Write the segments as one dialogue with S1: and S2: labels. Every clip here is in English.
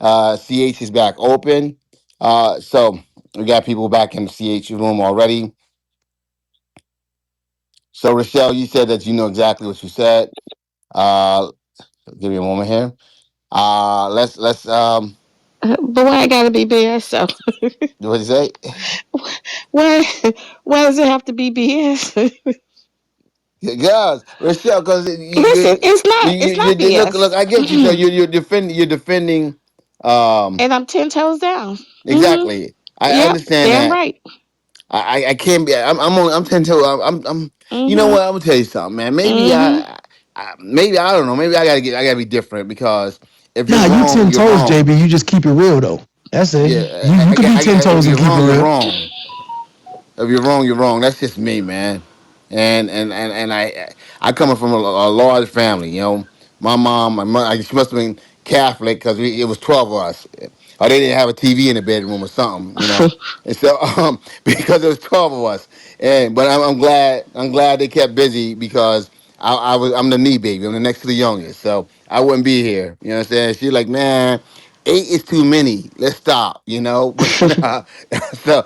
S1: CH is back open. So we got people back in the CH room already. So Rochelle, you said that you know exactly what you said. Uh, Give me a moment here. Let's
S2: But why I gotta be BS? So
S1: what did you say?
S2: why why does it have to be BS?
S1: Yes, Rochelle, because
S2: Listen, it's not. It's
S1: you
S2: not
S1: look.
S2: BS.
S1: I get you. So you're defending. Um,
S2: And I'm 10 toes down. Mm-hmm.
S1: exactly. I
S2: Yep.
S1: understand
S2: Damn
S1: that.
S2: right.
S1: I can't be. I'm 10 to. I'm. You know
S2: Mm-hmm.
S1: what? I'm gonna tell you something, man. Maybe
S2: Mm-hmm.
S1: maybe I don't know. Maybe I gotta be different because if you're
S3: Nah, you
S1: wrong,
S3: 10
S1: you're
S3: toes,
S1: wrong.
S3: JB. You just keep it real though. That's it. You could be 10
S1: If
S3: toes and
S1: you're
S3: keep it
S1: wrong, you're
S3: real.
S1: wrong. If you're wrong, you're wrong. That's just me, man. And I coming from a large family. You know, my mom, my mother, she must have been Catholic because it was 12 of us, or they didn't have a TV in the bedroom or something. You know, and so because it was 12 of us, and but I'm glad they kept busy because I'm the knee baby. I'm the next to the youngest, so I wouldn't be here. You know what I'm saying? She's like, man. Eight is too many. Let's stop, you know. But so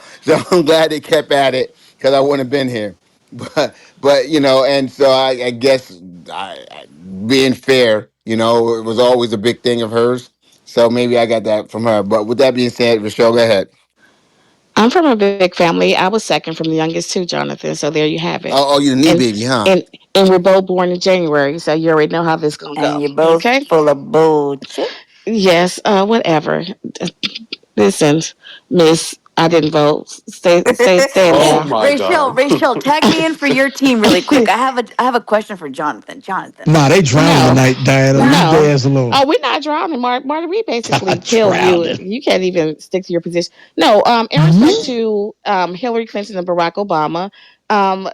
S1: I'm glad they kept at it because I wouldn't have been here. But you know, and so I guess being fair, you know, it was always a big thing of hers. So maybe I got that from her. But with that being said, Rochelle, go ahead.
S2: I'm from a big family. I was second from the youngest too, Jonathan. So there you have it.
S1: Oh, you the knee
S2: And
S1: baby, huh?
S2: and and we're both born in January, so you already know how this gonna
S4: And
S2: go.
S4: you're both
S2: Okay?
S4: full of bullshit.
S2: Yes. Whatever. Listen, Miss. I didn't vote. Stay stand
S5: Oh
S2: down.
S5: my
S4: Rachel,
S5: God.
S4: Rachel, tag me in for your team really quick. I have a question for Jonathan. Jonathan.
S3: Nah, they drowning
S2: No.
S3: tonight, Diana. Leave
S4: Nah.
S3: their
S2: No.
S3: ass alone.
S2: Oh, we're not drowning, Marty. We basically killed you.
S3: Drowning.
S2: You can't even stick to your position. No. In respect
S3: Yeet.
S2: to Hillary Clinton and Barack Obama,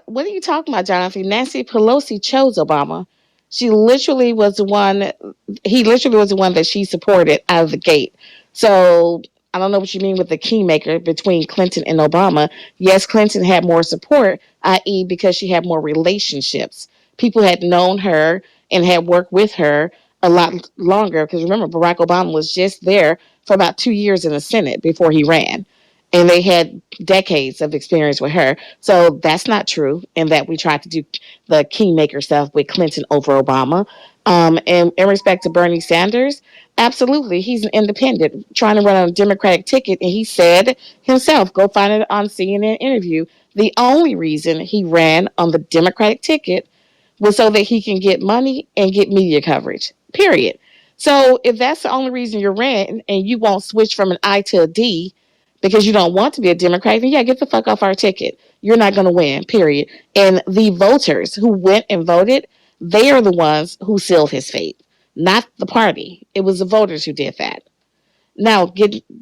S2: what are you talking about, Jonathan? Nancy Pelosi chose Obama. She literally was the one. He literally was the one that she supported out of the gate. So I don't know what you mean with the keymaker between Clinton and Obama. Yes, Clinton had more support, i.e., because she had more relationships. People had known her and had worked with her a lot longer. Because remember, Barack Obama was just there for about 2 years in the Senate before he ran. And they had decades of experience with her. So that's not true. And that we tried to do the kingmaker stuff with Clinton over Obama. And in respect to Bernie Sanders, absolutely, he's an independent trying to run on a Democratic ticket. And he said himself, go find it on CNN interview. The only reason he ran on the Democratic ticket was so that he can get money and get media coverage. Period. So if that's the only reason you're ran and you won't switch from an I to a D because you don't want to be a Democrat, then yeah, get the fuck off our ticket. You're not going to win. Period. And the voters who went and voted, they are the ones who sealed his fate, not the party. It was the voters who did that. Now,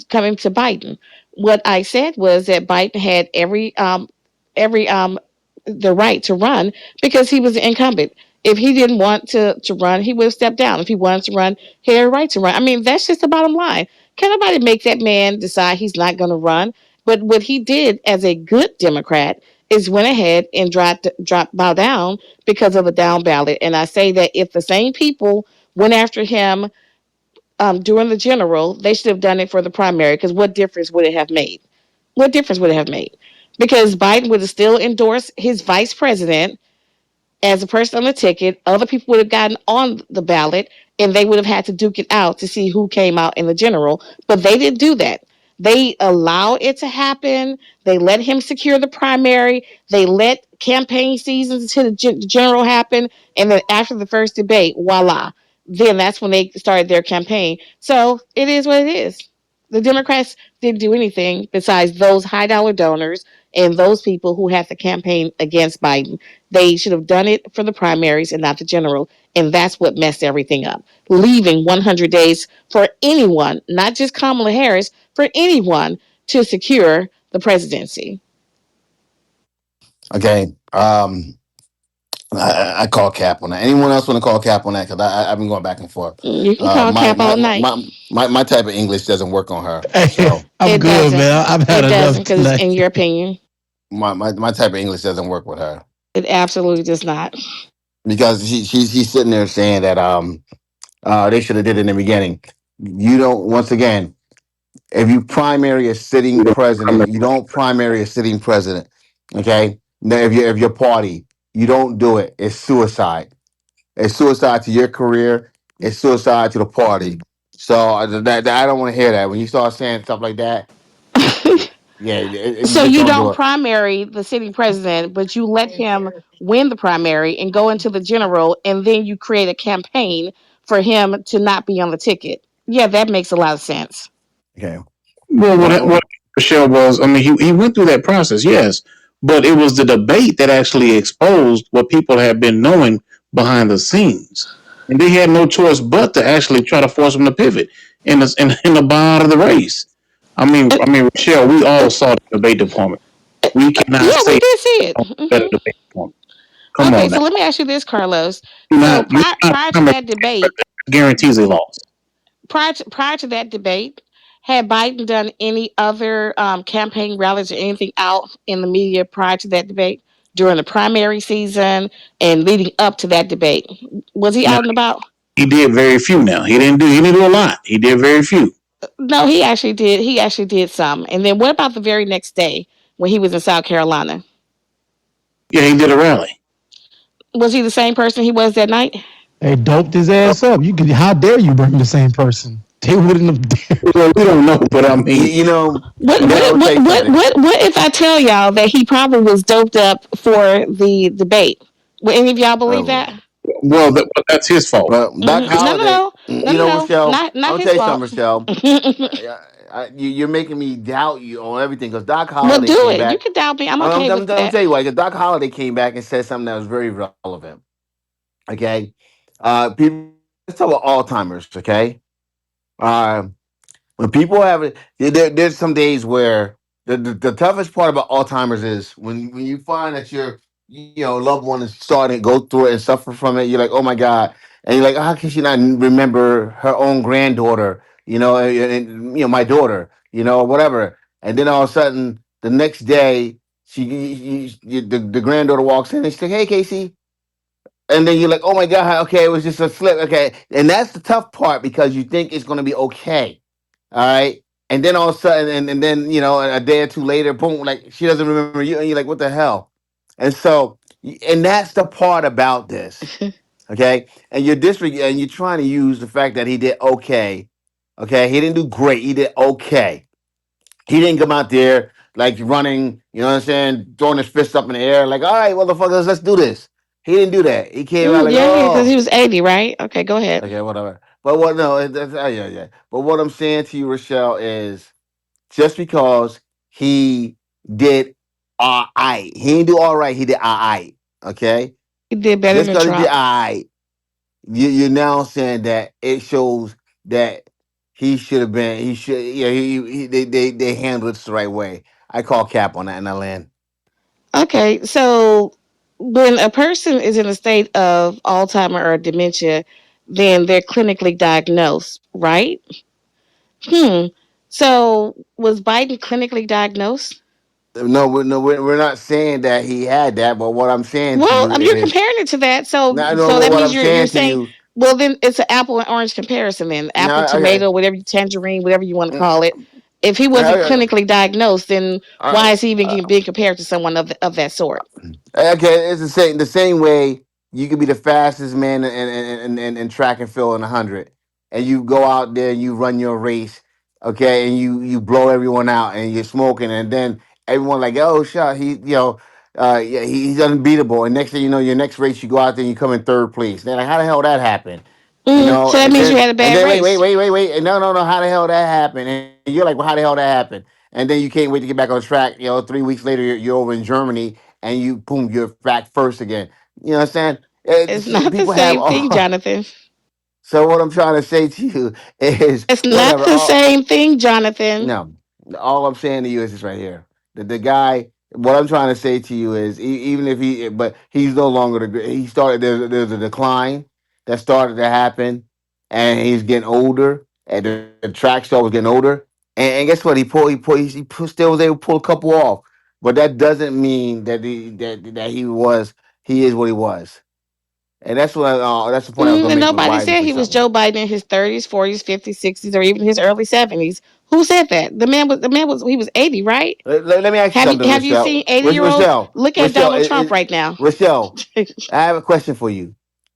S2: coming to Biden, what I said was that Biden had every the right to run because he was the incumbent. If he didn't want to run, he would have stepped down. If he wanted to run, he had a right to run. I mean, that's just the bottom line. Can nobody make that man decide he's not going to run? But what he did as a good Democrat is went ahead and bow down because of a down ballot. And I say that if the same people went after him during the general, they should have done it for the primary because what difference would it have made? What difference would it have made? Because Biden would have still endorsed his vice president as a person on the ticket. Other people would have gotten on the ballot and they would have had to duke it out to see who came out in the general. But they didn't do that. They allowed it to happen. They let him secure the primary. They let campaign seasons to the general happen. And then after the first debate, voila. Then that's when they started their campaign. So it is what it is. The Democrats didn't do anything besides those high dollar donors and those people who had to campaign against Biden. They should have done it for the primaries and not the general. And that's what messed everything up. Leaving 100 days for anyone, not just Kamala Harris, for anyone to secure the presidency.
S1: Okay. I call cap on that. Anyone else want to call cap on that? Because I've been going back and forth.
S2: You can
S1: Uh,
S2: call
S1: my,
S2: Cap
S1: my
S2: all night.
S1: my my type of English doesn't work on her.
S3: Hey,
S1: So
S3: I'm
S2: It
S3: good,
S2: doesn't.
S3: man. I've had
S2: It
S3: enough
S2: doesn't because it's
S3: tonight.
S2: in your opinion.
S1: my type of English doesn't work with her
S2: It absolutely does not.
S1: because she's sitting there saying that they should have did it in the beginning. You don't. Once again, if you primary a sitting president, you don't primary a sitting president. Okay. Now, if your party, you don't do it. It's suicide. It's suicide to your career. It's suicide to the party. So that I don't want to hear that. When you start saying stuff like that, yeah, you
S2: So
S1: just
S2: you
S1: don't do
S2: don't
S1: it.
S2: primary the sitting president, but you let him win the primary and go into the general, and then you create a campaign for him to not be on the ticket. Yeah, that makes a lot of sense.
S1: Okay.
S3: Well, what
S1: Well,
S3: Michelle was, I mean, he went through that process, yes, but it was the debate that actually exposed what people had been knowing behind the scenes, and they had no choice but to actually try to force him to pivot in the bottom of the race.
S2: Uh,
S3: Michelle, we all saw the debate department. We cannot
S2: yeah, we
S3: say
S2: did see it.
S3: better debate department. Come
S2: Okay,
S3: on now,
S2: so let me ask you this, Carlos.
S3: you're
S2: So
S3: not
S2: prior to
S3: primary
S2: that debate,
S3: guarantees they lost.
S2: prior to that debate, had Biden done any other campaign rallies or anything out in the media prior to that debate during the primary season and leading up to that debate? Was he
S3: Now
S2: out and about?
S3: he did very few. Now he didn't do a lot. He did very few.
S2: No, he actually did. He actually did some. And then what about the very next day when he was in South Carolina?
S3: Yeah, he did a rally.
S2: Was he the same person he was that night?
S3: They doped his ass up. You could, how dare you bring the same person? They wouldn't have dared. Well, we don't know, but I mean,
S1: you know,
S2: What
S1: and then I
S2: what
S1: will tell
S2: what
S1: you
S2: what
S1: something.
S2: what what if I tell y'all that he probably was doped up for the debate? Would any of y'all believe
S1: Um,
S2: that?
S3: well, but that's his fault.
S1: well, Doc
S2: No, no,
S1: Holliday,
S2: no, no,
S1: you
S2: no,
S1: know,
S2: no,
S1: Rochelle,
S2: not
S1: I'm gonna
S2: his
S1: tell you something,
S2: fault.
S1: Rochelle. You're making me doubt you on everything because Doc
S2: Well,
S1: Holliday
S2: do
S1: came
S2: it. You
S1: back.
S2: can doubt me. I'm
S1: I'm,
S2: okay
S1: I'm,
S2: with
S1: I'm
S2: that.
S1: tell you why. Because Doc Holliday came back and said something that was very relevant. Okay, people. Let's talk about Alzheimer's. Okay, uh, when people have it, there's some days where the toughest part about Alzheimer's is when you find that your loved one is starting to go through it and suffer from it. You're like, oh my god, and you're like, how can she not remember her own granddaughter? And my daughter, or whatever. And then all of a sudden, the next day, the granddaughter walks in and she's like, hey, Casey. And then you're like, oh my God, okay, it was just a slip. Okay. And that's the tough part because you think it's going to be okay. All right. And then all of a sudden, and then, a day or two later, boom, like she doesn't remember you. And you're like, what the hell? And so, and that's the part about this. Okay. And and you're trying to use the fact that he did okay. Okay. He didn't do great. He did okay. He didn't come out there like running, you know what I'm saying, throwing his fists up in the air, like, all right, motherfuckers, let's do this. He didn't do that. He came out like,
S2: Yeah, because he
S1: oh,
S2: was 80, right? Okay, go ahead.
S1: okay, whatever. But what? No, yeah, yeah. But what I'm saying to you, Rochelle, is just because he did all right, he didn't do all right. He did all right. Okay,
S2: He did better
S1: just
S2: than
S1: because he did
S2: Trump.
S1: all right, you're now saying that it shows that he should have been. He should. Yeah, they handled it the right way. I call cap on that, and I land.
S2: Okay, so when a person is in a state of Alzheimer or dementia, then they're clinically diagnosed, right? Hmm. So was Biden clinically diagnosed?
S1: No, we're not saying that he had that. But what I'm saying to
S2: Well,
S1: you
S2: you're
S1: is,
S2: comparing it to that.
S1: no, no.
S2: So
S1: But
S2: that
S1: what
S2: means
S1: I'm
S2: you're
S1: saying to
S2: saying,
S1: you,
S2: well, then it's an apple and orange comparison. Then
S1: no,
S2: apple,
S1: okay.
S2: tomato, whatever, tangerine, whatever you want to call it. If he wasn't
S1: Okay,
S2: clinically diagnosed, then why
S1: uh,
S2: is he even
S1: uh,
S2: being compared to someone of that sort?
S1: okay, it's the same way you could be the fastest man in track and field in 100, and you go out there and you run your race, okay, and you blow everyone out and you're smoking, and then everyone like, oh shit, yeah, he's unbeatable, and next thing you know, your next race you go out there and you come in third place. They're like, how the hell that happened?
S2: So that
S1: And
S2: means you
S1: then
S2: had a bad race.
S1: wait, no, no, no, how the hell that happened? And you're like, well, how the hell that happened? And then you can't wait to get back on track. 3 weeks later, you're over in Germany, and you boom, you're back first again. You know what I'm saying?
S2: It's not the
S1: People have
S2: same thing,
S1: all.
S2: Jonathan.
S1: So what I'm trying to say to you is
S2: It's not
S1: whatever.
S2: the same thing, Jonathan.
S1: No, all I'm saying to you is this right here. The guy. What I'm trying to say to you is, even if but he's no longer he started. There's a decline that started to happen, and he's getting older, and the track star was getting older, and guess what? Still was able to pull a couple off, but that doesn't mean that he is what he was. And that's the point I was gonna
S2: And
S1: make with
S2: nobody
S1: Biden
S2: said
S1: for
S2: he was
S1: something.
S2: Joe Biden in his 30s, 40s, 50s, 60s, or even his early 70s. Who said that? The man was he was 80, right?
S1: Let me ask you
S2: Have you
S1: something,
S2: have you seen
S1: Rochelle.
S2: 80-year-olds? Look at
S1: Rochelle,
S2: Donald Trump right now.
S1: Rochelle. I have a question for you.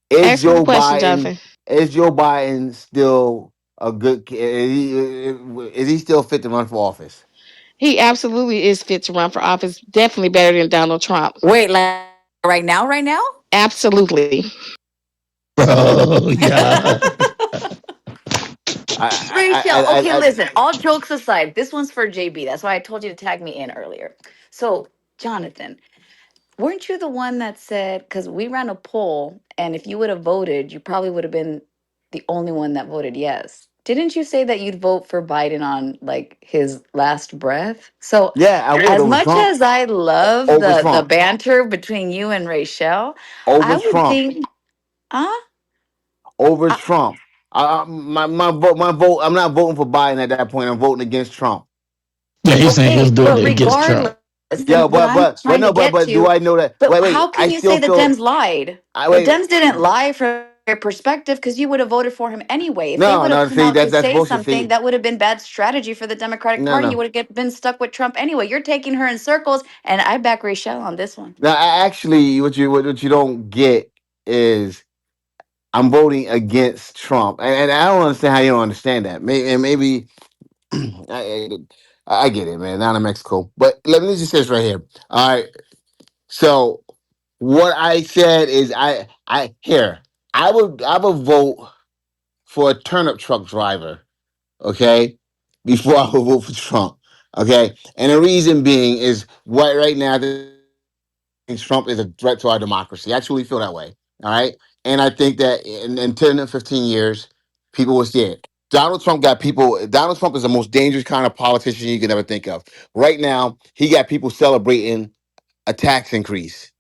S1: Is
S2: Ask me the
S1: Joe
S2: question,
S1: Biden
S2: Jonathan.
S1: is Joe Biden still a good? Is he still fit to run for office?
S2: He absolutely is fit to run for office. Definitely better than Donald Trump.
S4: Wait, like right now, right now?
S2: Absolutely.
S3: Bro, yeah.
S4: Rachel, okay,
S1: I
S4: listen, all jokes aside, this one's for JB. That's why I told you to tag me in earlier. So, Jonathan, weren't you the one that said, because we ran a poll, and if you would have voted, you probably would have been the only one that voted yes. Didn't you say that you'd vote for Biden on like his last breath? So,
S1: yeah, I would
S4: as
S1: over
S4: much
S1: Trump.
S4: as I love
S1: Over
S4: the
S1: Trump.
S4: banter between you and Rachel,
S1: Over
S4: I would
S1: Trump.
S4: think, uh,
S1: Over
S4: uh
S1: Trump. My vote. I'm not voting for Biden at that point. I'm voting against Trump.
S3: Yeah, he's saying he was
S4: okay,
S3: doing
S4: but
S3: it against Trump.
S4: regardless,
S1: Yeah,
S4: and what I'm
S1: but
S4: trying to
S1: no,
S4: get
S1: but do
S4: to,
S1: I know that?
S4: but
S1: Wait.
S4: how
S1: I
S4: can you
S1: still
S4: say the
S1: feel.
S4: Dems lied?
S1: I
S4: The
S1: wait.
S4: Dems didn't lie from their perspective because you would have voted for him anyway. If they
S1: No,
S4: would have
S1: no.
S4: come
S1: See,
S4: out to
S1: that's
S4: say
S1: bullshit.
S4: something,
S1: See,
S4: that would have been bad strategy for the Democratic
S1: no,
S4: Party. You
S1: no.
S4: would have been stuck with Trump anyway. You're taking her in circles, and I back Rachel on this one.
S1: Now, actually, what you don't get is I'm voting against Trump, and I don't understand how you don't understand that. Maybe I, I get it, man. Down in Mexico, but let me just say this right here. All right, so what I said is I here I would vote for a turnip truck driver, okay, before I would vote for Trump, okay, and the reason being is what right now I think Trump is a threat to our democracy. I truly feel that way. All right. And I think that in 10 and 15 years, people will see it. Donald Trump is the most dangerous kind of politician you could ever think of. Right now, he got people celebrating a tax increase.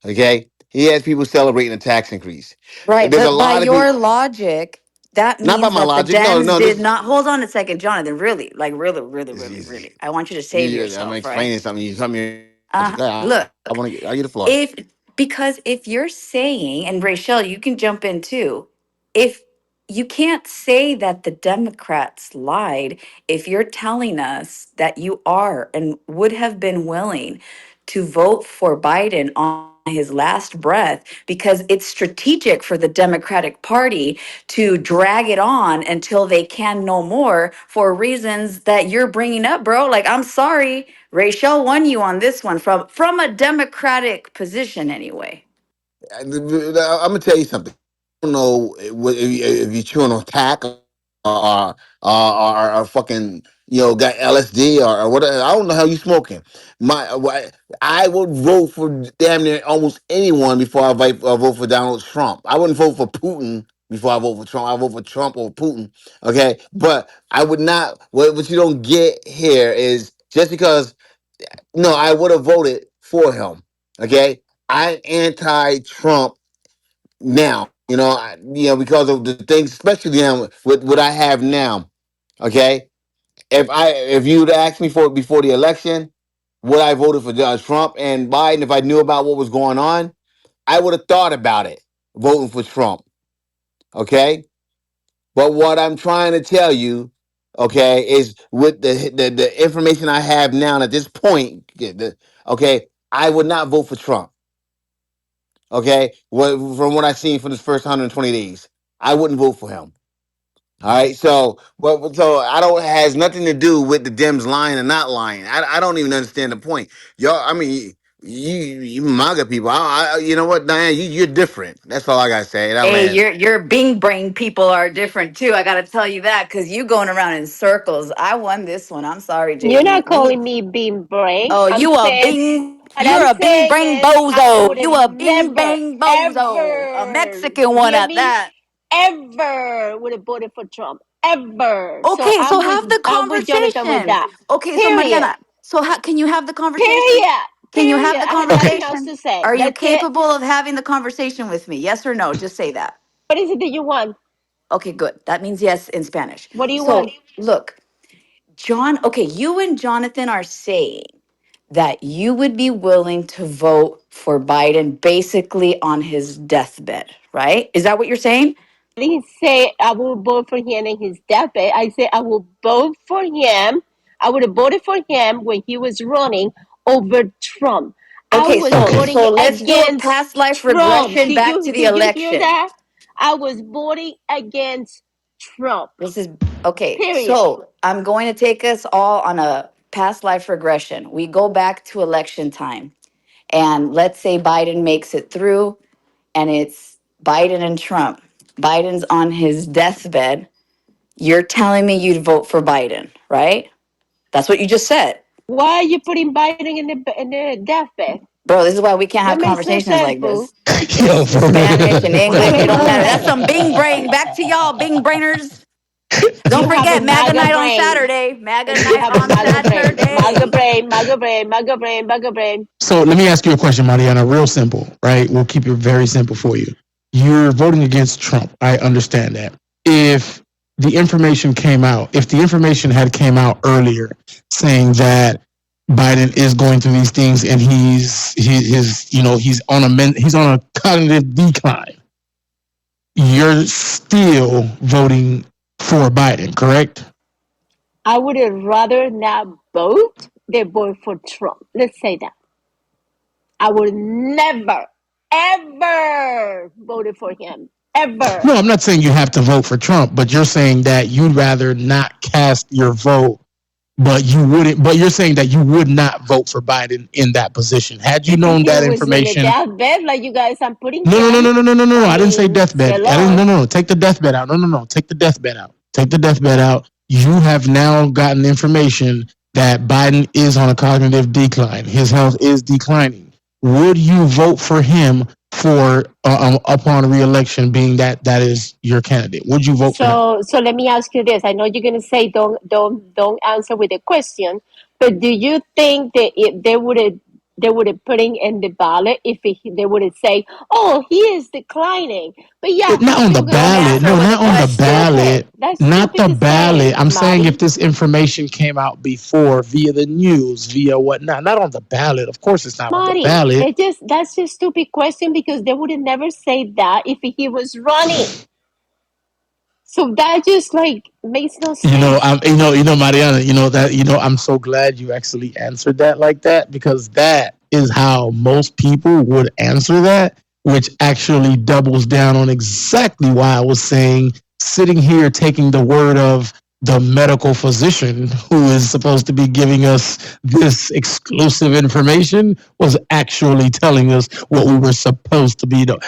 S1: Okay. He has people celebrating a tax increase.
S4: Right,
S1: There's a
S4: but by
S1: lot of
S4: your
S1: people,
S4: logic, that
S1: not by
S4: means
S1: my
S4: that the
S1: logic. No,
S4: Dems
S1: no,
S4: did
S1: this
S4: not. Hold on a second, Jonathan. Really, like really, really, really,
S1: is,
S4: really. I want you to save
S1: I'm
S4: yourself, right?
S1: explaining something. You tell me logic.
S4: Look,
S1: I want to, I get the floor.
S4: if because if you're saying, and Rachel, you can jump in too, if you can't say that the Democrats lied, if you're telling us that you are and would have been willing to vote for Biden on his last breath because it's strategic for the Democratic Party to drag it on until they can no more for reasons that you're bringing up, bro. Like, I'm sorry, Rachel won you on this one from a Democratic position anyway.
S1: I'm gonna tell you something. I don't know if you're chewing on tack or fucking got LSD or whatever. I don't know how you smoking. I would vote for damn near almost anyone before vote for Donald Trump. I wouldn't vote for Putin before I vote for Trump. I vote for Trump or Putin. Okay, but I would not. What you don't get here is just because no, I would have voted for him. Okay, I'm anti-Trump now. Because of the things, especially now with what I have now. Okay, if you'd asked me for it before the election, would I voted for Trump and Biden if I knew about what was going on? I would have thought about it voting for Trump. Okay, but what I'm trying to tell you, okay, is with the information I have now at this point, okay, I would not vote for Trump. Okay, from what I've seen for this first 120 days, I wouldn't vote for him. All right, so I don't has nothing to do with the Dems lying or not lying. I don't even understand the point, y'all. I mean, you MAGA people. You know what, Diane, you're different. That's all I gotta say. That
S4: Hey,
S1: land.
S4: your Bing brain people are different too. I gotta tell you that because you going around in circles. I won this one. I'm sorry,
S5: You're not
S4: JB. We
S5: calling me being brain.
S4: oh,
S5: I'm
S4: you a
S5: saying
S4: Bing.
S5: what
S4: You're
S5: I'm
S4: a Bing
S5: saying
S4: brain
S5: is I
S4: bozo.
S5: would have
S4: You a Bing
S5: never,
S4: bang bozo. A
S5: ever,
S4: Mexican
S5: you
S4: one
S5: hear
S4: at
S5: me?
S4: that.
S5: Ever would have voted for Trump. Ever. So
S4: Okay, so have the
S5: I'm with Jonathan with
S4: conversation.
S5: that.
S4: Okay, so
S5: Period.
S4: Mariana, so can you have the conversation?
S5: Period.
S4: Can you have
S5: Period.
S4: the
S5: I have nothing else
S4: conversation?
S5: to say.
S4: Are you
S5: That's it.
S4: capable of having the conversation with me? Yes or no? Just say that.
S5: What is it that you want?
S4: Okay, good. That means yes in Spanish.
S5: What do you
S4: So,
S5: want?
S4: look, John, okay, you and Jonathan are saying that you would be willing to vote for Biden basically on his deathbed, right? Is that what you're saying?
S5: I didn't say I will vote for him in his deathbed. I said I will vote for him. I would have voted for him when he was running over Trump. I
S4: Okay,
S5: was
S4: so
S3: Okay.
S5: voting
S4: let's do a
S5: against
S4: past life
S5: Trump.
S4: regression
S5: Did
S4: back
S5: you
S4: to the
S5: did you hear
S4: election.
S5: that? I was voting against Trump.
S4: This is okay.
S5: Period.
S4: So I'm going to take us all on a past life regression. We go back to election time, and let's say Biden makes it through, and it's Biden and Trump. Biden's on his deathbed. You're telling me you'd vote for Biden, right? That's what you just said.
S5: Why are you putting Biden in the deathbed?
S4: Bro, this is why we can't
S5: That
S4: have
S5: makes no
S4: conversations
S5: sense,
S4: like
S5: boo.
S4: this.
S3: Yo,
S4: It's
S3: for
S4: Spanish and
S5: That
S4: English. It
S5: makes
S4: don't
S5: no
S4: matter. That's
S5: sense.
S4: some Bing brain. Back to y'all, Bing brainers. Don't
S5: You have a
S4: forget MAGA
S5: MAGA
S4: night on
S5: brain.
S4: Saturday. MAGA
S5: And you
S4: night
S5: have a
S4: on
S5: MAGA brain. MAGA
S4: Saturday.
S5: brain, MAGA brain, MAGA brain, MAGA brain.
S3: So let me ask you a question, Mariana. Real simple, right? We'll keep it very simple for you. You're voting against Trump. I understand that. If the information came out, if the information had came out earlier saying that Biden is going through these things and he's on a cognitive decline, you're still voting for Biden, correct?
S5: I would have rather not vote than vote for Trump. Let's say that. I would never, ever voted for him.
S3: No,
S5: Ever.
S3: I'm not saying you have to vote for Trump, but you're saying that you'd rather not cast your vote, but you wouldn't. But you're saying that you would not vote for Biden in that position had you
S5: If
S3: known
S5: he
S3: that
S5: was in a
S3: information.
S5: deathbed like you guys are putting
S3: No, no, no,
S5: him,
S3: no, no, no, no, no.
S5: I
S3: I didn't say
S5: mean,
S3: deathbed. I didn't. No,
S5: hello.
S3: no, no. Take the deathbed out. No, no, no. Take the deathbed out. Take the deathbed out. You have now gotten information that Biden is on a cognitive decline. His health is declining. Would you vote for him for upon reelection, being that is your candidate? Would you vote for him?
S5: So let me ask you this. I know you're gonna say don't answer with a question, but do you think that if they would have putting in the ballot if they would have say, oh, he is declining, but yeah,
S3: Not
S5: he's
S3: on the
S5: still gonna
S4: Don't
S3: ballot.
S5: have.
S4: answer
S3: No,
S4: with a
S3: not on the
S5: That's
S4: question.
S5: stupid.
S3: ballot.
S5: That's
S3: Not
S5: stupid
S3: the
S5: to
S3: ballot.
S5: say,
S3: I'm saying if
S5: Marty.
S3: this information came out before via the news, via whatnot, not on the ballot. Of course, it's not on the
S5: Marty,
S3: ballot.
S5: that's just stupid question because they would have never say that if he was running. So that just like makes no sense.
S3: Mariana. I'm so glad you actually answered that like that because that is how most people would answer that, which actually doubles down on exactly why I was saying sitting here taking the word of the medical physician who is supposed to be giving us this exclusive information was actually telling us what we were supposed to be doing.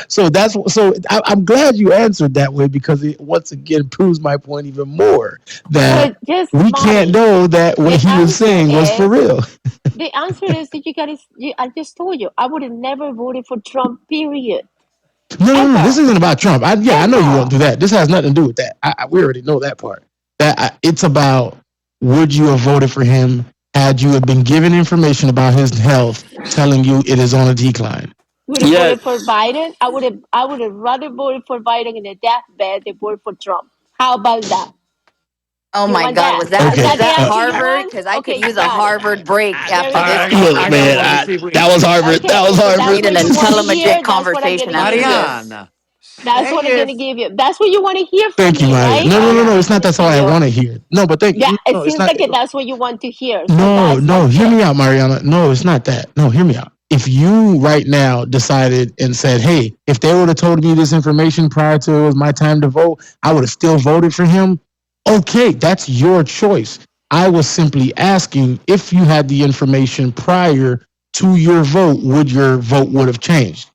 S3: I'm glad you answered that way because it once again proves my point even more that
S5: But just
S3: we can't
S5: Marty,
S3: know that what
S5: the
S3: he was
S5: answer
S3: saying was for
S5: is
S3: real.
S5: the answer is that you guys. I just told you I would have never voted for Trump. Period.
S3: No, no, no. This
S5: Ever.
S3: isn't about Trump. I know you won't
S5: Ever.
S3: do that. This has nothing to do with that. We already know that part. It's about would you have voted for him had you have been given information about his health telling you it is on a decline.
S5: Would have
S1: Yeah,
S5: voted for Biden. I would have rather voted for Biden in a deathbed than voted for Trump. How about that?
S4: Oh
S5: You
S4: my
S5: want
S4: God,
S5: that?
S4: was that
S5: Is
S3: Okay.
S4: was
S5: that the
S4: that
S5: answer you
S4: Harvard?
S5: want?
S4: Because I could
S5: Okay, you
S4: use a
S5: got it.
S4: Harvard break
S5: There
S4: after
S5: we
S4: this
S5: go.
S3: Look, man,
S4: conversation.
S3: that was Harvard. That was
S5: Okay, if
S4: I
S5: that's
S3: Harvard.
S4: need an
S5: what you want to hear,
S4: intelligent
S5: that's what I'm
S4: conversation
S5: gonna give
S4: after
S5: you.
S4: this.
S1: Mariana,
S5: That's what
S1: say
S5: I'm gonna
S1: it.
S5: give you. That's what you want to hear from
S3: Thank you,
S5: me,
S3: Maria.
S5: right?
S3: No, no, no, no. It's not. That's all I
S5: You,
S3: want to hear. No, but thank
S5: yeah,
S3: you.
S5: it
S3: No, it's
S5: seems
S3: not.
S5: like that's what you want to hear. So
S3: No, no,
S5: that's
S3: hear
S5: it.
S3: me out, Mariana. No, it's not that. No, hear me out. If you right now decided and said, hey, if they would have told me this information prior to it was my time to vote, I would have still voted for him. Okay, that's your choice. I was simply asking if you had the information prior to your vote, would your vote would have changed?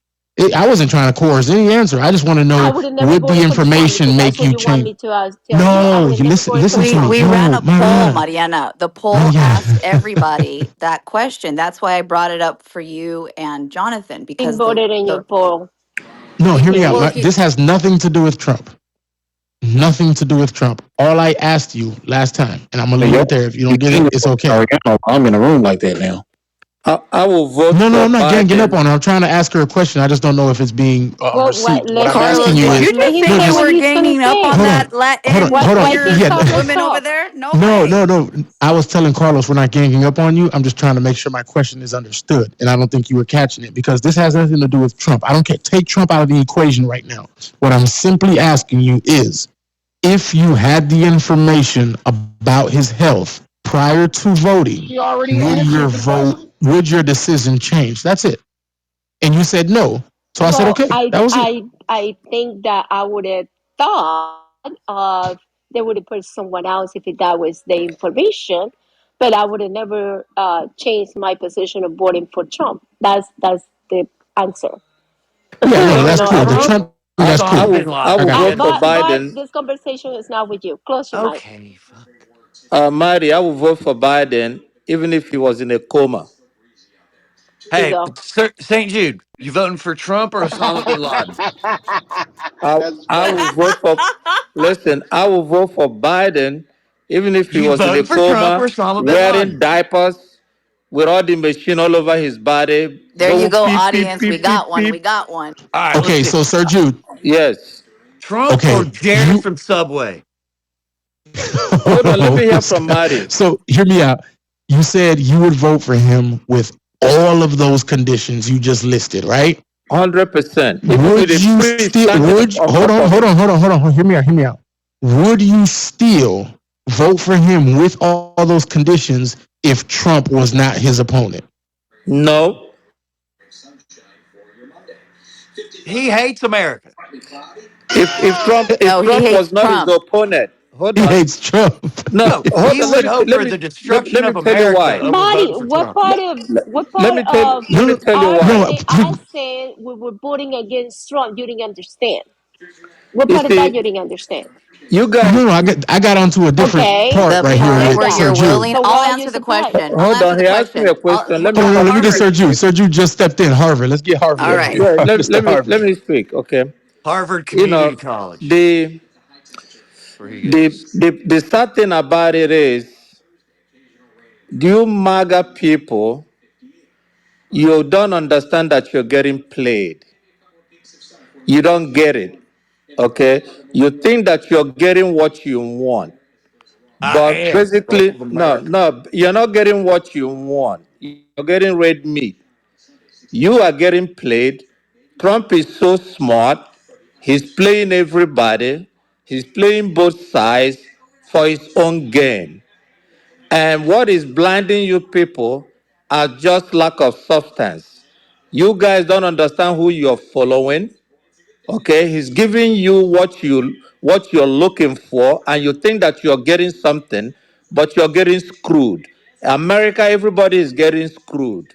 S3: I wasn't trying to coerce any answer. I just want to
S5: I
S3: know
S5: would have never
S3: would the
S5: voted for Trump
S3: information
S5: because that's
S3: make
S5: what
S3: you
S5: you want
S3: change?
S5: me to tell you. I
S3: No,
S5: would have
S3: you
S5: never
S3: listen.
S5: voted for
S3: Listen to me.
S5: Trump.
S4: We ran
S3: No,
S4: a poll,
S3: Mariana,
S4: Mariana. The poll asked
S3: Mariana.
S4: everybody that question. That's why I brought it up for you and Jonathan
S5: Being
S4: because
S5: voted in your
S4: the
S5: poll.
S3: No, hear me out.
S4: well
S3: This has nothing to do with Trump. Nothing to do with Trump. All I asked you last time, and I'm gonna leave it there. If you don't get it, it's okay.
S6: I'm in a room like that now. I will vote
S7: No, no,
S6: for
S7: I'm not ganging up
S6: Biden.
S7: on her. I'm trying to ask her a question. I just don't know if it's being
S5: Well, what?
S7: received. What
S5: Let
S7: I'm
S5: him
S7: asking
S4: Carlos,
S7: you
S4: did
S7: is
S4: you
S5: let
S4: just
S5: him
S4: say
S7: no,
S5: say
S4: you
S7: just
S5: what
S4: were
S5: he's gonna
S4: ganging up on
S5: say.
S7: hold on,
S4: that
S7: hold on,
S4: Latin
S7: hold on.
S5: Why can't
S7: Yeah,
S5: Carlos
S4: woman over
S5: talk?
S4: there? No
S7: no,
S4: way.
S7: no, no. I was telling Carlos we're not ganging up on you. I'm just trying to make sure my question is understood, and I don't think you were catching it because this has nothing to do with Trump. I don't care. Take Trump out of the equation right now. What I'm simply asking you is, if you had the information about his health prior to voting,
S8: He already
S7: would your
S8: answered the
S7: vote,
S8: question.
S7: would your decision change? That's it. And you said no. So I said
S5: Well,
S7: okay.
S5: I
S7: That was it.
S5: I I think that I would have thought of they would have put someone else if that was the information, but I would have never changed my position of voting for Trump. That's the answer.
S7: Yeah, no,
S5: You
S7: that's
S5: know,
S7: cool. The
S8: Osama
S7: Trump thing, that's
S6: I
S7: cool.
S8: Osama bin
S6: will I
S7: I
S6: will
S8: Laden.
S7: got you.
S6: vote for
S5: but
S6: Biden.
S5: this conversation is not with you. Close your mic.
S8: Okay, fuck.
S6: Mary, I will vote for Biden even if he was in a coma.
S5: There you
S8: Hey,
S5: go.
S8: St. Jude, you voting for Trump or Osama bin Laden?
S6: I
S8: That's
S6: I
S8: funny.
S6: will vote for listen, I will vote for Biden even if he
S8: You
S6: was in a
S8: voting for Trump or
S6: coma,
S8: Osama bin
S6: wearing
S8: Laden?
S6: diapers, with all the machine all over his body,
S4: There you
S6: go
S4: go,
S6: beep beep
S4: audience. We
S6: beep beep
S4: got one. We
S6: beep.
S4: got one.
S8: All right, let's
S7: Okay,
S8: see.
S7: so Sir Jude.
S6: Yes.
S8: Trump or
S7: Okay,
S8: Jared
S7: you.
S8: from Subway?
S6: Hold on, let me hear from Mari.
S7: So hear me out. You said you would vote for him with all of those conditions you just listed, right?
S6: 100%. Even with
S7: Would
S6: a
S7: you
S6: priest
S7: still?
S6: standing
S7: Would
S6: on
S7: hold
S6: top
S7: on,
S6: of
S7: hold
S6: him.
S7: on, hold on, hold on. Hear me out. Hear me out. Would you still vote for him with all those conditions if Trump was not his opponent?
S6: No.
S8: He hates America.
S6: If
S4: No, he
S6: Trump was
S4: hates
S6: not his
S4: Trump.
S6: opponent, hold
S7: He
S6: on.
S7: hates Trump.
S6: No,
S8: No,
S6: hold
S8: he
S6: on.
S8: would hope for the
S6: Let
S8: destruction
S6: me
S8: of
S6: tell you
S8: America
S6: why.
S8: over
S5: Marty,
S8: voting for Trump.
S5: what part of
S6: Let me
S7: No,
S6: tell you
S5: our
S6: why.
S7: no,
S5: thing I said we were voting against Trump? You didn't understand. What
S6: You
S5: part of that you
S6: see,
S5: didn't understand?
S6: you
S7: no,
S6: guys
S7: no. I got onto a different
S5: Okay,
S7: part
S4: The
S7: right
S5: you
S7: here
S4: part
S5: said
S7: with
S4: where
S5: that.
S7: Sir
S4: you're
S7: Jude.
S4: willing,
S5: So
S4: I'll
S5: why are you
S4: answer the
S5: surprised?
S4: question. I'll
S6: hold
S4: answer
S6: on.
S4: the
S6: He asked me a
S4: question.
S6: question. Let me
S7: Hold on, let me get
S6: complete
S7: Sir
S4: Harvard.
S7: Jude.
S6: it.
S7: Sir Jude just stepped in. Harvard. Let's get Harvard
S4: All
S7: in
S4: right.
S7: here.
S6: Yeah,
S7: Mr.
S6: let
S7: Harvard.
S6: me speak. Okay.
S8: Harvard
S6: You
S8: Community
S6: know,
S8: College,
S6: the
S8: where he goes.
S6: the sad thing about it is, you MAGA people, you don't understand that you're getting played. You don't get it. Okay? You think that you're getting what you want.
S8: I
S6: But
S8: am for
S6: basically,
S8: America.
S6: no, you're not getting what you want. You're getting red meat. You are getting played. Trump is so smart. He's playing everybody. He's playing both sides for his own game. And what is blinding you people are just lack of substance. You guys don't understand who you're following. Okay, he's giving you what you're looking for, and you think that you're getting something, but you're getting screwed. America, everybody is getting screwed,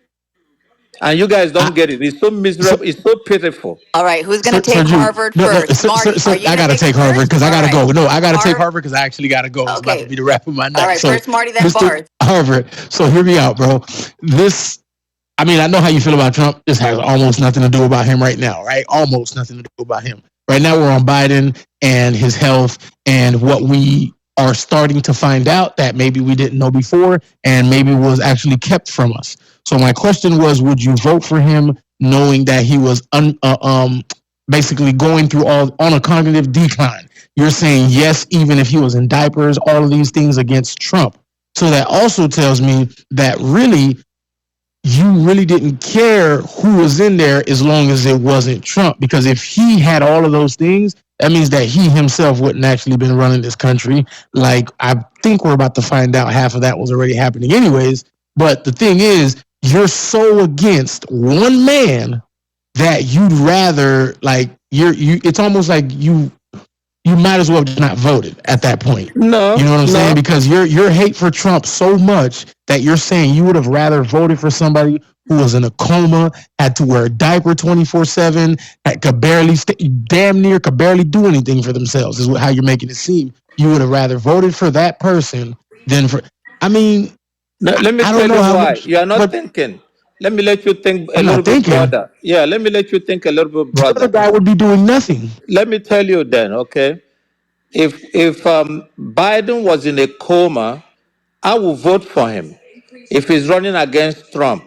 S6: and you guys don't
S7: I,
S6: get it. It's so
S7: so,
S6: miserable. It's so pitiful.
S4: All right. Who's going to
S7: Sir
S4: take
S7: Jude.
S4: Harvard
S7: No, no,
S4: first? Marty, are you
S7: I
S4: going to
S7: gotta
S4: take it
S7: take Harvard
S4: first?
S7: because I
S4: All
S7: gotta
S4: right.
S7: go. No, I gotta take
S4: Har.
S7: Harvard because I actually gotta go. It's about to
S4: Okay.
S7: be the wrap of my
S4: All
S7: night.
S4: right.
S7: So,
S4: First Marty, then
S7: Mr.
S4: Barth.
S7: Harvard. So hear me out, bro. This I mean, I know how you feel about Trump. This has almost nothing to do about him right now, right? Almost nothing to do about him. Right now, we're on Biden and his health and what we are starting to find out that maybe we didn't know before and maybe was actually kept from us. So my question was, would you vote for him knowing that he was basically going through all on a cognitive decline? You're saying yes, even if he was in diapers, all of these things against Trump. So that also tells me that really you really didn't care who was in there as long as it wasn't Trump. Because if he had all of those things, that means that he himself wouldn't actually been running this country. Like I think we're about to find out half of that was already happening anyways. But the thing is, you're so against one man that you'd rather like you it's almost like you might as well have just not voted at that point. You know
S6: No,
S7: what I'm saying?
S6: no,
S7: Because your hate for Trump so much that you're saying you would have rather voted for somebody who was in a coma, had to wear a diaper 24/7, that could barely damn near could barely do anything for themselves. Is how you're making it seem. You would have rather voted for that person than for. I mean,
S6: no. Let me
S7: I don't
S6: tell
S7: know
S6: you
S7: how
S6: why.
S7: much,
S6: You are not
S7: but
S6: thinking. Let me let you think a
S7: I'm
S6: little
S7: not
S6: bit
S7: thinking.
S6: broader. Yeah, let me let you think a little bit
S7: The other
S6: broader.
S7: guy would be doing nothing.
S6: Let me tell you then, okay? If Biden was in a coma, I will vote for him if he's running against Trump.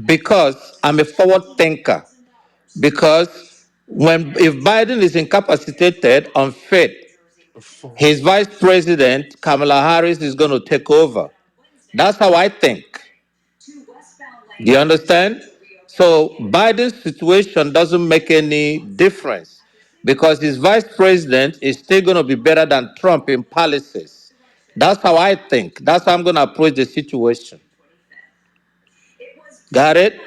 S6: because I'm a forward thinker. Because if Biden is incapacitated, unfit, his vice president, Kamala Harris, is going to take over. That's how I think. Do you understand? So Biden's situation doesn't make any difference because his vice president is still going to be better than Trump in policies. That's how I think. That's how I'm going to approach the situation. Got it?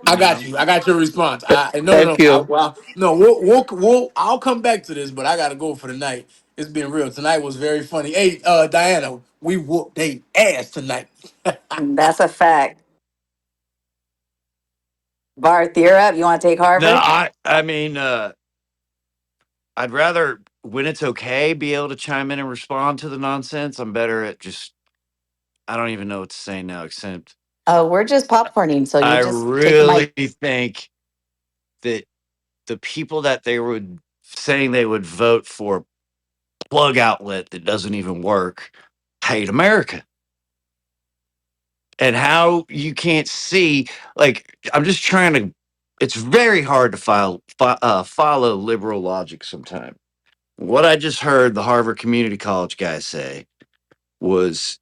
S9: I got
S8: Yeah.
S9: you. I got your response. No, no,
S6: Thank
S9: no.
S6: you.
S9: Well, no. I'll come back to this, but I gotta go for the night. It's been real. Tonight was very funny. Hey, Diana, we whooped they ass tonight.
S4: That's a fact. Barth, you're up. You want to take
S8: No,
S4: Harvard?
S8: I mean, I'd rather when it's okay be able to chime in and respond to the nonsense. I'm better at just I don't even know what to say now, except
S4: Oh, we're just popcorning, so you
S8: I
S4: just take the
S8: really
S4: mic.
S8: think that the people that they were saying they would vote for plug outlet that doesn't even work hate America. And how you can't see, like, I'm just trying to, it's very hard to follow liberal logic sometimes. What I just heard the Harvard Community College guy say was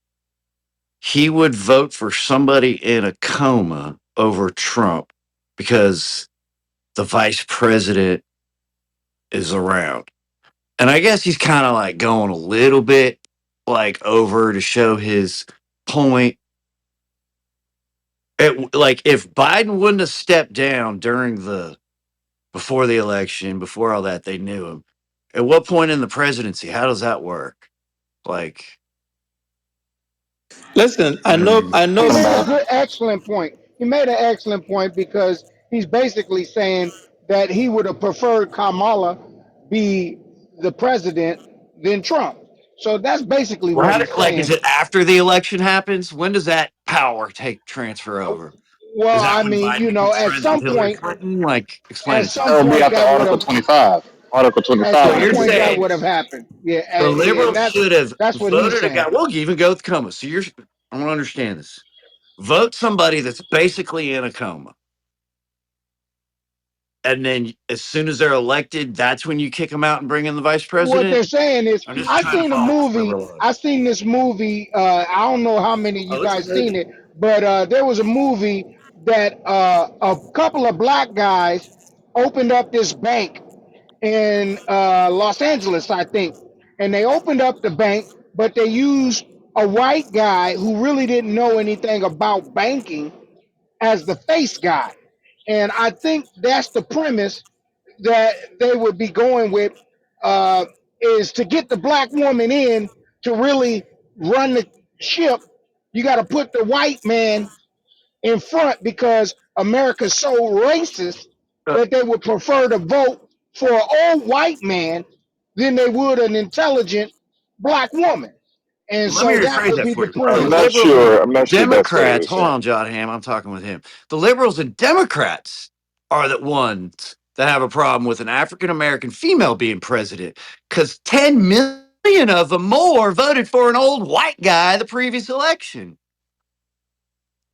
S8: he would vote for somebody in a coma over Trump because the vice president is around. And I guess he's kind of like going a little bit like over to show his point. Like if Biden wouldn't have stepped down during the before the election, before all that, they knew him. At what point in the presidency? How does that work? Like,
S6: Listen, I
S8: I
S6: know,
S8: mean,
S6: I know.
S10: He made a good, excellent point. He made an excellent point because he's basically saying that he would have preferred Kamala be the president than Trump. So that's basically
S8: well,
S10: what he's
S8: like, is
S10: saying.
S8: it after the election happens? When does that power take transfer over? Is
S10: Well,
S8: that
S10: I
S8: when
S10: mean,
S8: Biden
S10: you know,
S8: becomes friends with Hillary Clinton? Like, explain
S10: at
S8: it to
S10: some
S8: me.
S3: That would be
S10: point
S3: after
S10: that would
S3: Article
S10: have,
S3: 25. Article
S10: at
S3: 25
S8: So
S3: would
S10: some
S3: have
S8: you're
S3: been
S10: point that
S3: passed.
S8: saying
S10: would have happened. Yeah,
S8: the
S10: yeah, and
S8: liberals should have
S10: that's what he's
S8: voted a
S10: saying.
S8: guy. We'll even go with coma. So I want to understand this. Vote somebody that's basically in a coma, and then as soon as they're elected, that's when you kick them out and bring in the vice
S10: What
S8: president.
S10: they're saying is,
S8: I'm just
S10: I
S8: trying to
S10: seen a
S8: follow this
S10: movie.
S8: liberal logic.
S10: I seen this movie. I don't know how many of you
S8: Oh, it's
S10: guys
S8: good.
S10: seen it, but there was a movie that a couple of black guys opened up this bank in Los Angeles, I think, and they opened up the bank, but they used a white guy who really didn't know anything about banking as the face guy, and I think that's the premise that they would be going with, uh, is to get the black woman in to really run the ship. You got to put the white man in front because America's so racist
S8: Uh,
S10: that they would prefer to vote for an old white man than they would an intelligent black woman. And
S8: Let me
S10: so that
S8: rephrase
S10: would
S8: that
S10: be
S8: for
S10: the
S8: you. The
S3: I'm
S10: premise.
S3: not
S8: liberals and
S3: sure. I'm not sure that's what he
S8: Democrats,
S3: was
S8: hold
S3: saying.
S8: on, John Ham, I'm talking with him. The liberals and Democrats are the ones that have a problem with an African American female being president because 10 million of them more voted for an old white guy the previous election.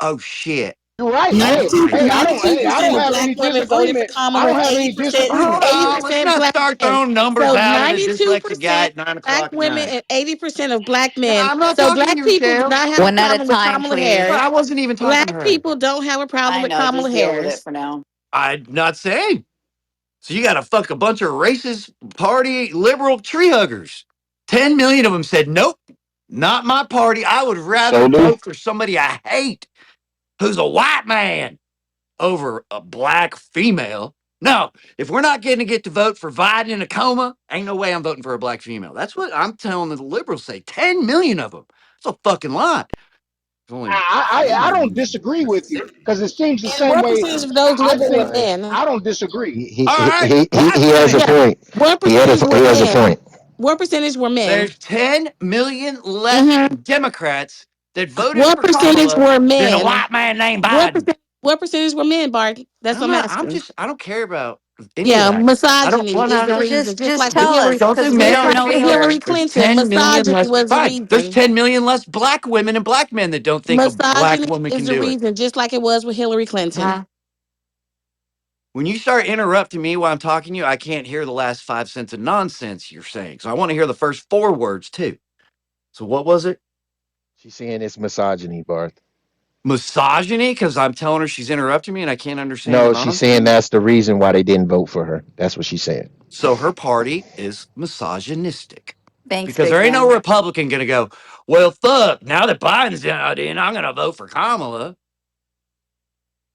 S8: Oh, shit.
S10: You're right. Hey,
S2: 92,
S10: hey, I don't
S2: 92% of
S10: have
S2: black
S10: any
S2: women voted for
S10: disagreement. I
S2: Kamala
S10: don't
S2: and
S10: have any
S2: 80%,
S10: disagreement.
S8: Hold on. Let's
S2: 80%
S8: not
S2: black
S8: start
S2: men.
S8: throwing numbers
S2: So
S8: out at a dyslexic guy
S2: 92%
S8: at 9
S2: black
S8: o'clock at
S2: women
S8: night.
S2: and 80% of black
S8: No,
S2: men.
S8: I'm not
S2: So
S8: talking to
S2: black
S8: you,
S2: people do
S8: Rochelle.
S2: not have a
S4: One at a
S2: problem with
S4: time,
S2: Kamala
S8: But
S2: Harris.
S8: I
S4: please.
S8: wasn't even talking to
S2: Black
S8: her.
S2: people don't have a problem
S4: I
S2: with
S4: know.
S2: Kamala
S4: Just deal with it
S2: Harris.
S4: for now.
S8: I'm not saying. So you got to fuck a bunch of racist party liberal tree huggers. 10 million of them said, nope, not my party. I would rather
S3: So do.
S8: vote for somebody I hate who's a white man over a black female. No, if we're not going to get to vote for Biden in a coma, ain't no way I'm voting for a black female. That's what I'm telling the liberals say. 10 million of them. It's a fucking lot. It's only
S10: I don't disagree with you because it seems the
S2: And
S10: same
S2: what
S10: way.
S2: percentage of those
S10: I
S2: living were
S10: think
S2: men?
S10: I don't disagree.
S8: all right, black
S3: He has a
S8: women.
S2: Yeah.
S3: point.
S2: What
S3: He had
S2: percentage
S3: a,
S2: were
S3: he has a
S2: men?
S3: point.
S2: What percentage were men?
S8: There's 10 million less
S2: Hmm.
S8: Democrats that voted
S2: What
S8: for
S2: percentage
S8: Kamala
S2: were
S8: than a
S2: men?
S8: white man named
S2: What
S8: Biden.
S2: percent? What percentage were men, Bart? That's what I'm
S8: I'm
S2: asking.
S8: just, I don't care about. Any of
S2: Yeah,
S8: that. I don't
S2: misogyny
S8: want
S2: is the
S8: to.
S4: So
S2: reason.
S4: just tell us
S8: Don't they
S4: because we
S8: make
S2: Just
S8: her
S4: don't
S2: like
S4: know
S2: with
S8: feel
S2: Hillary
S4: either.
S8: there's
S2: Clinton,
S8: 10 million
S2: misogyny
S8: less?
S2: was the
S8: Fine. There's
S2: reason.
S8: 10 million less black women and black men that don't think a black
S2: Misogyny
S8: woman
S2: is
S8: can
S2: the
S8: do it.
S2: reason, just like it was with Hillary Clinton.
S8: Huh? When you start interrupting me while I'm talking to you, I can't hear the last 5 cents of nonsense you're saying. So I want to hear the first four words too. So what was it?
S11: She's saying it's misogyny, Barth.
S8: Misogyny? Because I'm telling her she's interrupting me and I can't understand the
S11: No, she's saying
S8: nonsense.
S11: that's the reason why they didn't vote for her. That's what she's saying.
S8: So her party is misogynistic.
S4: Thanks,
S8: Because
S4: big
S8: there ain't no
S4: man.
S8: Republican going to go, well, fuck, now that Biden's out in, I'm going to vote for Kamala.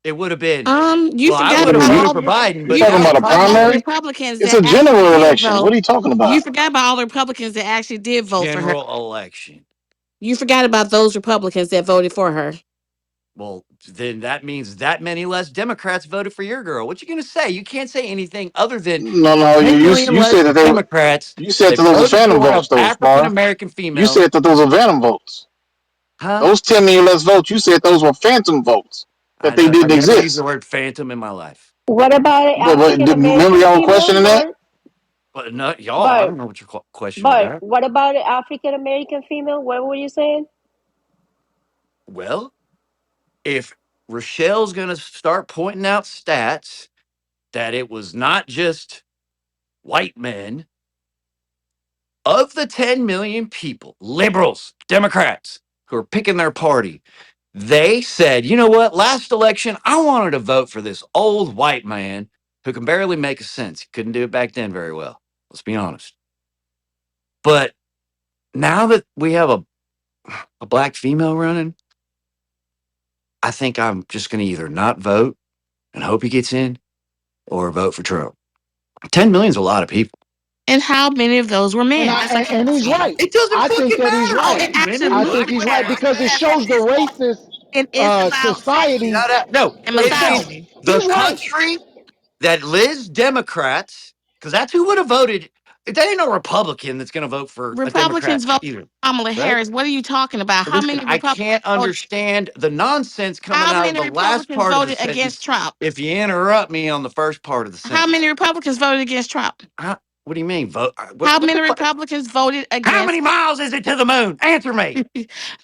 S8: It would have been,
S2: You
S8: well, I
S2: forgot
S3: What
S8: would
S3: are
S8: have
S2: about
S3: you?
S8: voted
S2: all
S8: for
S2: the
S8: Biden,
S3: You
S8: but
S2: you
S3: talking
S8: now
S3: about
S2: forgot
S3: a
S2: about all the
S3: primary?
S8: Kamala,
S2: Republicans
S3: It's
S2: that
S3: a
S2: actually
S3: general
S2: did
S3: election. What
S2: vote.
S3: are you talking
S2: You
S3: about?
S2: forgot about all the Republicans that actually did vote for her.
S8: general election.
S2: You forgot about those Republicans that voted for her.
S8: Well, then that means that many less Democrats voted for your girl. What you going to say? You can't say anything other than
S3: No, no.
S8: 10
S3: You
S8: million
S3: you
S8: less
S3: said that they
S8: Democrats
S3: you said
S8: that
S3: that those are
S8: voted
S3: phantom
S8: for an
S3: votes, those
S8: African
S3: Barth.
S8: American
S3: You
S8: female.
S3: said that those are phantom votes.
S8: Huh?
S3: Those 10 million less votes. You said those were phantom votes. That they
S8: I've
S3: didn't
S8: never used the
S3: exist.
S8: word phantom in my life.
S5: What about an
S3: But
S5: African
S3: remember
S5: American
S3: y'all were
S5: female,
S3: questioning that.
S5: Bart?
S8: But no, y'all, I
S5: Bart,
S8: don't know what you're questioning
S5: Bart,
S8: about.
S5: what about an African American female? What were you saying?
S8: Well, if Rochelle's going to start pointing out stats that it was not just white men, of the 10 million people, liberals, Democrats, who are picking their party, they said, you know what? Last election, I wanted to vote for this old white man who can barely make a sense. He couldn't do it back then very well. Let's be honest. But now that we have a black female running, I think I'm just going to either not vote and hope he gets in or vote for Trump. 10 million is a lot of people.
S2: And how many of those were
S10: And
S2: men?
S10: I
S2: That's like
S10: and he's right.
S8: It doesn't
S10: I think
S8: fucking
S10: that he's
S8: matter how
S2: no,
S10: right.
S2: it
S8: many women,
S10: I
S2: absolutely
S10: think
S8: black
S10: he's right
S2: matters
S10: because it
S2: because
S10: shows the racist
S2: it is about
S10: society.
S8: shut up. No,
S2: and
S8: it means
S2: misogyny.
S8: the
S10: He's right.
S8: country that lives Democrats, because that's who would have voted. There ain't no Republican that's going to vote for a
S2: Republicans
S8: Democrat
S2: voted
S8: either,
S2: for Kamala
S8: right?
S2: Harris. What are you talking about? How
S8: Listen,
S2: many
S8: I
S2: Republicans
S8: can't
S2: voted?
S8: understand the nonsense coming
S2: How
S8: out of
S2: many
S8: the last
S2: Republicans
S8: part of the
S2: voted against
S8: sentence
S2: Trump?
S8: if you interrupt me on the first part of the
S2: How
S8: sentence.
S2: many Republicans voted against Trump?
S8: What do you mean, vote?
S2: How
S8: What
S2: many
S8: the fuck?
S2: Republicans voted
S8: How
S2: against?
S8: many miles is it to the moon? Answer me.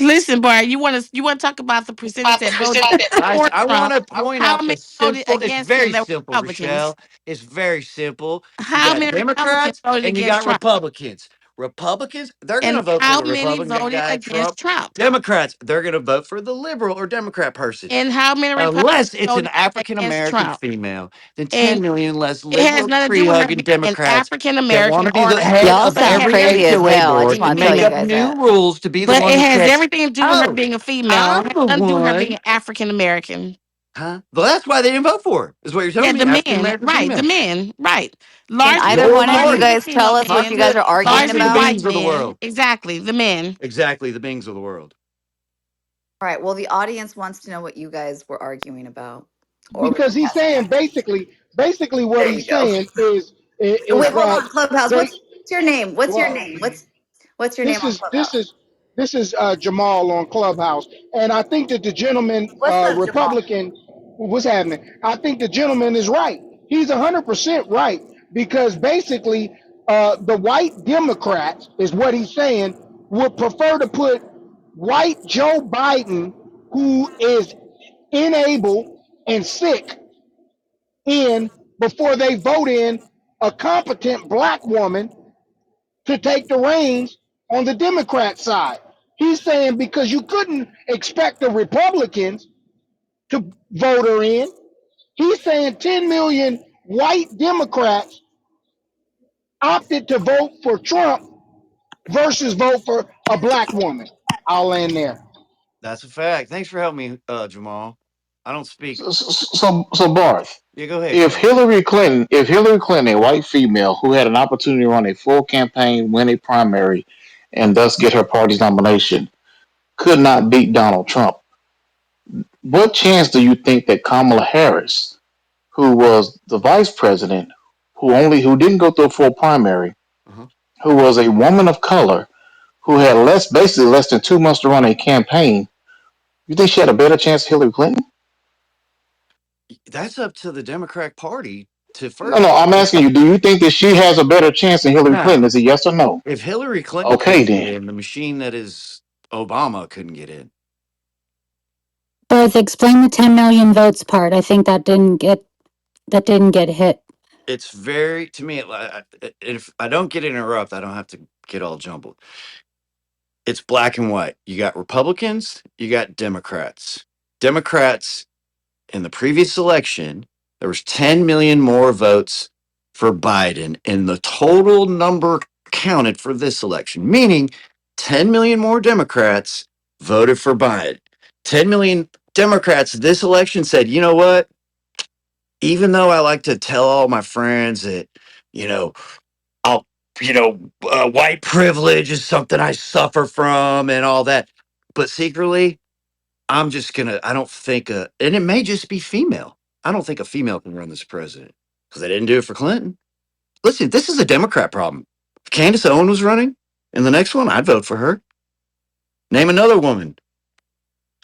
S2: Listen, Bart, you want to talk about the percentage that voted for
S8: I want
S2: Trump?
S8: to point
S2: How
S8: out
S2: many
S8: the
S2: voted
S8: simple. It's
S2: against him
S8: very
S2: that were
S8: simple,
S2: Republicans?
S8: Rochelle. It's very simple. You
S2: How
S8: got
S2: many Republicans
S8: Democrats
S2: voted
S8: and you
S2: against
S8: got
S2: Trump?
S8: Republicans. Republicans, they're going to
S2: And
S8: vote for
S2: how
S8: the
S2: many
S8: Republican
S2: voted
S8: guy,
S2: against
S8: Trump.
S2: Trump?
S8: Democrats, they're going to vote for the liberal or Democrat person.
S2: And how many Republicans
S8: Unless it's an
S2: voted
S8: African
S2: against
S8: American
S2: Trump?
S8: female, then
S2: And
S8: 10 million less
S2: it has
S8: liberal,
S2: nothing to
S8: tree
S2: do with her
S8: hugging
S2: being an
S8: Democrats
S2: African
S8: that want
S2: American
S8: to be
S2: or
S8: the head
S4: Y'all
S8: of
S4: sound
S2: have
S8: every
S4: crazy as
S2: anything
S8: HOA
S4: hell. I
S2: to
S4: just
S8: board
S2: do with
S8: and
S4: want to
S2: being
S4: tell
S8: make
S2: a
S4: you
S8: up
S4: guys
S8: new
S4: that.
S8: rules to be the
S2: but
S8: one
S2: it
S8: who
S2: has
S8: checks.
S2: everything to do with her
S8: Oh,
S2: being a female. It
S8: I'm
S2: has
S8: the
S2: nothing to do with her being
S8: one.
S2: an African American.
S8: Huh? Well, that's why they didn't vote for her, is what you're
S2: Yeah,
S8: telling me.
S2: the
S8: African
S2: men,
S8: American
S2: right? The
S8: female.
S2: men, right?
S4: Can
S2: Largely,
S4: either
S8: Your
S4: one of you
S2: largely
S8: party.
S2: the
S4: guys tell
S2: female
S4: us what
S2: men,
S4: you guys
S8: Contra,
S4: are arguing
S2: largely
S8: contra
S2: the
S8: the
S4: about?
S2: white
S8: beings of the
S2: men.
S8: world.
S2: Exactly, the men.
S8: Exactly, the beings of the world.
S4: All right. Well, the audience wants to know what you guys were arguing about, or we
S10: Because
S4: can
S10: he's
S4: pass it
S10: saying
S4: back to you.
S10: basically what
S4: There you
S10: he's
S4: go.
S10: saying is
S4: Wait, hold
S10: that
S4: on, Clubhouse.
S10: they
S4: What's your name? What's your
S10: well
S4: name? What's your name
S10: this
S4: on
S10: is this
S4: Clubhouse?
S10: is this is Jamal on Clubhouse, and I think that the gentleman
S4: What's up, Jamal?
S10: Republican, what's happening? I think the gentleman is right. He's 100% right because basically the white Democrats is what he's saying would prefer to put white Joe Biden, who is unable and sick, in before they vote in a competent black woman to take the reins on the Democrat side. He's saying because you couldn't expect the Republicans to vote her in. He's saying 10 million white Democrats opted to vote for Trump versus vote for a black woman. I'll land there.
S8: That's a fact. Thanks for helping me, Jamal. I don't speak.
S3: So Barth,
S8: Yeah, go ahead, Kay.
S3: If Hillary Clinton, a white female who had an opportunity to run a full campaign, win a primary, and thus get her party's nomination, could not beat Donald Trump, what chance do you think that Kamala Harris, who was the vice president, who didn't go through a full primary,
S8: Uh-huh.
S3: who was a woman of color, who had basically less than 2 months to run a campaign, you think she had a better chance than Hillary Clinton?
S8: That's up to the Democratic Party. to
S3: No,
S8: first,
S3: no. I'm asking you. Do you think that she has a better chance than Hillary Clinton?
S8: no.
S3: Is it yes or no?
S8: If Hillary Clinton
S3: Okay,
S8: couldn't get
S3: then.
S8: in, the machine that is Obama couldn't get in.
S12: Both explain the 10 million votes part. I think that didn't get hit.
S8: It's very to me. If I don't get interrupt, I don't have to get all jumbled. It's black and white. You got Republicans, you got Democrats. Democrats in the previous election, there was 10 million more votes for Biden, and the total number counted for this election, meaning 10 million more Democrats voted for Biden. 10 million Democrats this election said, you know what? Even though I like to tell all my friends that, you know, I'll, white privilege is something I suffer from and all that. But secretly, I don't think, and it may just be female. I don't think a female can run this president because they didn't do it for Clinton. Listen, this is a Democrat problem. If Candace Owen was running in the next one, I'd vote for her. Name another woman.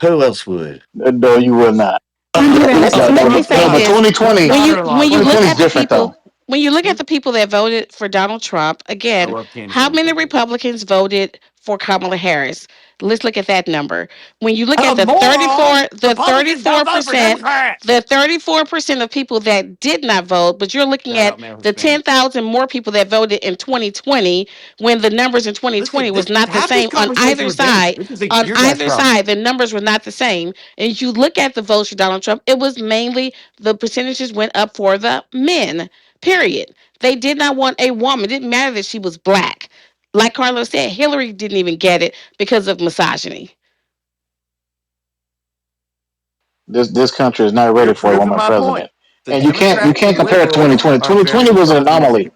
S8: Who else would?
S3: No, you will not.
S2: let,
S3: No,
S2: let
S12: Interesting.
S2: me say
S3: but
S2: this:
S3: 2020,
S8: Daughter-in-law,
S2: when you
S8: Kim
S3: 2020
S2: look
S3: is
S2: at the
S3: different
S2: people,
S3: though.
S2: when you look at the people that voted for Donald Trump,
S8: I
S2: again,
S8: love Candace
S2: how
S8: Owens, by
S2: many
S8: the way.
S2: Republicans voted for Kamala Harris? Let's look at that number. When you look at the
S8: Moron!
S2: 34, the
S8: Republicans don't
S2: 34
S8: vote for
S2: percent,
S8: Democrats.
S2: the 34% of people that did not vote, but you're looking
S8: Shout
S2: at
S8: out male
S2: the
S8: Hispanics.
S2: 10,000 more people that voted in 2020, when the numbers in
S8: Listen,
S2: 2020 was
S8: this
S2: not the
S8: have this
S2: same on
S8: conversation
S2: either
S8: with James.
S2: side.
S8: This is
S2: On
S8: your guys'
S2: either
S8: problem.
S2: side, the numbers were not the same. And you look at the votes for Donald Trump, it was mainly the percentages went up for the men, period. They did not want a woman. It didn't matter that she was black. Like Carlos said, Hillary didn't even get it because of misogyny.
S3: This country is not
S8: You're
S3: ready for a
S8: proving
S3: woman
S8: my point.
S3: president,
S8: The
S3: and you can't
S8: Democrats and
S3: compare it to
S8: liberals
S3: 2020.
S8: are very
S3: 2020 was an
S8: misogynistic.
S3: anomaly.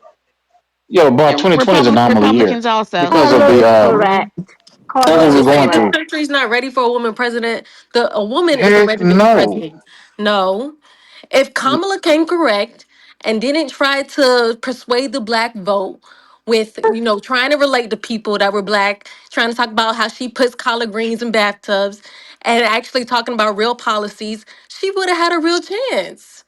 S3: Yo, but
S2: And
S3: 2020 is an anomaly year
S2: Republicans also.
S3: because of
S5: Carlo
S3: the
S5: is correct.
S3: of
S5: Carlo
S3: what
S13: So
S5: is
S3: we're
S13: saying
S3: going
S13: this
S3: through.
S5: correct.
S13: country is not ready for a woman president, a woman isn't
S3: Heck
S13: ready to be
S3: no.
S13: president. No. If Kamala came correct and didn't try to persuade the black vote with, trying to relate to people that were black, trying to talk about how she puts collard greens in bathtubs and actually talking about real policies, she would have had a real chance.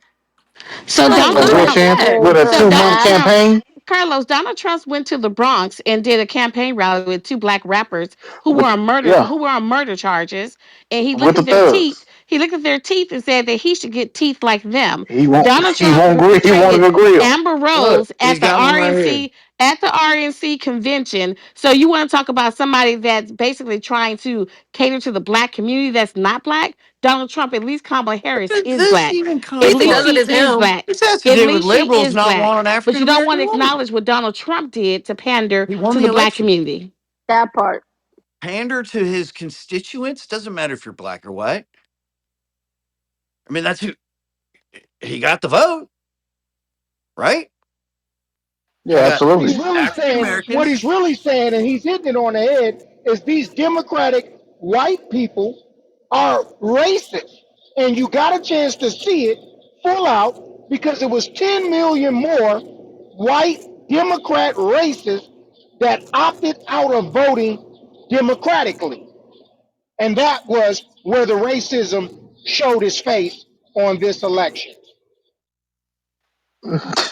S2: So
S5: I
S2: Donald
S3: A real
S2: Trump,
S3: chance
S5: never
S3: with a
S2: so
S5: heard
S3: 2 month
S2: Donald
S5: that.
S2: Trump,
S3: campaign.
S2: Carlos, Donald Trump went to the Bronx and did a campaign rally with two black rappers
S3: With yeah,
S2: who were on murder charges, and he looked
S3: with the
S2: at their teeth.
S3: thugs.
S2: He looked at their teeth and said that he should get teeth like them.
S3: He won't.
S2: Donald
S3: He
S2: Trump
S3: won't agree. He won't
S2: traded
S3: agree them.
S2: Amber
S8: Look,
S2: Rose
S8: he's got one right here.
S2: At the RNC convention. So you want to talk about somebody that's basically trying to cater to the black community that's not black? Donald Trump, at least Kamala
S8: Where
S2: Harris
S8: did
S2: is
S8: this
S2: black.
S8: even
S2: At
S8: come
S13: Keith
S2: least
S13: does
S8: from?
S13: it
S2: she
S13: as
S2: is
S13: him.
S2: black.
S8: This has to
S2: At
S8: do with
S2: least she
S8: liberals
S2: is
S8: not
S2: black.
S8: wanting an
S2: But
S8: African
S2: you don't want
S8: American
S2: to
S8: woman.
S2: acknowledge what Donald Trump did to pander
S8: He won
S2: to
S8: the
S2: the black
S8: election.
S2: community.
S5: That part.
S8: Pander to his constituents. Doesn't matter if you're black or white. I mean, that's who he got the vote, right?
S3: Yeah,
S8: You got
S10: What
S3: absolutely.
S10: he's really
S8: African
S10: saying, what
S8: Americans.
S10: he's really saying, and he's hitting it on the head, is these Democratic white people are racist. And you got a chance to see it full out because it was 10 million more white Democrat racists that opted out of voting democratically. And that was where the racism showed its face on this election.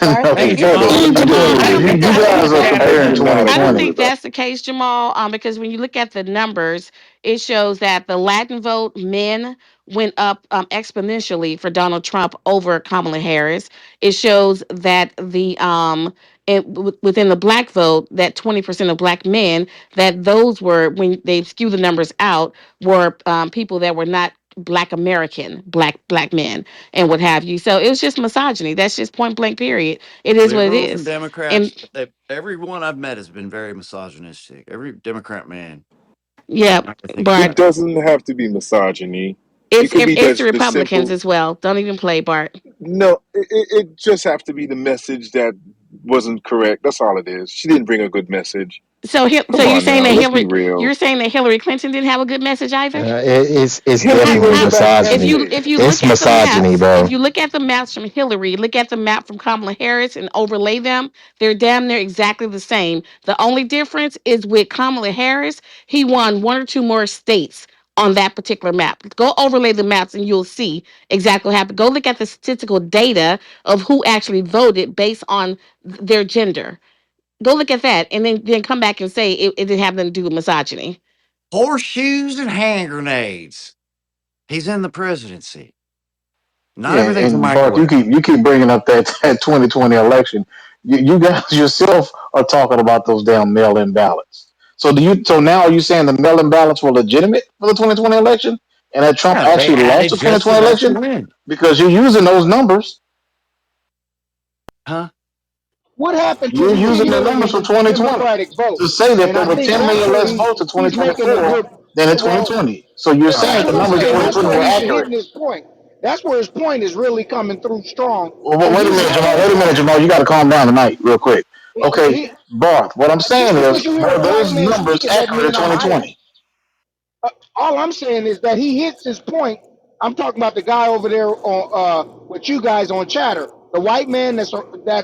S5: Barth,
S8: Hey,
S3: No,
S5: can you
S3: brother,
S8: Jamal.
S5: please
S2: Jamal,
S5: repeat?
S2: I don't think
S3: you
S2: that's
S3: guys are
S8: Pander
S3: comparing
S8: to
S2: I don't
S3: 2020.
S2: think that's the case, Jamal. Because when you look at the numbers, it shows that the Latin vote men went up exponentially for Donald Trump over Kamala Harris. It shows that within the black vote, that 20% of black men, that those were, when they skew the numbers out, were people that were not black American, black men, and what have you. So it was just misogyny. That's just point blank period. It is what it
S8: liberals and
S2: is. And
S8: Democrats. Everyone I've met has been very misogynistic. Every Democrat man
S2: yeah,
S8: I can think
S14: It
S2: Bart,
S8: about.
S14: doesn't have to be misogyny. It could be
S2: it's the
S14: the
S2: Republicans
S14: simple.
S2: as well. Don't even play, Bart.
S14: No, it just have to be the message that wasn't correct. That's all it is. She didn't bring a good message.
S2: So
S14: Come on now, let's be real.
S2: You're saying that Hillary Clinton didn't have a good message either?
S11: It's
S14: Hillary
S11: definitely
S14: was a bad
S11: misogyny.
S2: If
S14: candidate.
S2: you
S11: It's
S2: look at the
S11: misogyny,
S2: maps, if
S11: bro.
S2: you look at the maps from Hillary, look at the map from Kamala Harris and overlay them, they're damn near exactly the same. The only difference is with Kamala Harris, he won one or two more states on that particular map. Go overlay the maps and you'll see exactly what happened. Go look at the statistical data of who actually voted based on their gender. Go look at that and then come back and say it didn't have nothing to do with misogyny.
S8: Horseshoes and hand grenades. He's in the presidency. Not
S3: Yeah,
S8: everything's a
S3: and Bart, you
S8: microwave.
S3: keep bringing up that 2020 election. You guys yourself are talking about those damn mail-in ballots. So do you? So now are you saying the mail-in ballots were legitimate for the 2020 election, and that Trump
S8: Yeah, they
S3: actually lost
S8: added
S3: the
S8: just
S3: 2020
S8: enough to
S3: election
S8: win.
S3: because you're using those numbers?
S8: Huh?
S10: What happened to
S3: You're
S10: the
S3: using
S10: 10
S3: the numbers for
S10: million
S3: 2020
S10: Democratic vote?
S3: to say that
S10: And
S3: there
S10: I
S3: were
S10: think
S3: 10
S10: that's
S3: million
S10: where
S3: less votes in
S10: he's making a
S3: 2024
S10: good.
S3: than in
S10: Well,
S3: 2020. So you're
S8: Oh,
S3: saying
S10: that's
S3: that
S10: what
S3: the
S10: I'm
S3: numbers in
S10: saying.
S8: absolutely.
S10: That's
S3: 2020
S10: where
S3: were
S10: he's
S3: accurate.
S10: hitting his point. That's where his point is really coming through strong.
S3: Well,
S10: And
S3: wait a
S10: he's
S3: minute,
S10: right
S3: Jamal.
S10: on
S3: Wait a minute,
S10: point.
S3: Jamal. You got to calm down tonight, real quick. Okay,
S10: He,
S3: Barth. What I'm saying
S10: just
S3: is,
S10: because you hear
S3: were
S10: a white
S3: those
S10: man
S3: numbers
S10: speaking doesn't
S3: accurate in
S10: mean I'm right.
S3: 2020?
S10: All I'm saying is that he hits his point. I'm talking about the guy over there on with you guys on Chatter, the white man that's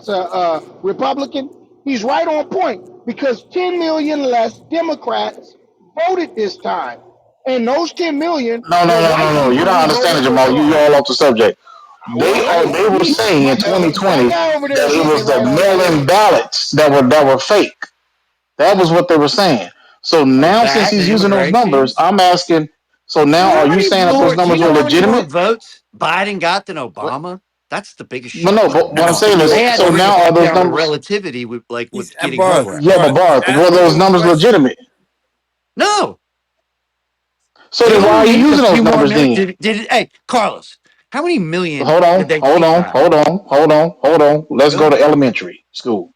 S10: a Republican. He's right on point because 10 million less Democrats voted this time, and those 10 million
S3: No, no,
S10: were
S3: no, no,
S10: white
S3: no. You're
S10: people
S3: not
S10: who
S3: understanding,
S10: voted for
S3: Jamal. You
S10: Trump.
S3: all off the subject.
S10: Well, hey,
S3: They were saying in
S10: that
S3: 2020
S10: guy over there
S3: that
S10: is
S3: it
S10: hitting it
S3: was the
S10: right on the
S3: mail-in
S10: head.
S3: ballots that were fake. That was what they were saying. So
S8: Oh,
S3: now, since
S8: that
S3: he's
S8: and
S3: using those numbers,
S8: immigration.
S3: I'm asking. So
S8: You
S3: now,
S8: know how
S3: are you
S8: many
S3: saying that those
S8: more? Do you
S3: numbers
S8: know
S3: were
S8: how many more
S3: legitimate?
S8: votes Biden got than
S3: What?
S8: Obama? That's the biggest
S3: No, no.
S8: shot.
S3: But what I'm
S9: No,
S3: saying
S8: They
S3: is,
S8: had to
S3: so
S8: bring it
S3: now are
S8: back
S3: those
S8: down to
S3: numbers?
S8: relativity with like
S9: he's
S8: with getting
S9: Barth.
S8: voter
S3: Yeah, but
S9: Barth.
S8: accuracy.
S9: He's
S3: Barth, were
S9: asking
S3: those
S9: you a
S3: numbers
S9: question.
S3: legitimate?
S8: No,
S3: So
S8: they
S3: then, why
S8: only
S3: are you
S8: needed a
S3: using those
S8: few more
S3: numbers
S8: million.
S3: then?
S8: Did it? Hey, Carlos, how many million
S3: Hold on,
S8: did they
S3: hold
S8: cheat
S3: on,
S8: by?
S3: hold on, hold on, hold on. Let's go
S8: Go.
S3: to elementary school.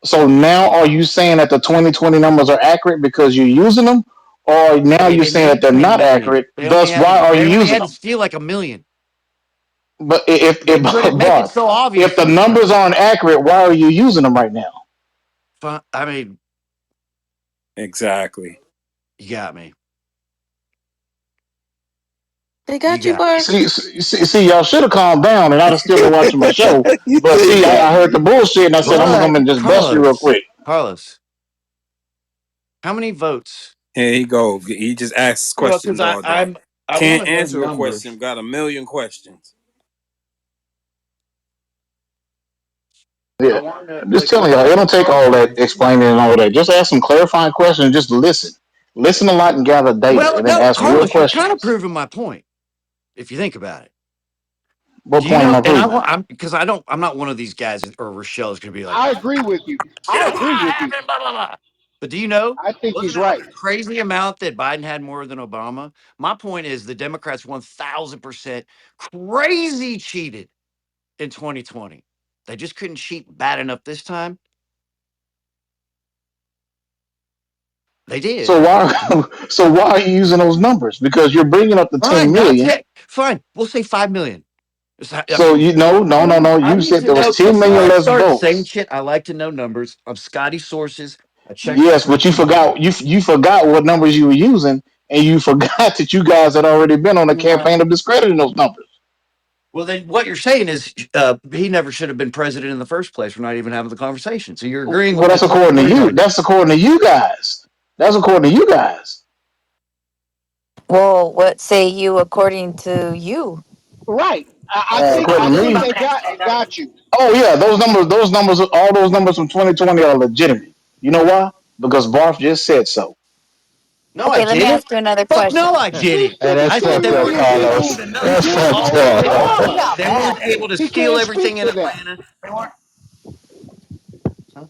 S3: So now, are you saying that the 2020 numbers are accurate because you're using them, or now
S8: They
S3: you're
S8: didn't
S3: saying that
S8: need
S3: they're
S8: 10
S3: not
S8: million.
S3: accurate? Thus, why are
S8: They
S3: you
S8: only
S3: using
S8: had to
S3: them?
S8: steal like a million.
S3: But
S8: They couldn't make it
S3: Barth,
S8: so
S3: if
S8: obvious
S3: the
S8: this time.
S3: numbers aren't accurate, why are you using them right now?
S8: I mean,
S9: Exactly.
S8: you got me.
S13: They
S8: You
S13: got you,
S8: got.
S13: Barb.
S3: See, y'all should have calmed down, and I'd have still been watching my show.
S9: You
S3: But
S9: say
S3: see, I heard
S9: exactly.
S3: the bullshit, and I said I'm gonna come
S8: But
S3: and just bust you real
S8: Carlos,
S3: quick.
S8: Carlos, how many votes?
S9: Here he go. He just asks
S8: Well, because
S9: questions all day.
S8: I want
S9: Can't
S8: to know
S9: answer a question.
S8: numbers.
S9: Got a million questions.
S8: I
S3: Yeah,
S8: want to know
S3: I'm just
S8: like
S3: telling
S8: what
S3: y'all, it
S8: kind
S3: don't
S8: of
S3: take all
S8: voting
S3: that
S8: is it?
S3: explaining and all that. Just ask some clarifying questions. Just listen a lot, and gather data,
S8: Well,
S3: and then
S8: no,
S3: ask real
S8: Carlos, you're kind of
S3: questions.
S8: proving my point if you think about it.
S3: What
S8: Do you
S3: point am
S8: know?
S3: I
S8: And
S3: proving?
S8: I'm because I don't. I'm not one of these guys, or Rochelle's going to be like,
S10: I agree with you.
S8: this
S10: I
S8: is what
S10: agree with you.
S8: happened, blah blah blah. But do you know?
S10: I think
S8: Wasn't
S10: he's
S8: it like
S10: right.
S8: a crazy amount that Biden had more than Obama? My point is the Democrats 1,000% crazy cheated in 2020. They just couldn't cheat bad enough this time. They did.
S3: So why are you using those numbers? Because you're bringing up the 10
S8: Fine, not
S3: million.
S8: 10. Fine, we'll say 5 million. I
S3: So
S8: mean,
S3: you no.
S8: I
S3: You
S8: need
S3: said
S8: to
S3: there was
S8: know.
S3: 10
S8: Listen, when
S3: million
S8: I
S3: less
S8: start saying
S3: votes.
S8: shit, I like to know numbers. I'm Scotty sources. I check my
S3: Yes, but you
S8: sources.
S3: forgot you forgot what numbers you were using, and you forgot that you guys had already been on a
S8: Yeah.
S3: campaign of discrediting those numbers.
S8: Well, then what you're saying is he never should have been president in the first place. We're not even having the conversation. So you're agreeing
S3: Well,
S8: with the
S3: that's according to
S8: 2020
S3: you.
S8: argument.
S3: That's according to you guys. That's according to you guys.
S4: Well, what say you according to you?
S10: Right. I
S3: According to
S10: think
S3: me.
S10: they got you.
S3: Oh yeah, all those numbers from 2020 are legitimate. You know why? Because Barth just said so.
S8: No, I
S4: Okay, let me
S8: didn't.
S4: ask you another
S8: Fuck no,
S4: question.
S8: I
S10: He
S8: didn't.
S10: said
S11: Hey,
S10: the
S11: that's
S8: I said
S10: 10
S11: fucked
S8: they
S11: up,
S8: weren't
S10: million
S8: able
S11: Carlos.
S10: people
S8: to
S10: who
S11: That's
S8: steal
S10: didn't
S11: fucked
S8: all
S10: vote
S8: of
S10: for
S8: it.
S11: up.
S4: Oh, he
S10: Obama.
S4: got
S8: They weren't
S4: mad.
S8: able to
S10: He
S8: steal
S10: can't
S8: everything
S10: speak
S8: in
S10: to that.
S8: Atlanta. They weren't. Huh?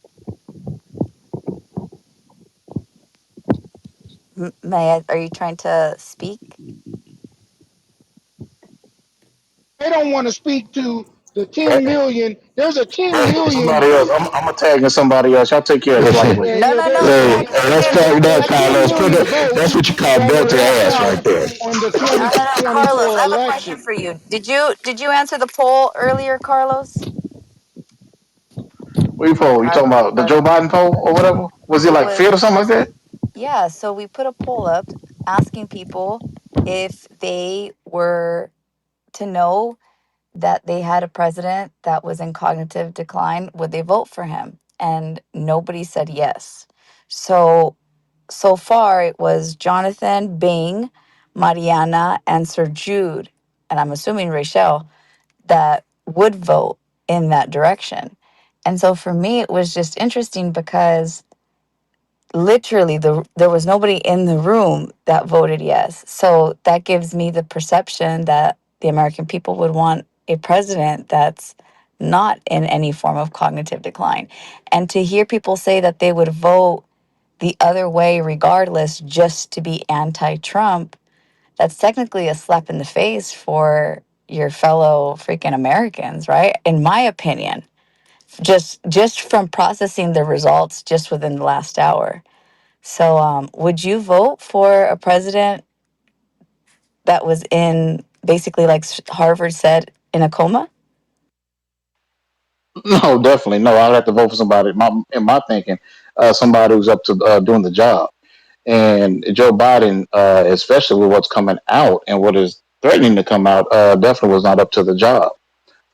S4: May are you trying to speak?
S10: They don't want to speak to the 10 million. There's a 10 million.
S3: Somebody else. I'm gonna tag in somebody else. Y'all take care of this lightweight.
S10: Yeah,
S4: No,
S10: yeah.
S4: no,
S10: There's
S4: no.
S10: a
S11: Hey,
S4: Let
S11: hey, that's
S4: let him
S11: fucked
S10: there
S11: up,
S10: are
S4: let him
S10: 10
S11: Carlos.
S4: answer.
S10: million votes
S11: That's what you call
S10: that were
S11: belt to
S10: left
S11: ass right
S10: out
S11: there.
S10: on the
S4: No, no, no, Carlos.
S10: 2024
S4: I have a question
S10: election.
S4: for you. Did you answer the poll earlier, Carlos?
S3: What you poll? You talking about the
S4: Our
S3: Joe Biden poll or whatever? Was it
S4: it
S3: like
S4: was
S3: fit or something like that?
S4: yeah. So we put a poll up asking people if they were to know that they had a president that was in cognitive decline, would they vote for him? And nobody said yes. So far it was Jonathan Bing, Mariana, and Sir Jude, and I'm assuming Rachel, that would vote in that direction. And so for me, it was just interesting because literally there was nobody in the room that voted yes. So that gives me the perception that the American people would want a president that's not in any form of cognitive decline. And to hear people say that they would vote the other way regardless just to be anti-Trump, that's technically a slap in the face for your fellow freaking Americans, right? In my opinion, just from processing the results just within the last hour. So, would you vote for a president that was in basically, like Harvard said, in a coma?
S3: No, definitely no. I'd have to vote for somebody. In my thinking, somebody who's up to doing the job. And Joe Biden, especially with what's coming out and what is threatening to come out, definitely was not up to the job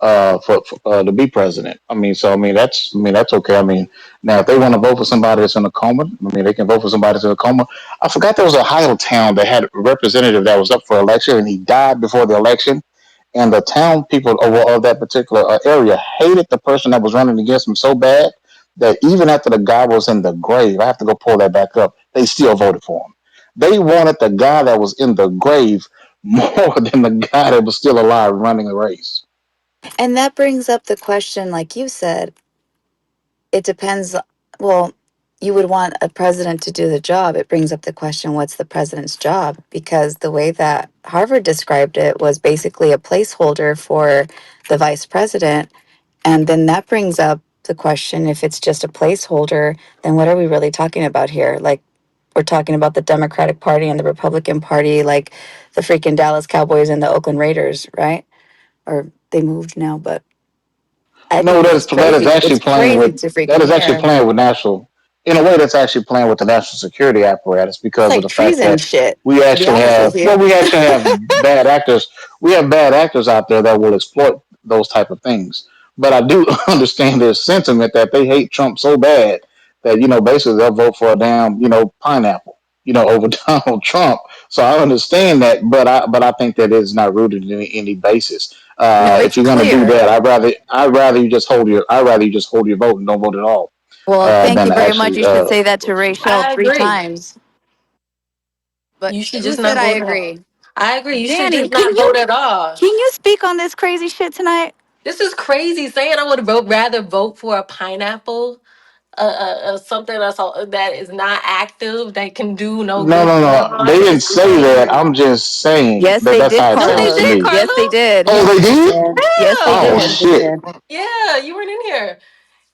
S3: for to be president. That's okay. I mean, now if they want to vote for somebody that's in a coma, I mean, they can vote for somebody that's in a coma. I forgot there was a Ohio town that had a representative that was up for election and he died before the election. And the town people of that particular area hated the person that was running against him so bad that even after the guy was in the grave, I have to go pull that back up, they still voted for him. They wanted the guy that was in the grave more than the guy that was still alive running the race.
S4: And that brings up the question, like you said, it depends. Well, you would want a president to do the job. It brings up the question, what's the president's job? Because the way that Harvard described it was basically a placeholder for the vice president. And then that brings up the question, if it's just a placeholder, then what are we really talking about here? Like, we're talking about the Democratic Party and the Republican Party, like the freaking Dallas Cowboys and the Oakland Raiders, right? Or they moved now, but I
S3: No,
S4: think it's
S3: that is
S4: crazy. It's
S3: actually playing
S4: crazy
S3: with
S4: to
S3: that
S4: freaking
S3: is actually
S4: hear.
S3: playing with national. In a way, that's actually playing with the national security apparatus
S4: It's
S3: because of
S4: like
S3: the fact
S4: treason
S3: that
S4: shit,
S3: we
S4: to be
S3: actually
S4: honest with
S3: have
S4: you.
S3: we actually have bad actors. We have bad actors out there that will exploit those type of things. But I do understand their sentiment that they hate Trump so bad that basically they'll vote for a damn pineapple over Donald Trump. So I understand that, but I think that it's not rooted in any basis.
S4: No,
S3: If
S4: it's
S3: you're gonna do
S4: clear.
S3: that, I'd rather you just hold your vote and don't vote at all,
S4: Well, thank
S3: than
S4: you
S3: to
S4: very much.
S3: actually
S4: You should say that to
S3: vote for somebody.
S4: Rachel
S13: I
S4: three
S13: agree.
S4: times. But
S13: You should
S4: who
S13: just
S4: said
S13: not
S4: I
S13: vote at all.
S4: agree?
S13: I agree. You should
S4: Danny,
S13: just
S4: can
S13: not
S4: you
S13: vote at all.
S4: can you speak on this crazy shit tonight?
S13: This is crazy. Saying I would rather vote for a pineapple, something that is not active, that can do no
S3: No,
S13: good
S3: no,
S13: for
S3: no. They
S13: anyone,
S3: didn't
S13: is
S3: say that.
S13: crazy.
S3: I'm just saying
S4: Yes,
S3: that
S4: they
S3: that's
S4: did,
S3: how it
S13: No, they
S3: sounds to
S4: Carlos.
S13: did,
S3: me.
S4: Yes, they
S13: Carlos.
S4: did.
S3: Oh,
S12: Yes,
S3: they
S12: they
S3: did?
S12: did.
S4: Yes, they
S3: Oh
S13: Yeah.
S12: Yes,
S4: did.
S12: they
S3: shit!
S12: did.
S13: Yeah, you weren't in here.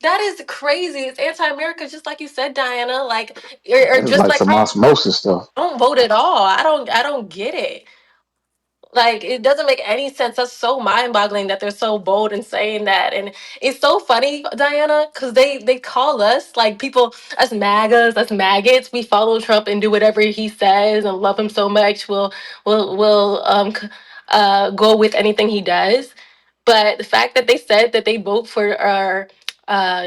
S13: That is crazy. It's anti-America, just like you said, Diana. Like, or
S3: It's
S13: just
S3: like
S13: like
S3: some osmosis stuff.
S13: don't vote at all. I don't get it. Like, it doesn't make any sense. That's so mind-boggling that they're so bold in saying that. And it's so funny, Diana, because they call us, like, people, us MAGAs, us maggots. We follow Trump and do whatever he says and love him so much. We'll go with anything he does. But the fact that they said that they vote for our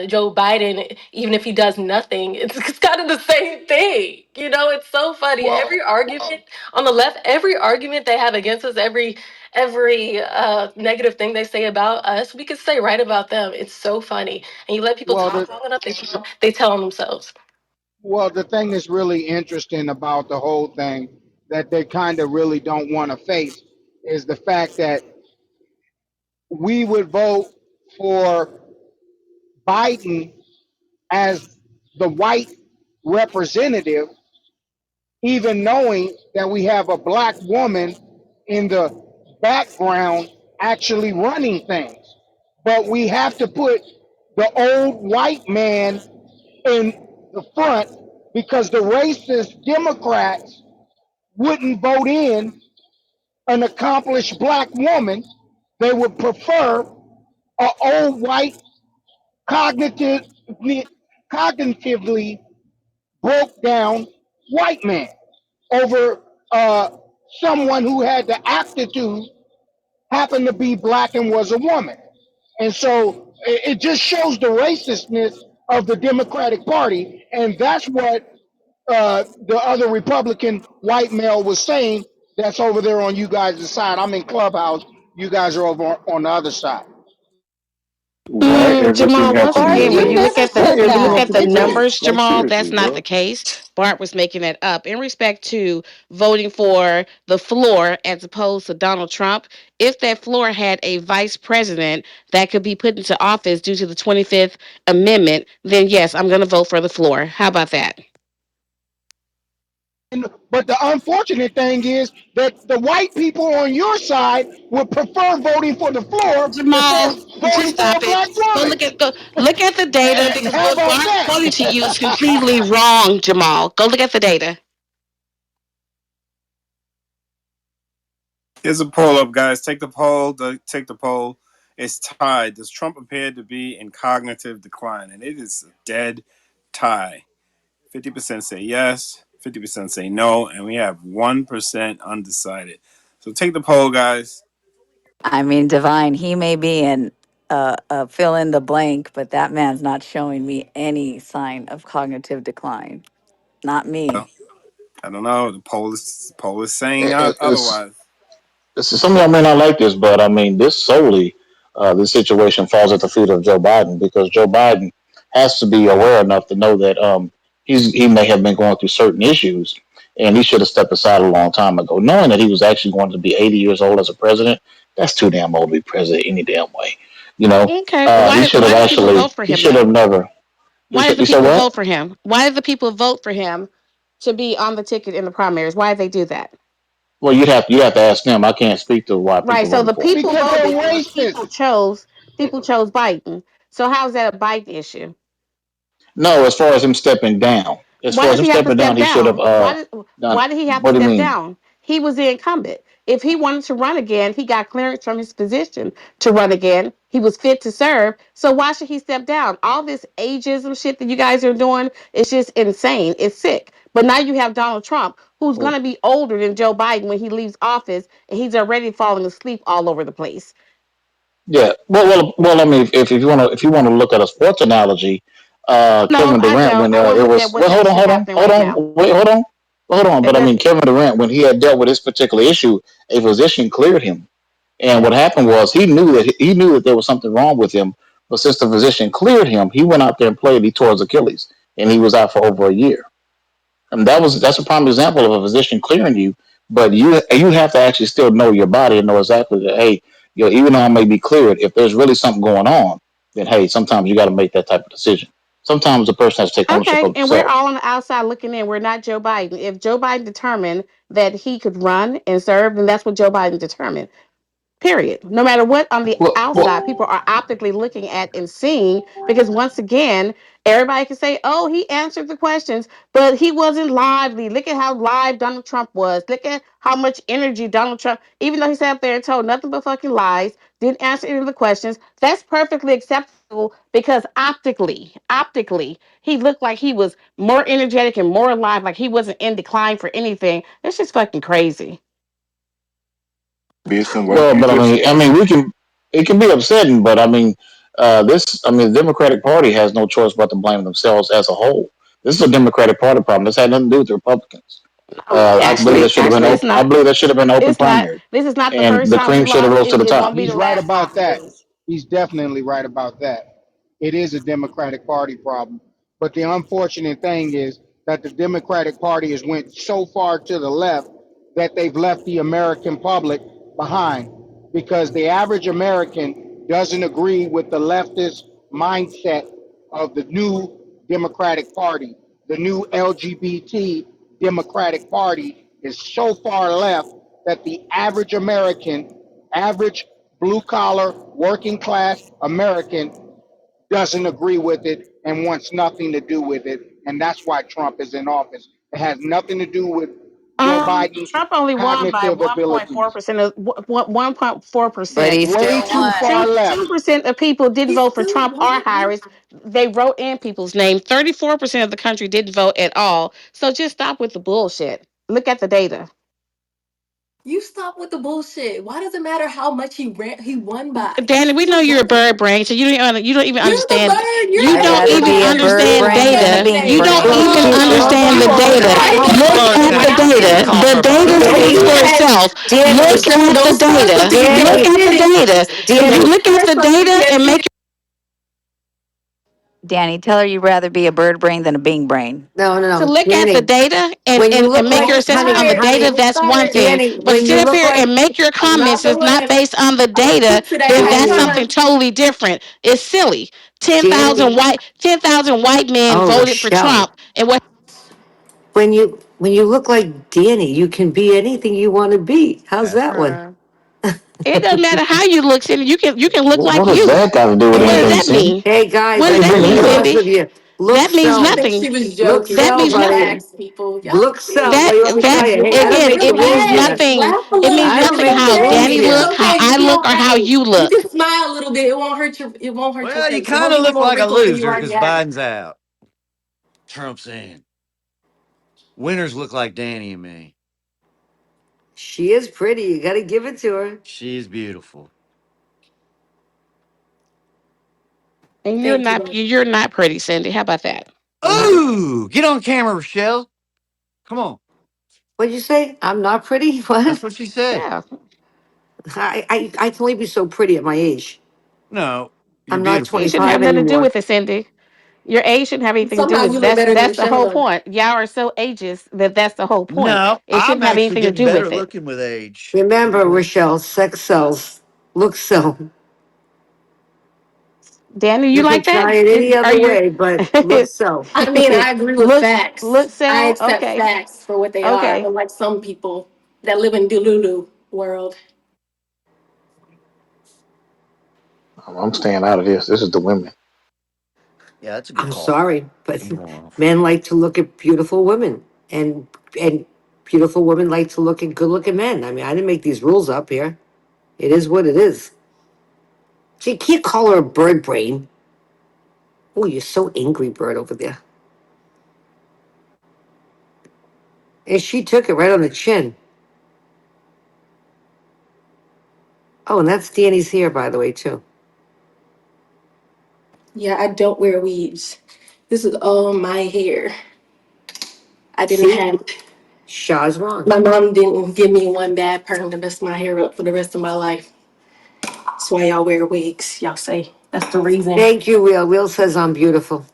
S13: Joe Biden, even if he does nothing, it's kind of the same thing. It's so funny. Every
S3: Well,
S13: argument on the left, every argument they have against us, every negative thing they say about us, we could say right about them. It's so funny. And you let people
S10: Well,
S13: talk
S10: the
S13: long enough, they tell on themselves.
S10: well, the thing that's really interesting about the whole thing that they kind of really don't want to face is the fact that we would vote for Biden as the white representative, even knowing that we have a black woman in the background actually running things. But we have to put the old white man in the front because the racist Democrats wouldn't vote in an accomplished black woman. They would prefer an old white cognitively broke down white man over someone who had the aptitude, happened to be black and was a woman. And so it just shows the racistness of the Democratic Party. And that's what the other Republican white male was saying, that's over there on you guys' side. I'm in Clubhouse. You guys are over on the other side.
S3: Why everything
S2: Jamal,
S3: have
S2: once
S3: to be
S5: Bart,
S2: again, when
S5: you
S2: you
S3: debated?
S2: look
S5: never
S2: at
S3: Why
S2: the
S5: said
S2: when you
S3: everything
S2: look
S3: have
S5: that.
S2: at
S3: to
S2: the
S3: be debated?
S2: numbers,
S3: Like
S2: Jamal,
S3: seriously,
S2: that's not the
S3: bro.
S2: case. Bart was making it up in respect to voting for the floor as opposed to Donald Trump. If that floor had a vice president that could be put into office due to the 25th Amendment, then yes, I'm going to vote for the floor. How about that?
S10: But the unfortunate thing is that the white people on your side would prefer voting for the floor instead
S2: Jamal,
S10: of
S2: just
S10: voting for
S2: stop
S10: a black
S2: it.
S10: woman.
S2: Go look at the data because
S10: How
S2: what
S10: about
S2: Bart's
S10: that?
S2: quoting to you is completely wrong, Jamal. Go look at the data.
S15: Here's a poll up, guys. Take the poll. Take the poll. It's tied. Does Trump appear to be in cognitive decline? And it is a dead tie. 50% say yes, 50% say no, and we have 1% undecided. So take the poll, guys.
S4: I mean, Divine, he may be in fill in the blank, but that man's not showing me any sign of cognitive decline. Not me.
S15: Well, I don't know. The poll is saying
S3: It's
S15: otherwise.
S3: some of y'all may not like this, but I mean, this situation falls at the feet of Joe Biden because Joe Biden has to be aware enough to know that he may have been going through certain issues, and he should have stepped aside a long time ago, knowing that he was actually going to be 80 years old as a president. That's too damn old to be president any damn way. You know,
S2: Okay, well,
S3: he should have
S2: why did people
S3: actually
S2: vote for
S3: he
S2: him
S3: should have
S2: though?
S3: never.
S2: Why did the
S3: You said
S2: people
S3: what?
S2: vote for him? Why did the people vote for him to be on the ticket in the primaries? Why did they do that?
S3: Well, you have to ask them. I can't speak to why
S2: Right.
S3: people
S2: So
S3: voted
S2: the
S3: for him.
S2: people
S10: Because they're
S2: voted and the
S10: racist.
S2: people chose Biden. So how is that a Biden issue?
S3: No, as far as him stepping down, as
S2: Why
S3: far as
S2: does
S3: him
S2: he have to
S3: stepping down,
S2: step
S3: he should have
S2: down?
S3: done.
S2: Why did he have to
S3: What do you
S2: step
S3: mean?
S2: down? He was the incumbent. If he wanted to run again, he got clearance from his position to run again. He was fit to serve. So why should he step down? All this ageism shit that you guys are doing is just insane. It's sick. But now you have Donald Trump, who's going
S3: Well,
S2: to be older than Joe Biden when he leaves office, and he's already falling asleep all over the place.
S3: yeah. Well. I mean, if you want to look at a sports analogy,
S2: No,
S3: Kevin
S2: I
S3: Durant
S2: don't.
S3: when
S2: I want to
S3: it
S2: look at
S3: was
S2: what's actually happening right now.
S3: wait, hold on. But I
S2: Because
S3: mean, Kevin Durant when he had dealt with this particular issue, a physician cleared him, and what happened was he knew that there was something wrong with him, but since the physician cleared him, he went out there and played. He tore his Achilles, and he was out for over a year. And that's a prime example of a physician clearing you, but you have to actually still know your body and know exactly that hey, even though I may be cleared, if there's really something going on, then hey, sometimes you got to make that type of decision. Sometimes the person has to take ownership
S2: okay,
S3: of
S2: and we're
S3: themselves.
S2: all on the outside looking in. We're not Joe Biden. If Joe Biden determined that he could run and serve, then that's what Joe Biden determined. Period. No matter what on the outside,
S3: Well,
S2: people are optically looking at and seeing because once again, everybody can say, "Oh, he answered the questions, but he wasn't lively." Look at how live Donald Trump was. Look at how much energy Donald Trump, even though he sat up there and told nothing but fucking lies, didn't answer any of the questions. That's perfectly acceptable because optically, he looked like he was more energetic and more alive, like he wasn't in decline for anything. It's just fucking crazy.
S14: based on what
S3: well,
S14: you
S3: but
S14: just
S3: I
S14: said.
S3: mean, we can. It can be upsetting, but I mean, I mean, the Democratic Party has no choice but to blame themselves as a whole. This is a Democratic Party problem. This had nothing to do with the Republicans. I believe that should have been
S2: Actually, it's
S3: open. I
S2: not.
S3: believe that should have been open
S2: It's not.
S3: primary,
S2: This is not the
S3: and
S2: first
S3: the
S2: time we
S3: cream should have
S2: lost.
S3: rose to the
S2: It won't
S3: top.
S2: be the
S10: He's right
S2: last time
S10: about
S2: we
S10: that.
S2: lose.
S10: He's definitely right about that. It is a Democratic Party problem. But the unfortunate thing is that the Democratic Party has went so far to the left that they've left the American public behind because the average American doesn't agree with the leftist mindset of the new Democratic Party. The new LGBT Democratic Party is so far left that the average American, average blue collar, working class American doesn't agree with it and wants nothing to do with it. And that's why Trump is in office. It has nothing to do with Joe Biden's
S2: Trump only won by
S10: cognitive
S2: one point four
S10: abilities.
S2: percent of 1.4
S4: But
S2: percent.
S4: he
S10: Way
S4: still
S10: too
S4: won.
S10: far left.
S2: 2% of people didn't vote for Trump or Harris. They wrote in people's name. 34% of the country didn't vote at all. So just stop with the bullshit. Look at the data.
S13: You stop with the bullshit. Why does it matter how much he won by?
S2: Danny, we know
S13: Just
S2: you're a
S13: vote.
S2: bird brain, so you don't even
S13: You're the
S2: understand.
S13: bird. You're
S2: You
S4: I'd
S2: don't
S4: rather
S2: even
S4: be a
S13: everything.
S4: bird
S2: understand
S13: You're
S4: brain than a
S2: data.
S4: bing
S2: You
S13: everything.
S2: don't
S4: brain.
S11: Well,
S2: even understand
S11: hold
S2: the
S11: on, hold
S2: data.
S11: on,
S13: I
S11: hold
S2: Look
S11: on,
S2: at the
S11: Danny.
S2: data.
S4: Call
S2: The
S4: her
S2: data
S4: Barbara.
S2: speaks for
S13: Danny,
S2: itself. Look
S11: Danny,
S2: at the
S13: don't start the
S2: data. Look
S11: Danny,
S2: at the
S13: BS.
S2: data. If you
S11: Danny.
S2: look at
S13: Start
S2: the
S13: some
S2: data and
S13: BS.
S2: make
S4: Danny, tell her you'd rather be a bird brain than a bing brain.
S16: No, no,
S2: to
S16: no,
S2: look at the
S16: Danny.
S2: data
S16: When you
S2: and
S16: look
S2: make
S16: like
S2: your
S13: Don't
S2: assessment on
S16: honey,
S2: the
S13: start.
S2: data,
S16: honey,
S13: Don't
S2: that's one
S13: start.
S2: thing.
S16: Danny.
S2: But to
S16: When
S2: sit
S16: you
S2: up
S16: look
S2: here
S16: like
S2: and make your
S13: I'm not
S2: comments
S13: the
S2: is not
S13: one.
S2: based on the
S13: I'm gonna
S2: data,
S13: speak to that
S2: then
S13: every
S2: that's
S16: Danny,
S2: something
S13: time.
S2: totally different. It's silly.
S16: Danny.
S2: 10,000 white men
S16: Oh,
S2: voted for
S16: Rochelle.
S2: Trump. And what
S16: When you look like Danny, you can be anything you want to be. How's
S8: That's
S16: that one?
S8: right.
S2: it doesn't matter how you look, Cindy. You can look like
S3: What does
S2: you.
S3: that got to do with
S2: What does
S16: Hey,
S3: anything,
S2: that
S3: Cindy?
S2: mean?
S16: hey, guys.
S2: What
S3: Why
S2: does
S3: you
S2: that
S16: I
S3: bringing
S2: mean,
S16: be
S3: that up?
S16: honest
S2: Cindy?
S16: with you. Look
S2: That means
S13: I
S16: so,
S13: think
S2: nothing.
S13: she was
S16: look
S13: joking.
S2: That
S13: She
S16: so,
S2: means
S13: didn't want to
S16: buddy.
S2: nothing.
S13: ask people. Y'all
S16: Look so.
S2: That
S16: Wait, let me tell
S2: that
S16: you. Hey, I didn't
S2: again,
S16: make the
S2: it means
S16: rules yet.
S13: Relax.
S2: nothing.
S13: Laugh a
S2: It
S13: little
S2: means
S16: I
S13: bit.
S16: didn't
S13: It's
S2: nothing
S16: make the
S2: how
S16: rules
S13: okay.
S2: Danny
S13: It's
S16: yet.
S2: look, how
S13: okay. You'll
S2: I
S13: be
S2: look, or how
S13: okay.
S2: you
S13: You
S2: look.
S13: can smile a little bit. It won't hurt your. It won't hurt your
S8: Well, you
S13: face. It
S8: kind
S13: won't
S8: of
S13: give you
S8: look
S13: more
S8: like a
S13: wrinkles than you
S8: loser because
S13: already have.
S8: Biden's out. Trump's in. Winners look like Danny and me.
S16: She is pretty. You got to give it to her.
S8: She's beautiful.
S2: And
S13: Thank you. Though.
S2: you're not pretty, Cindy. How about that?
S16: What?
S8: Ooh, get on camera, Rochelle. Come on.
S16: What'd you say? I'm not pretty.
S8: That's
S16: What?
S8: what she said.
S2: Yeah.
S16: I can only be so pretty at my age.
S8: No, you're
S16: I'm not
S2: It
S8: beautiful.
S2: shouldn't have
S16: 25
S2: nothing to do
S16: anymore.
S2: with it, Cindy. Your age shouldn't have anything to do
S13: Somehow
S2: with it.
S13: you look better than
S2: That's the
S13: Rochelle.
S2: whole
S13: Though.
S2: point. Y'all are so ageist that's the whole point.
S8: No,
S2: It
S8: I'm
S2: shouldn't have
S8: actually
S2: anything to
S8: getting
S2: do
S8: better
S2: with it.
S8: looking with age.
S16: Remember, Rochelle, sex sells. Look so.
S2: Danny, you
S16: You can
S2: like that?
S16: try it any
S2: Are
S16: other
S2: you
S16: way, but look so.
S13: I mean, I agree with
S2: look
S13: facts. I
S2: so
S13: accept
S2: okay.
S13: facts for what they are,
S2: Okay.
S13: unlike some people that live in Delulu world.
S3: I'm staying out of this. This is the women.
S8: Yeah, that's a good
S16: I'm
S8: call.
S16: sorry, but
S8: I'm going off.
S16: men like to look at beautiful women, and beautiful women like to look at good-looking men. I mean, I didn't make these rules up here. It is what it is. So you can't call her a bird brain. Oh, you're so angry, bird over there. And she took it right on the chin. Oh, and that's Danny's hair, by the way, too.
S13: Yeah, I don't wear weaves. This is all my hair. I didn't
S16: See,
S13: have.
S16: Shaw's wrong.
S13: My mom didn't give me one bad perm to mess my hair up for the rest of my life. That's why y'all wear wigs. Y'all say that's the reason.
S16: Thank you, Will. Will says I'm beautiful.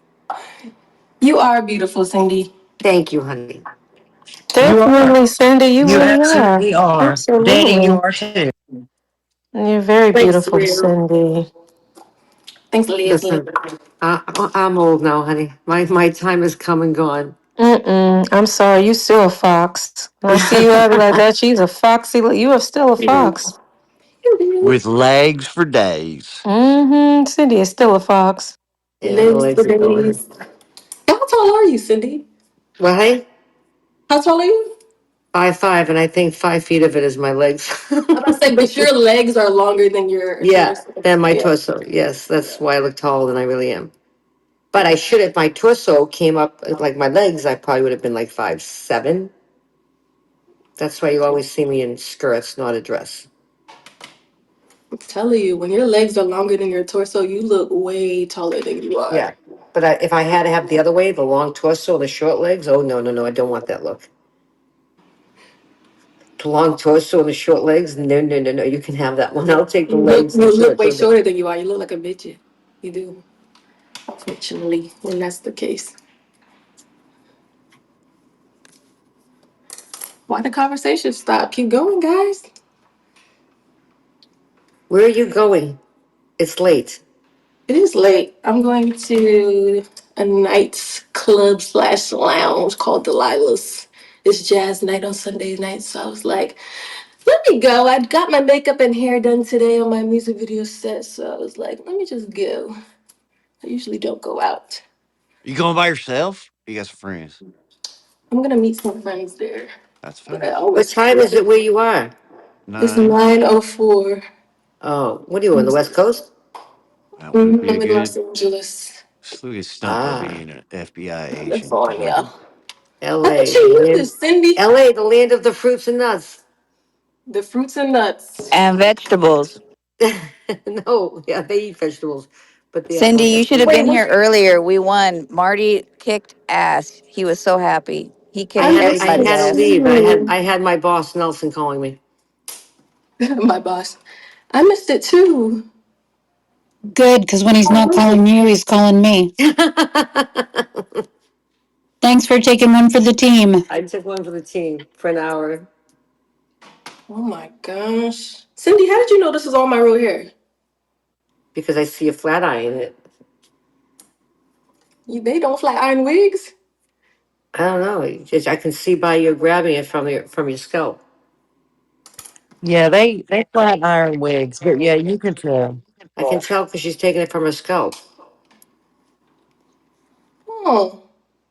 S13: You are beautiful, Cindy.
S16: Thank you, honey.
S8: You are.
S12: Definitely, Cindy, you
S8: You
S12: really are.
S8: absolutely are. Danny, you
S12: Absolutely.
S8: are too.
S12: You're very
S13: Thanks,
S12: beautiful,
S13: Will.
S12: Cindy.
S13: Thanks, Leslie.
S16: Listen, I'm old now, honey. My time has come and gone.
S12: Mm-mm. I'm sorry, you still a fox. When I see you, I'll be like, that she's a foxy. You are still a fox.
S8: With legs for days.
S12: Mm-hmm. Cindy is still a fox.
S16: Yeah, the
S13: Legs for
S16: legs are going.
S13: days. How tall are you, Cindy?
S16: Well, hey,
S13: How tall are you?
S16: 5'5", and I think 5 feet of it is my legs.
S13: I'm about to say, but your legs are longer than your
S16: Yeah,
S13: torso.
S16: and my
S13: Yeah.
S16: torso. Yes, that's why I look taller than I really am. But I should, if my torso came up like my legs, I probably would have been like 5'7". That's why you always see me in skirts, not a dress.
S13: I'm telling you, when your legs are longer than your torso, you look way taller than you are.
S16: Yeah, but if I had to have the other way, the long torso, the short legs, oh no, no, no, I don't want that look. The long torso and the short legs, no, no, no, no. You can have that one. I'll take the legs and
S13: You look
S16: shorts
S13: way
S16: over.
S13: shorter than you are. You look like a midget. You do. Unfortunately, when that's the case. Why the conversation stop? Keep going, guys.
S16: Where are you going? It's late.
S13: It is late. I'm going to a night's club slash lounge called Delilah's. It's jazz night on Sunday night. So I was like, let me go. I got my makeup and hair done today on my music video set. So I was like, let me just go. I usually don't go out.
S8: You going by yourself? You got some friends.
S13: I'm gonna meet some friends there.
S8: That's
S13: But I
S8: fine.
S16: What
S13: always
S16: time is it where you are?
S13: it's
S8: Nine.
S13: 9:04.
S16: Oh, what are you on the West Coast?
S8: That would be a
S13: I'm in Los
S8: good,
S13: Angeles,
S8: look at Stumpo
S16: Ah,
S8: being an FBI agent.
S13: California. I thought
S16: L.A.,
S13: you
S16: the
S13: knew
S16: land.
S13: this, Cindy.
S16: L.A., the land of the fruits and nuts.
S13: The fruits and nuts.
S4: And vegetables.
S16: No, yeah, they eat vegetables, but they
S4: Cindy,
S16: don't
S4: you
S16: have
S4: should have
S16: fruits.
S13: Wait,
S4: been
S13: what?
S4: here earlier. We won. Marty kicked ass. He was so happy. He
S16: I
S4: kicked
S13: I
S16: had I
S13: missed
S4: everybody's
S13: it
S16: had to
S4: ass.
S16: leave.
S13: too.
S16: I had my boss Nelson calling me
S13: My boss. I missed it too.
S12: Good, because when he's not calling you, he's calling me.
S16: I
S12: Thanks for taking one for the team.
S16: took one for the team for an hour
S13: Oh my gosh. Cindy, how did you know this was all my real hair?
S16: because I see a flat eye in it.
S13: They don't flat iron wigs?
S16: I don't know. I can see by you grabbing it from your scalp.
S17: Yeah, they flat iron wigs, but yeah, you can tell.
S16: I can tell because she's taking it from her scalp.
S13: Oh,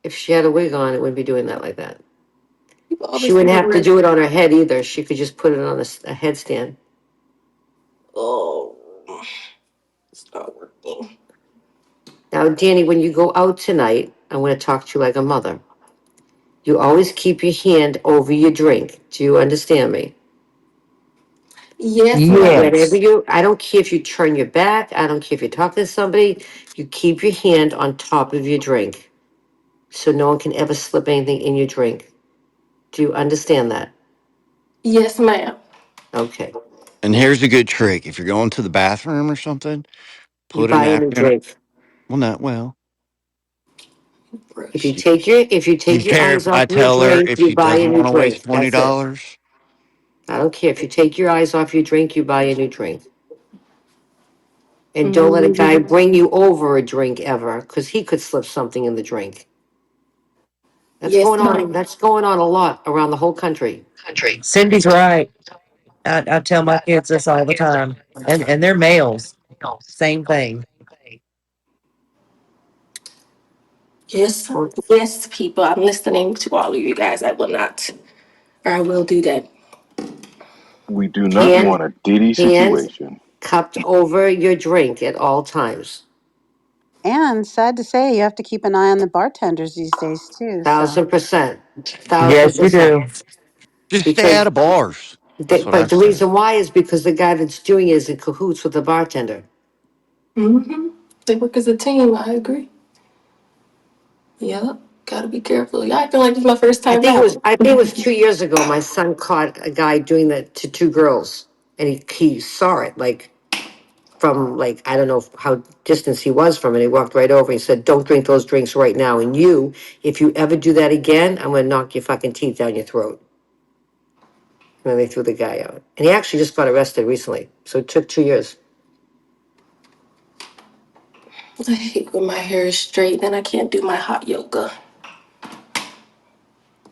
S16: If she had a wig on, it wouldn't be doing that like that.
S13: people
S16: She
S13: always
S16: wouldn't
S13: think I'm
S16: have to
S13: weird.
S16: do it on her head either. She could just put it on a headstand.
S13: Oh, it's not working.
S16: Now, Danny, when you go out tonight, I'm going to talk to you like a mother. You always keep your hand over your drink. Do you understand me?
S13: Yes, ma'am.
S16: Whenever
S17: Yes.
S16: you, I don't care if you turn your back, I don't care if you're talking to somebody, you keep your hand on top of your drink so no one can ever slip anything in your drink. Do you understand that?
S13: Yes, ma'am.
S16: Okay.
S8: And here's a good trick: if you're going to the bathroom or something,
S16: You
S8: put a
S16: buy a new
S8: napkin.
S16: drink.
S8: Well, not well.
S16: If you
S13: Brush.
S16: take your if you
S8: Do you
S16: take your
S8: care if
S16: eyes off
S8: I
S16: your
S8: tell her
S16: drink,
S8: if
S16: you
S8: she
S16: buy a
S8: doesn't
S16: new
S8: want to waste
S16: drink. That's it.
S8: $20?
S16: I don't care. If you take your eyes off your drink, you buy a new drink. And don't let a guy
S13: Mhm.
S16: bring you over a drink ever, because he could slip something in the drink. That's
S13: Yes,
S16: going on.
S13: ma'am.
S16: That's going on a lot around the whole country.
S17: Cindy's right. I tell my kids this all the time. And they're males. Same thing.
S13: Yes,
S16: Well,
S13: yes, people. I'm listening to all of you guys. I will not, or I will do that.
S14: We do not
S16: hand
S14: want a Diddy
S16: hand
S14: situation.
S16: cupped over your drink at all times.
S18: And sad to say, you have to keep an eye on the bartenders these days too. So
S16: 1,000%. thousand
S17: Yes, you
S16: percent.
S17: do.
S8: Just stay out
S16: Because
S8: of bars. That's what I
S16: but the
S8: say.
S16: reason why is because the guy that's doing it is in cahoots with the bartender.
S13: Mm-hmm. They work as a team. I agree. Yep. Gotta be careful. Yeah, I feel like this is my first time traveling.
S16: I think it was 2 years ago. My son caught a guy doing that to two girls, and he saw it like from like I don't know how distance he was from it. He walked right over. And he said, "Don't drink those drinks right now. And you, if you ever do that again, I'm gonna knock your fucking teeth down your throat." And then they threw the guy out. And he actually just got arrested recently. So it took 2 years.
S13: I hate when my hair is straight, then I can't do my hot yoga.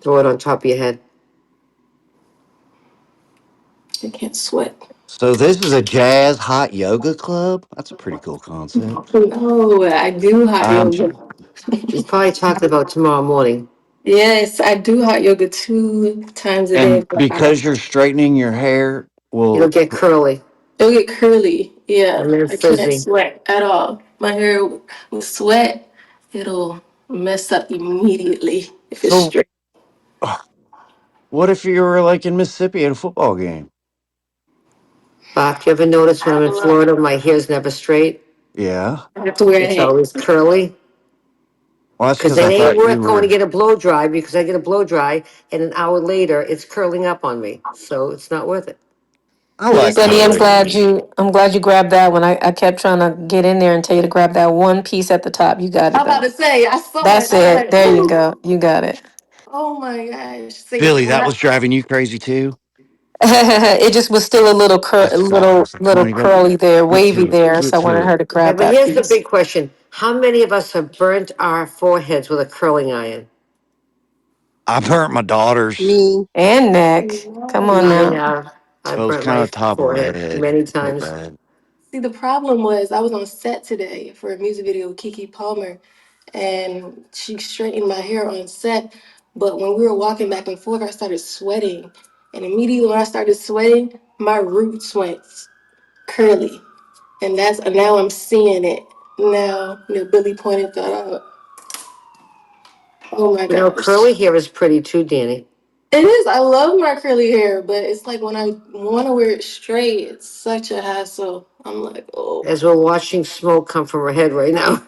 S16: Throw it on top of your head.
S13: I can't sweat.
S8: So this is a jazz hot yoga club. That's a pretty cool concept.
S13: No, I do hot
S8: I'm
S13: yoga.
S16: She's probably talking about tomorrow morning.
S13: Yes, I do hot yoga 2 times a day.
S8: and because you're straightening your hair,
S16: It'll
S8: well,
S16: get curly
S13: It'll get curly. Yeah,
S16: and then
S13: I can't
S16: frizzy.
S13: sweat at all. My hair with sweat, it'll mess up immediately if it's
S8: so
S13: straight.
S8: what if you were like in Mississippi at a football game?
S16: Bach, you ever notice
S13: I
S16: when I'm
S13: have a
S16: in
S13: lot.
S16: Florida, my hair's never straight?
S8: Yeah.
S13: I have to wear a
S16: It's
S13: hat.
S16: always curly.
S8: Well, that's
S16: Because
S8: because I
S16: it ain't
S8: thought you
S16: worth going to
S8: were.
S16: get a blow dry because I get a blow dry and an hour later it's curling up on me. So it's not worth it.
S8: I
S13: Yeah,
S8: like
S13: Cindy,
S8: curly.
S13: I'm glad you grabbed that one. I kept trying to get in there and tell you to grab that one piece at the top. You got it. I'm about to say, I saw it.
S18: that's
S13: I was
S18: it.
S13: like,
S18: There you
S13: ooh.
S18: go. You got it.
S13: Oh my gosh. See,
S8: Philly,
S13: when
S8: that was driving you crazy too.
S18: It just was still a little
S8: That's soft. I was like, come
S18: little
S8: on, you got
S18: curly there,
S8: get
S18: wavy
S8: to it,
S18: there.
S8: get
S18: So I wanted
S8: to it.
S18: her to
S16: All right,
S18: grab
S16: but
S18: that
S16: here's the
S18: piece.
S16: big question. How many of us have burnt our foreheads with a curling iron?
S8: I burnt my daughter's,
S18: Me.
S13: I
S18: And neck. Come on
S13: know.
S16: Mine
S18: now.
S16: have. I've
S8: so it was
S16: burnt
S8: kind
S16: my
S8: of top of her
S16: forehead
S8: head.
S16: many
S8: Real
S16: times.
S8: bad.
S13: See, the problem was I was on set today for a music video with Kiki Palmer, and she straightened my hair on set. But when we were walking back and forth, I started sweating, and immediately when I started sweating, my roots went curly, and that's now I'm seeing it. Now, Billy pointed that out. Oh my
S16: You know,
S13: gosh.
S16: curly hair is pretty too, Danny.
S13: It is. I love my curly hair, but it's like when I want to wear it straight, it's such a hassle. I'm like, oh.
S16: As we're watching smoke come from her head right now.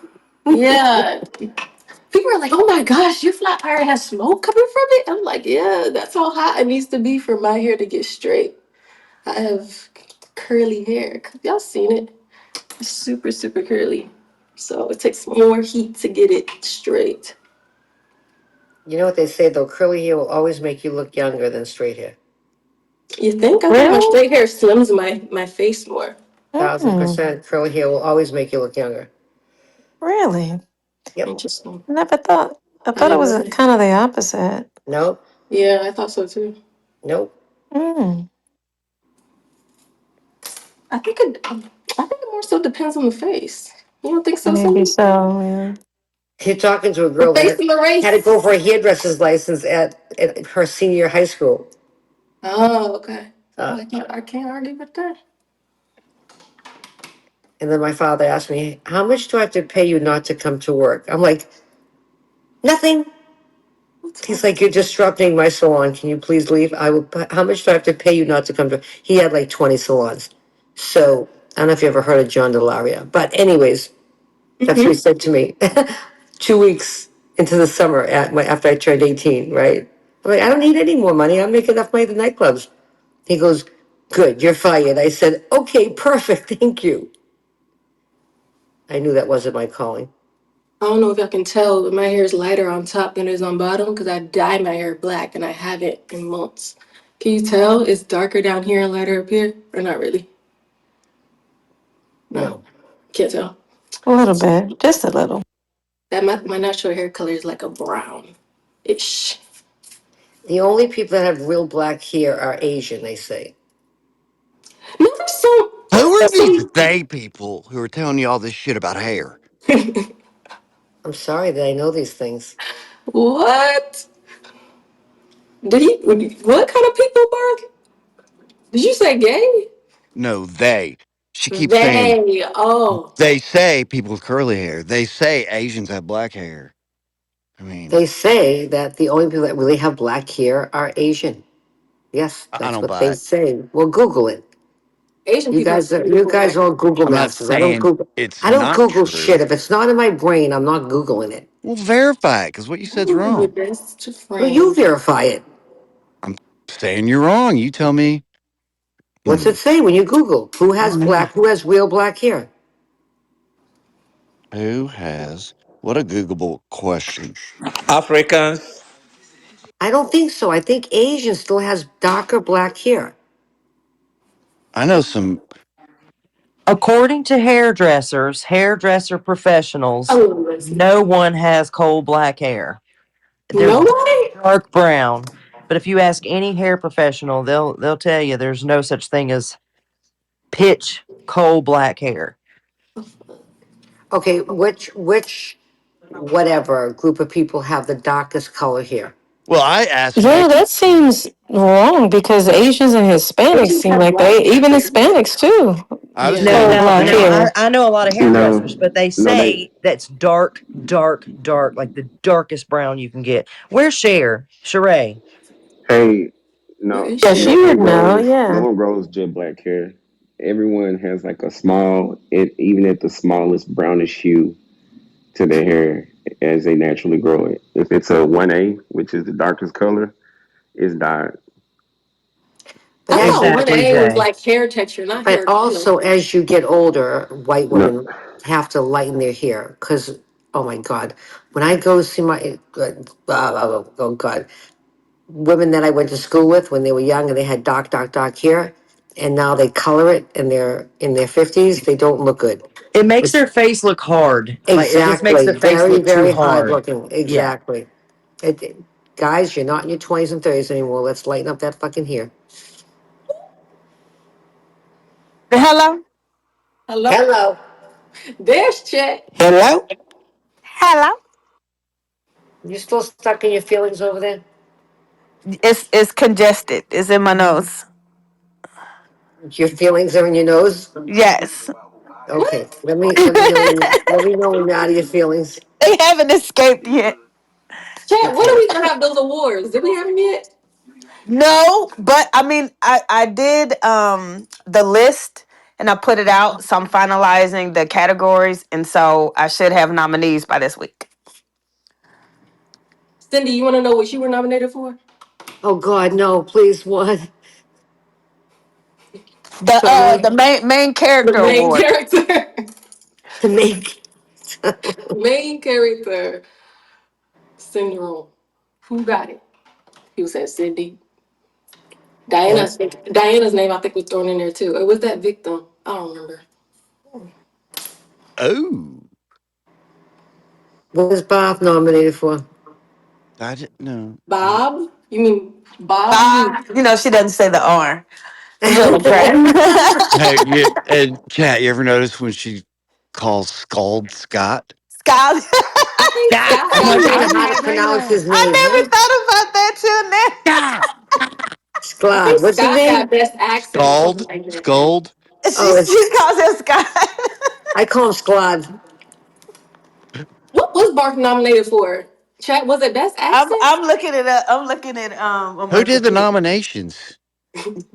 S13: Yeah. People are like, oh my gosh, your flat tire has smoke coming from it. I'm like, yeah, that's how hot it needs to be for my hair to get straight. I have curly hair. Y'all seen it? It's super, super curly. So it takes more heat to get it straight.
S16: You know what they say though, curly hair will always make you look younger than straight hair.
S13: You think? I think my
S18: Really?
S13: straight hair slims my face more.
S16: Thousand
S18: Mm,
S16: percent curly hair will always make you look younger.
S18: really?
S16: Yep.
S13: Interesting.
S18: Never thought. I
S13: I
S18: thought it
S13: didn't know
S18: was
S13: that.
S18: kind of the opposite.
S16: Nope.
S13: Yeah, I thought so too.
S16: Nope.
S18: Mm,
S13: I think it more so depends on the face. You don't think so,
S18: maybe
S13: Cindy?
S18: so. Yeah.
S16: You're talking to a
S13: The
S16: girl
S13: face
S16: that
S13: and the
S16: had to go
S13: race.
S16: for a hairdresser's license at her senior high school.
S13: Oh, okay.
S16: Uh,
S13: I can't argue with that.
S16: and then my father asked me, "How much do I have to pay you not to come to work?" I'm like, "Nothing."
S13: What's
S16: He's
S13: wrong?
S16: like, "You're disrupting my salon. Can you please leave?" I will. How much do I have to pay you not to come to? He had like 20 salons. So I don't know if you ever heard of John Delaria, but anyways, that's what he
S13: Mm-hmm.
S16: said to me. 2 weeks into the summer after I turned 18, right? I'm like, I don't need any more money. I'm making enough money at the nightclubs. He goes, "Good, you're fired." I said, "Okay, perfect, thank you." I knew that wasn't my calling.
S13: I don't know if y'all can tell, but my hair is lighter on top than it is on bottom because I dye my hair black and I haven't in months. Can you tell it's darker down here and lighter up here? Or not really? No,
S16: No.
S13: can't tell.
S18: A little bit, just a little.
S13: That my natural hair color is like a brown ish.
S16: The only people that have real black hair are Asian, they say.
S13: No, there's some.
S8: Who are
S13: There's
S8: these
S13: some.
S8: they people who are telling you all this shit about hair?
S16: I'm sorry that I know these things.
S13: What? Did he? What kind of people, Bark? Did you say gay?
S8: No, they. She keeps saying
S13: They. Oh.
S8: they say people with curly hair. They say Asians have black hair. I mean,
S16: They say that the only people that really have black hair are Asian. Yes,
S8: I
S16: that's
S8: don't
S16: what
S8: buy
S16: they
S8: it.
S16: say. Well, Google it.
S13: Asian
S16: You
S13: people have
S16: guys are you
S13: beautiful
S16: guys
S13: hair.
S16: are all Google
S8: I'm not
S16: masters. I don't
S8: saying
S16: Google.
S8: it's
S16: I don't
S8: not
S16: Google
S8: true.
S16: shit. If it's not in my brain, I'm not Googling it.
S8: Well, verify it because what you said's
S13: Ooh, your
S8: wrong.
S13: best
S16: Well, you
S13: friend.
S16: verify it.
S8: I'm saying you're wrong. You tell me, you
S16: What's it
S8: know,
S16: say when you Google
S8: I don't know.
S16: who has real black hair?
S8: Who has what a Googleable question.
S6: Africans.
S16: I don't think so. I think Asian still has darker black hair.
S8: I know some.
S17: According to hairdresser
S13: I
S17: professionals,
S13: love Messi.
S17: no one has coal black hair.
S13: No
S17: There's
S13: way.
S17: dark brown, but if you ask any hair professional, they'll tell you there's no such thing as pitch coal black hair.
S16: Okay, which whatever group of people have the darkest color hair?
S8: Well, I asked
S18: Yeah,
S8: Nick.
S18: that seems wrong because Asians and Hispanics
S13: Asians
S18: seem
S13: have
S18: like
S13: black
S18: they, even
S13: hair.
S18: Hispanics too,
S8: I was
S13: Yeah.
S17: No,
S18: coal
S8: saying.
S17: no,
S18: black
S17: no.
S18: hair.
S17: I know a lot of
S19: No,
S17: hairdressers, but they
S19: no, they.
S17: say that's dark, dark, dark, like the darkest brown you can get. Where's Sheree?
S19: Hey,
S13: Where
S19: no,
S13: is
S18: Yeah,
S13: she?
S18: she
S19: no one
S18: would know.
S19: grows. No
S18: Yeah.
S19: one grows jet black hair. Everyone has like a small, even at the smallest brownish hue to their hair as they naturally grow it. If it's a 1A, which is the darkest color, it's dyed.
S16: But
S13: I
S16: as
S13: thought
S16: you
S13: one
S17: Exactly,
S13: A was
S17: Jay.
S13: like hair texture, not
S16: but
S13: hair color.
S16: also as you get older, white
S19: No,
S16: women have to lighten their hair because oh my god, when I go see oh god, women that I went to school with when they were young and they had dark, dark, dark hair, and now they color it and they're in their 50s, they don't look good.
S17: It makes
S16: It's
S17: their face look hard. Like it just makes
S16: exactly
S17: the face
S16: very,
S17: look too
S16: very hard
S17: hard.
S16: looking.
S17: Yeah.
S16: Exactly. Guys, you're not in your 20s and 30s anymore. Let's lighten up that fucking hair.
S20: Hello?
S13: Hello?
S16: Hello.
S13: There's Chet.
S20: Hello? Hello?
S16: You still stuck in your feelings over there?
S20: It's congested. It's in my nose.
S16: Your feelings are in your nose?
S20: Yes.
S16: Okay.
S13: What?
S16: Let me know when you're out of your feelings.
S20: They haven't escaped yet.
S13: Chet, when are
S16: Okay.
S13: we gonna have those awards? Did we have them yet?
S20: No, but I mean, I did the list and I put it out. So I'm finalizing the categories, and so I should have nominees by this week.
S13: Cindy, you want to know what you were nominated for?
S16: Oh God, no! Please, what?
S20: The
S16: Something like
S20: main
S13: The
S20: character
S13: main
S20: award.
S13: character.
S16: to make.
S13: Main character syndrome. Who got it? People said Cindy.
S16: Yeah.
S13: Diana's name I think was thrown in there too. Or was that victim? I don't remember.
S8: Oh,
S16: What was Bob nominated for?
S8: I didn't know.
S13: Bob? You mean Bob who?
S20: Bob, you know she doesn't say the R. I'm doing a crack.
S8: Hey, yeah, and Kat, you ever notice when she calls Scald Scott?
S20: Scott.
S13: I think
S8: Scott.
S13: Scott
S8: I'm
S16: She
S13: got
S8: like,
S16: doesn't know
S8: I
S13: best
S16: how to
S8: never
S16: pronounce
S8: know.
S16: his
S20: I
S16: name,
S20: never
S16: huh?
S20: thought about that till now.
S8: Scott.
S13: I think
S16: Sklad. What's his
S13: Scott got
S16: name?
S13: best accent or something
S8: Scald.
S13: like that.
S8: Scold.
S16: Oh,
S20: She calls him Scott.
S16: I call him Sklad.
S13: What was Bark nominated for? Chat was it best accent?
S20: I'm looking it up. I'm looking at on
S8: Who
S20: my
S8: did the
S20: computer.
S8: nominations?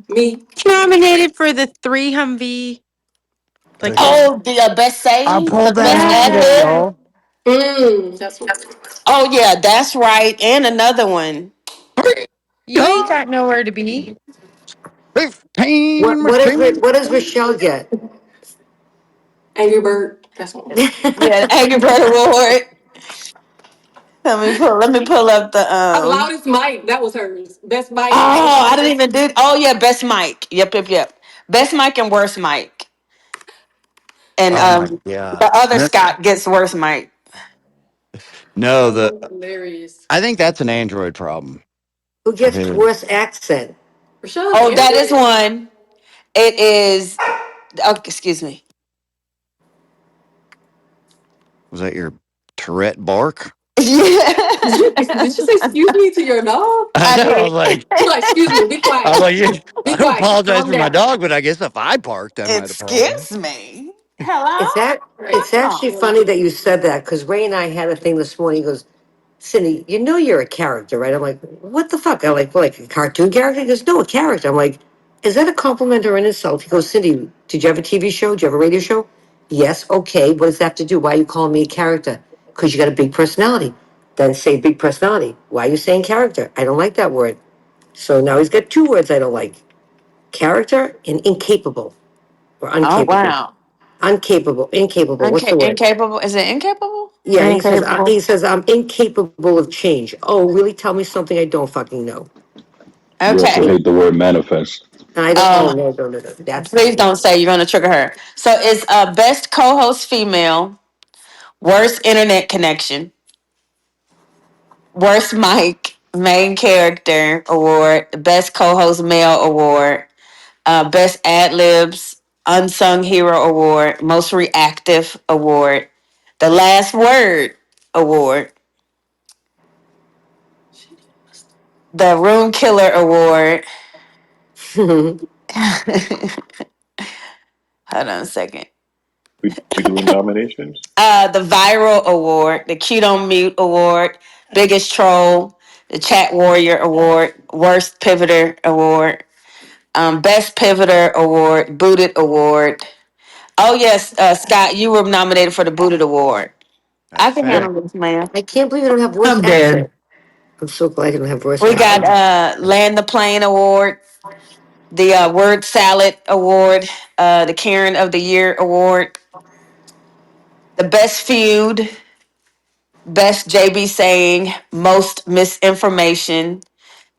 S13: Me.
S2: Nominated for the three Humvee, like
S8: Okay.
S2: the
S20: Oh, the best
S8: I
S20: saying,
S8: pulled that
S20: best
S8: up
S20: ad
S8: today,
S2: yeah.
S20: lib.
S8: y'all.
S13: That's what.
S20: Oh yeah, that's right. And another one.
S2: You ain't got nowhere to be.
S8: 15
S16: What
S8: machine.
S16: does Rochelle get?
S13: Angry Bird. That's one.
S20: Yeah, the Angry Bird Award. Let me pull up the
S13: Loudest Mike. That was hers. Best Mike.
S20: Oh,
S13: Best
S20: I didn't
S13: Mike.
S20: even do. Oh yeah, best mic. Yep. Best mic and worst mic. And
S8: Oh my
S20: the
S8: god.
S20: other
S8: No,
S20: Scott gets worst mic.
S8: no,
S13: That
S8: the
S13: was hilarious.
S8: I think that's an Android problem.
S16: Who
S8: I
S16: gets
S8: think
S16: worst accent?
S13: Rashad's
S20: Oh, that is
S13: Andrew?
S20: one. It is. Oh, excuse me.
S8: was that your Tourette bark?
S13: Did
S20: Yeah,
S13: you say excuse me to your dog?
S8: I
S20: I
S8: know. I was
S20: did.
S8: like,
S13: You're like, excuse me, be
S8: I was
S13: quiet.
S8: like, yeah,
S13: Be
S8: I don't
S13: quiet.
S8: apologize
S13: Calm
S8: for my
S13: down.
S8: dog, but I guess if I barked, I might apologize.
S20: Excuse me. Hello.
S16: It's that.
S13: Right.
S16: It's actually
S20: Oh.
S16: funny that you said that because Ray and I had a thing this morning. He goes, Cindy, you know you're a character, right? I'm like, what the fuck? I'm like a cartoon character? He goes, no, a character. I'm like, is that a compliment or an insult? He goes, Cindy, did you have a TV show? Did you have a radio show? Yes. Okay. What does that have to do? Why are you calling me a character? Because you got a big personality. Then say big personality. Why are you saying character? I don't like that word. So now he's got two words I don't like: character and incapable or
S20: Oh
S16: uncapable.
S20: wow.
S16: Incapable. What's the word?
S20: Incapable. Is it incapable?
S16: Yeah,
S20: Incapable.
S16: he says I'm incapable of change. Oh, really? Tell me something I don't fucking know.
S21: You also
S20: Okay.
S21: hate the word manifest.
S16: And I don't. Oh
S20: Um,
S16: no. That's not
S20: please
S16: it.
S20: don't say you're gonna trigger her. So it's best co-host female, worst internet connection, worst mic, main character award, best co-host male award, best ad libs, unsung hero award, most reactive award, the last word award, the room killer award. Hold on a second.
S21: We doing nominations?
S20: The viral award, the cute on mute award, biggest troll, the chat warrior award, worst pivoter award, best pivoter award, booted award. Oh yes, Scott, you were nominated for the booted award. I
S8: That's
S20: can
S8: fair.
S20: handle this, man.
S16: I can't believe I don't have worse
S7: I'm
S16: accent.
S7: dead.
S16: I'm so glad I don't have worse
S20: We got
S16: accent.
S20: land the plane award, the word salad award, the Karen of the Year award, the best feud, best JB saying, most misinformation,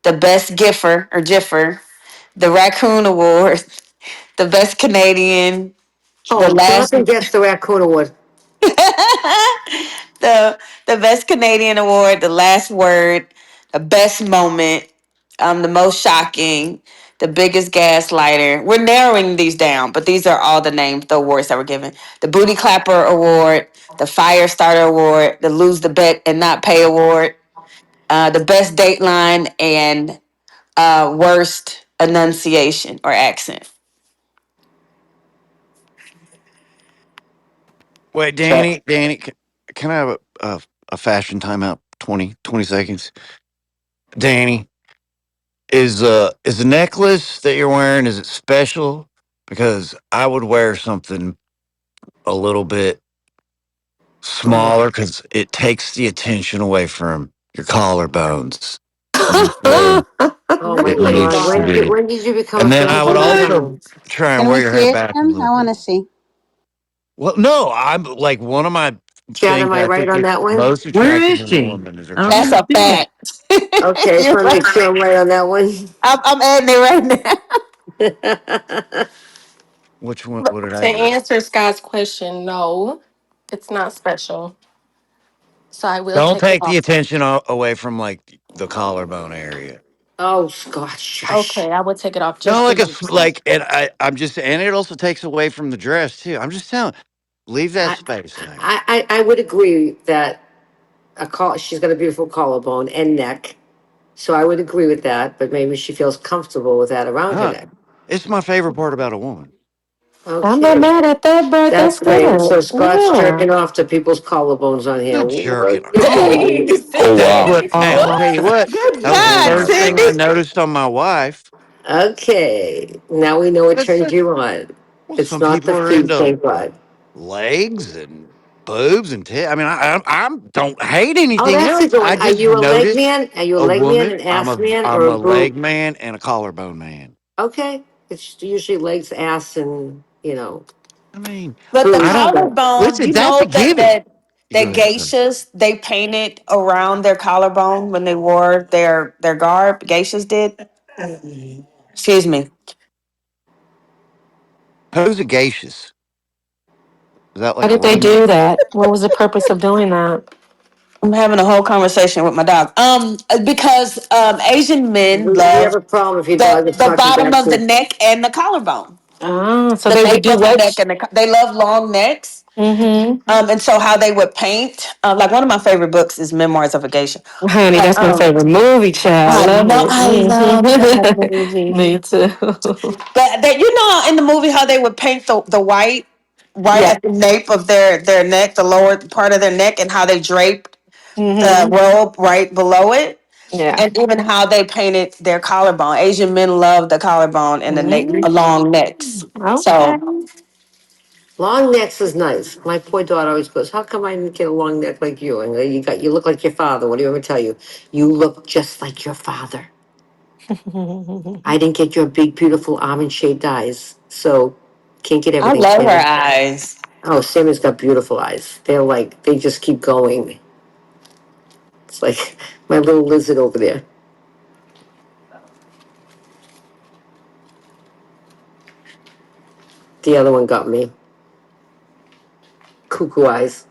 S20: the best giffer or jiffer, the raccoon award, the best Canadian, the
S16: Oh,
S20: last
S16: Jonathan gets the raccoon award.
S20: the best Canadian award, the last word, the best moment, the most shocking, the biggest gaslighter. We're narrowing these down, but these are all the names, the awards that were given. The booty clapper award, the fire starter award, the lose the bet and not pay award, the best dateline, and worst enunciation or accent.
S8: Wait,
S21: Chat.
S8: Danny, can I have a fashion timeout? 20 seconds. Danny, is the necklace that you're wearing, is it special? Because I would wear something a little bit smaller because it takes the attention away from your collarbones. It makes you look,
S16: Oh my
S8: it
S2: Oh my
S8: looks
S16: God! When
S2: God.
S16: did
S8: pretty.
S16: when did you become a
S8: And then I
S16: fancy
S8: would also
S16: woman?
S8: try and
S18: Can
S8: wear
S18: we
S8: your
S18: see
S8: hair
S18: it,
S8: back a
S18: Tim?
S8: little
S18: I want
S8: bit.
S18: to see.
S8: Well, no, I'm like one of my
S16: Chad,
S8: things
S16: am I
S8: I
S16: right
S8: think
S16: on
S8: is
S16: that one?
S8: most
S17: Where is
S8: attractive in a
S17: she?
S8: woman is her
S17: I don't
S5: That's
S17: even
S5: a
S8: collarbone.
S17: see it.
S5: fact.
S16: Okay, just
S5: You're
S16: want to make
S5: right.
S16: sure I'm right on that one.
S5: I'm adding it right now.
S8: Which one? What did
S13: To
S8: I do?
S13: answer Scott's question, no, it's not special. So I will
S8: Don't
S13: take it
S8: take the
S13: off.
S8: attention away from like the collarbone area.
S16: Oh, Scott, shush.
S13: Okay, I will take it off
S8: No,
S13: just for
S8: like
S13: you.
S8: and I'm just, and it also takes away from the dress too. I'm just telling, leave that
S16: I,
S8: space there.
S16: I would agree that she's got a beautiful collarbone and neck, so I would agree with that. But maybe she feels comfortable with that around her
S8: Huh.
S16: neck.
S8: It's my favorite part about a woman.
S12: I'm not
S16: Okay,
S12: mad at that, but
S16: that's
S12: that's
S16: great.
S12: good.
S16: So Scott's
S12: Yeah.
S16: jerking off to people's collarbones on here.
S8: Good jerking off.
S16: Whoa.
S14: Oh
S8: That's
S14: wow.
S8: what. Hey, I'm gonna tell you what.
S5: Good
S8: That was the
S14: Oh
S5: God,
S14: my
S8: first thing I
S5: Cindy.
S14: God.
S8: noticed on my wife.
S16: Okay, now we know what
S8: That's
S16: turned
S8: it.
S16: you on.
S8: Well,
S16: It's
S8: some
S16: not the
S8: people are
S16: feet,
S8: into
S16: thank God.
S8: legs and boobs and tits. I mean, I'm don't hate
S16: Oh,
S8: anything
S16: that's a
S8: else.
S16: good
S8: I
S16: one. Are
S8: just
S16: you a leg
S8: noticed
S16: man? Are you a
S8: a
S16: leg man,
S8: woman.
S16: an ass man, or
S8: I'm
S16: a
S8: a leg
S16: boob?
S8: man and a collarbone man.
S16: Okay, it's usually legs, ass, and
S8: I mean,
S5: But the
S8: I
S16: boobs.
S8: don't
S16: But
S5: collarbone,
S8: listen.
S5: you
S8: That's a
S5: know that
S8: given.
S5: that
S8: You go
S5: that
S8: ahead. Sorry.
S5: geishas they painted around their collarbone when they wore their garb. Geishas did. Excuse me.
S8: Who's a geishas? Is that
S12: Why
S8: like a
S12: did they
S8: woman?
S12: do that? What was the purpose of doing that?
S5: I'm having a whole conversation with my dog. Because Asian men
S16: we have
S5: love
S16: a problem if your dog is
S5: the
S16: talking
S5: bottom
S16: back
S5: of the
S16: to.
S5: neck and the collarbone,
S12: Ah, so
S5: the
S12: they would
S5: nape
S12: do
S5: of the neck,
S12: what?
S5: and they love long necks.
S12: Mm-hmm.
S5: And so how they would paint, like one of my favorite books is Memoirs of a Geisha.
S12: Honey,
S5: But
S12: that's my favorite movie, child.
S5: I
S12: Love
S5: know
S12: it.
S5: I love that
S12: Mm-hmm.
S5: movie.
S12: Me too.
S5: But that in the movie how they would paint the white right
S12: Yeah.
S5: at the nape of their neck, the lower part of their neck, and how they draped the
S12: Mm-hmm.
S5: robe right below it,
S12: Yeah.
S5: and even how they painted their collarbone. Asian men love the collarbone and the neck, long necks.
S12: Okay.
S5: So
S16: Long necks is nice. My poor daughter always goes, "How come I didn't get a long neck like you?" And you look like your father. What do you ever tell you? You look just like your father. I didn't get your big, beautiful almond shaped eyes, so can't get
S5: I
S16: everything,
S5: love her
S16: Sammy.
S5: eyes.
S16: Oh, Sammy's got beautiful eyes. They just keep going. It's like my little lizard over there. The other one got me. Cuckoo eyes.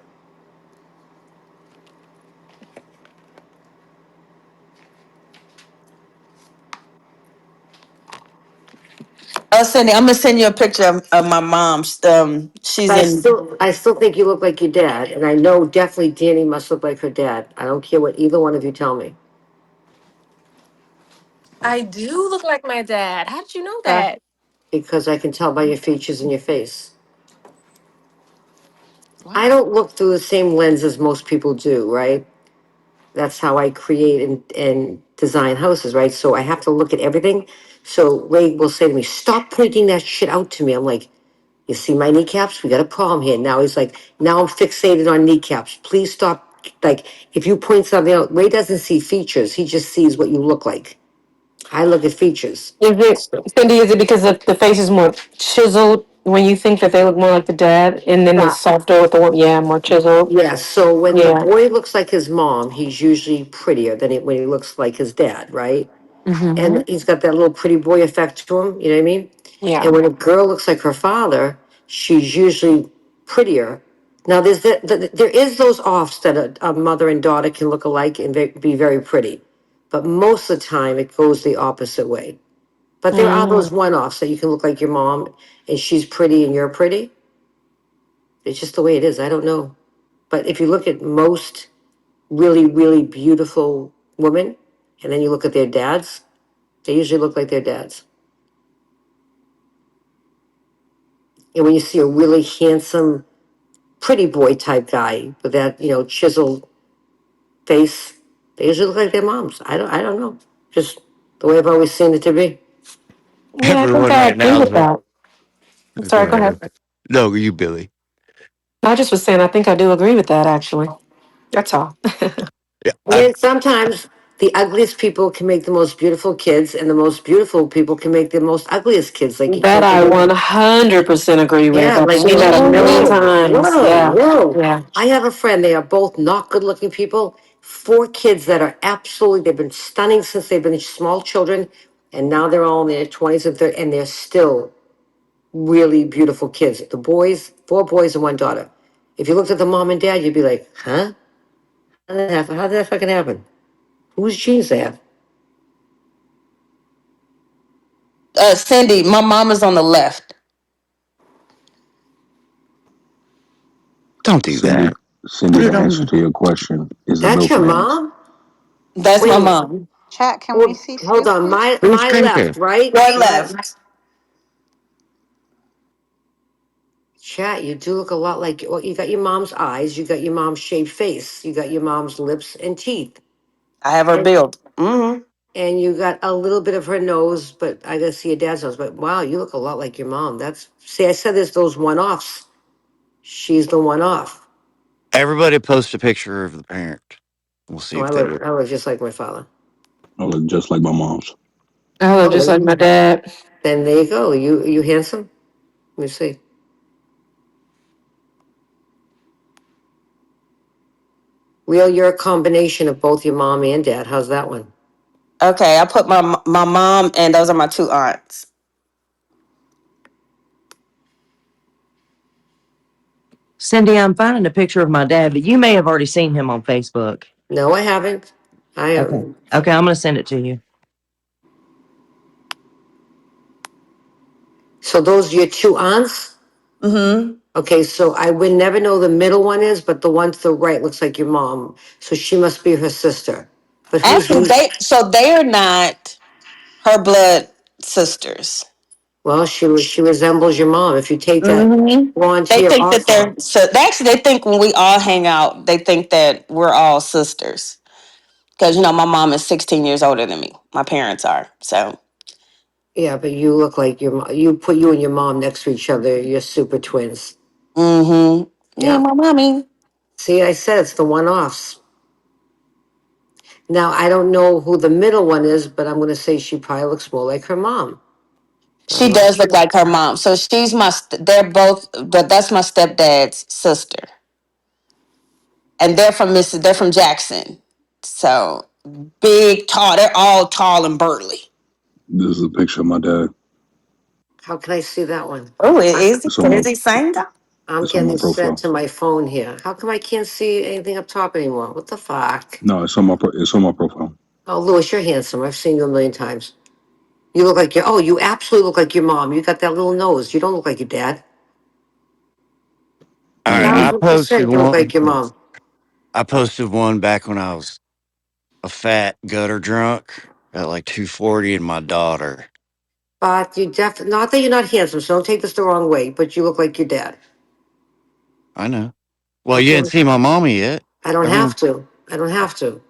S5: Cindy, I'm gonna send you a picture of my mom. She's in.
S16: I still think you look like your dad, and I know definitely Danny must look like her dad. I don't care what either one of you tell me,
S13: I do look like my dad. How did you know
S5: Uh,
S13: that?
S16: because I can tell by your features and your face. I
S8: What?
S16: don't look through the same lens as most people do, right? That's how I create and design houses, right? So I have to look at everything. So Ray will say to me, "Stop pointing that shit out to me." I'm like, "You see my kneecaps? We got a problem here." Now he's like, "Now I'm fixated on kneecaps. Please stop." Like, if you point something out, Ray doesn't see features. He just sees what you look like. I look at features.
S12: Is it, Cindy, is it because the face is more chiseled when you think that they look more like the dad and then it's
S16: Yeah.
S12: softer with yeah, more chiseled?
S16: Yeah. So when the
S12: Yeah.
S16: boy looks like his mom, he's usually prettier than when he looks like his dad, right?
S12: Mm-hmm.
S16: And he's got that little pretty boy effect to him. You know what I mean?
S12: Yeah.
S16: And when a girl looks like her father, she's usually prettier. Now, there is those offs that a mother and daughter can look alike and be very pretty, but most of the time it goes the opposite way. But there are those
S12: Mm.
S16: one-offs that you can look like your mom and she's pretty and you're pretty. It's just the way it is. I don't know. But if you look at most really, really beautiful women, and then you look at their dads, they usually look like their dads. And when you see a really handsome, pretty boy type guy with that, chiseled face, they usually look like their moms. I don't know. Just The way I've always seen it to be.
S1: Yeah, I think
S8: Everyone
S1: I
S8: right
S1: agree
S8: now
S1: with
S8: is like,
S1: that. I'm
S8: go
S1: sorry, go
S8: ahead.
S1: ahead.
S8: No, you, Billy.
S1: I just was saying I think I do agree with that actually. That's all.
S8: Yeah,
S16: And sometimes the ugliest people can make the most beautiful kids, and the most beautiful people can make the most ugliest kids. Like you
S1: That
S16: can't
S1: I
S16: forget.
S1: 100% agree with.
S16: Yeah,
S1: I've
S16: like
S1: seen that a
S16: whoa,
S1: million
S16: whoa,
S1: times.
S16: whoa,
S1: Yeah,
S16: whoa.
S1: yeah.
S16: I have a friend. They are both not good-looking people. Four kids that are absolutely. They've been stunning since they've been small children, and now they're all in their 20s and 30s, and they're still really beautiful kids. The boys, four boys and one daughter. If you looked at the mom and dad, you'd be like, huh? How did that happen? How did that fucking happen? Whose genes they have?
S20: Cindy, my mom is on the left.
S8: don't do
S11: Cindy,
S8: that.
S11: Cindy,
S8: Put
S11: the
S8: it
S11: answer
S8: on.
S11: to your question is the
S16: That's
S11: milk
S16: your
S11: man's.
S16: mom?
S20: That's
S16: Wait
S20: my
S16: a minute.
S20: mom.
S18: Chat, can we
S16: Well,
S18: see
S16: hold
S18: too,
S16: on.
S18: please?
S8: Who's
S16: My
S8: pink
S16: left,
S8: hair?
S16: right?
S20: Your
S16: Left.
S20: left.
S16: Chat, you do look a lot like, well, you got your mom's eyes, you got your mom's shaved face, you got your mom's lips and teeth,
S20: I have her
S16: and,
S20: build. Mm-hmm.
S16: and you got a little bit of her nose, but I gotta see your dad's nose. But wow, you look a lot like your mom. That's, see, I said there's those one offs. She's the one off.
S8: Everybody post a picture of the parent. We'll see
S16: Oh,
S8: if they look.
S16: I look just like my father.
S11: I look just like my mom's.
S1: I look
S16: Oh,
S1: just like my dad.
S16: then there you go. You handsome? Let me see. Real, you're a combination of both your mom and dad. How's that one?
S20: Okay, I put my mom and those are my two aunts.
S17: Cindy, I'm finding a picture of my dad, but you may have already seen him on Facebook.
S16: No, I haven't. I
S17: Okay.
S16: haven't.
S17: Okay, I'm going to send it to you.
S16: So those are your two aunts?
S20: Mm-hmm.
S16: Okay, so I would never know the middle one is, but the one to the right looks like your mom. So she must be her sister. But
S20: Actually,
S16: who's
S20: they are not her blood sisters.
S16: well, she resembles your mom. If you take that
S20: Mm-hmm.
S16: blonde
S20: They
S16: hair
S20: think that
S16: off her.
S20: they think when we all hang out, they think that we're all sisters. Because my mom is 16 years older than me. My parents are. So
S16: Yeah, but you look like your mom. You put you and your mom next to each other. You're super twins.
S20: mm-hmm. Yeah,
S16: Yeah.
S20: my mommy.
S16: See, I said it's the one offs. Now I don't know who the middle one is, but I'm gonna say she probably looks more like her mom. I'm
S20: She
S16: not
S20: does look
S16: sure.
S20: like her mom. So she's they're both, but that's my stepdad's sister. And they're from Jackson. So big, tall. They're all tall and burly.
S11: This is a picture of my dad.
S16: How can I see that one?
S20: Oh,
S16: I,
S11: It's on my
S20: is he saying that?
S16: I'm
S11: it's on
S16: getting
S11: my
S16: it sent
S11: profile.
S16: to my phone here. How come I can't see anything up top anymore? What the fuck?
S11: No, it's on my profile.
S16: Oh, Louis, you're handsome. I've seen you a million times. You look like you absolutely look like your mom. You got that little nose. You don't look like your dad.
S8: All right,
S11: Thank you.
S8: I
S16: %,
S8: posted
S16: you look like
S8: one.
S16: your mom.
S8: I posted one back when I was a fat gutter drunk at like 240, and my daughter.
S16: But you not that you're not handsome, so don't take this the wrong way, but you look like your dad.
S8: I know. Well, you
S16: Okay.
S8: didn't see my mommy yet.
S16: I don't have
S8: Everyone,
S16: to. I don't have to.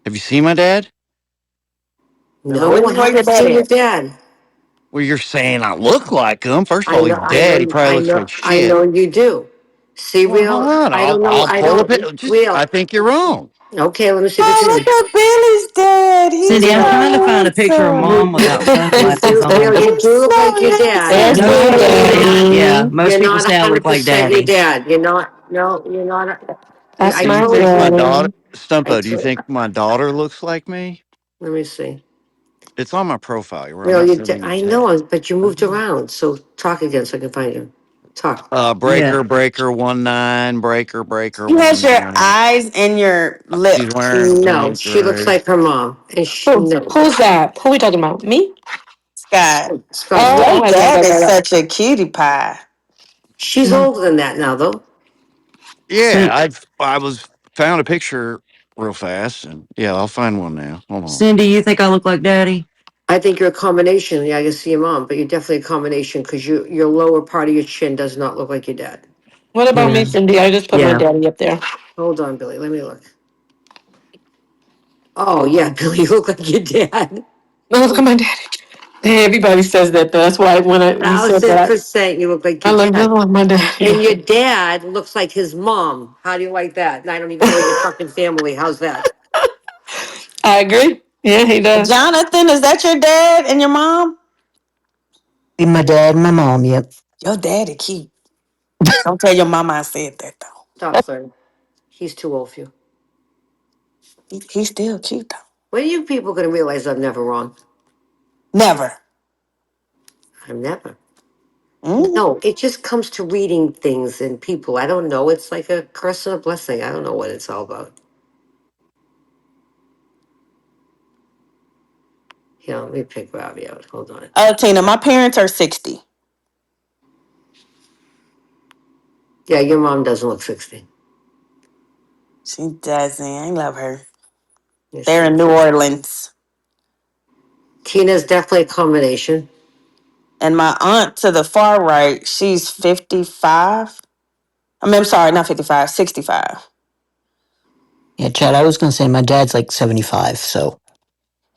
S8: have you seen my dad?
S16: No, I
S20: Where your
S16: haven't
S20: dad
S16: seen your
S20: at?
S16: dad.
S8: Well, you're saying I look like him. First of
S16: I
S8: all,
S16: know,
S8: he's dead. He probably looks like
S16: I
S8: shit.
S16: know you do. See,
S8: Well, hold
S16: real,
S8: on.
S16: I
S8: I'll
S16: don't know,
S8: I'll
S16: I
S8: pull up
S16: don't,
S8: it. Just
S16: real.
S8: I think you're wrong.
S16: Okay, let me see the
S20: Oh,
S16: picture.
S20: look at Billy's dad. He's
S17: Cindy, I'm
S16: Real,
S17: trying to find a picture of
S20: so
S17: mom
S20: handsome.
S17: without sunglasses
S16: real,
S17: on.
S16: you
S20: He's
S16: do look like
S20: so
S16: your dad.
S1: There's
S20: handsome.
S17: Most
S1: my
S17: people say, yeah,
S1: daddy.
S17: most
S16: You're
S17: people
S16: not
S17: say I look like
S16: 100% your
S17: daddy.
S16: dad. You're not, no, you're not.
S1: That's
S16: I
S8: Do you
S1: my
S16: told
S8: think my
S16: you.
S8: daughter,
S1: daddy.
S16: I
S8: Stumpo? Do you
S16: told,
S8: think my daughter looks like me?
S16: let me see.
S8: It's on my profile. Where I'm
S16: Real,
S8: not sending you a
S16: I
S8: text.
S16: know, but you moved around. So talk again so I can find you. Talk.
S17: Yeah.
S8: Breaker 19, breaker
S20: She has your
S8: 19.
S20: eyes and your
S8: She's
S20: lips.
S8: wearing
S16: No,
S8: pink
S16: she looks
S8: dress.
S16: like her mom. And no,
S1: Who's that? Who we talking about? Me?
S20: Scott.
S16: Scott's
S20: And
S1: Oh,
S20: your
S16: dad.
S1: okay, okay,
S20: dad
S1: okay,
S20: is
S1: okay.
S20: such a cutie pie.
S16: She's
S17: Mhm.
S16: older than that now, though.
S8: Yeah, I was found a picture real fast, and yeah, I'll find one now. Hold on.
S17: Cindy, you think I look like daddy?
S16: I think you're a combination. Yeah, I can see your mom, but you're definitely a combination because your lower part of your chin does not look like your dad.
S1: What about
S17: Yeah.
S1: me, Cindy? I just put my
S17: Yeah.
S1: daddy up there.
S16: Hold on, Billy. Let me look. Oh yeah, Billy, you look like your dad.
S1: No, look at my daddy. Hey, everybody says that though. That's why when you said that,
S16: 1,000% you look like
S1: I
S16: your
S1: look
S16: dad.
S1: nothing like my daddy.
S16: And your dad looks like his mom. How do you like that? And I don't even know your fucking family. How's that?
S1: I agree. Yeah, he does.
S20: Jonathan, is that your dad and your mom?
S9: Be my dad and my mom, yep.
S20: Your daddy cute. Don't tell your mama I said that though.
S16: Stop, sir. He's too old for you.
S20: He's still cute though.
S16: When are you people going to realize I'm never wrong?
S20: Never.
S16: I'm never.
S20: Mm.
S16: No, it just comes to reading things and people. I don't know. It's like a curse and a blessing. I don't know what it's all about. Here, let me pick Robbie out. Hold on.
S20: Tina, my parents are 60.
S16: Yeah, your mom doesn't look 60.
S20: She doesn't. I love her.
S16: Yes,
S20: They're
S16: she
S20: in New
S16: does.
S20: Orleans.
S16: Tina's definitely a combination.
S20: And my aunt to the far right, she's 55. I'm sorry, not 55, 65.
S9: Yeah, Chad, I was gonna say my dad's like 75, so.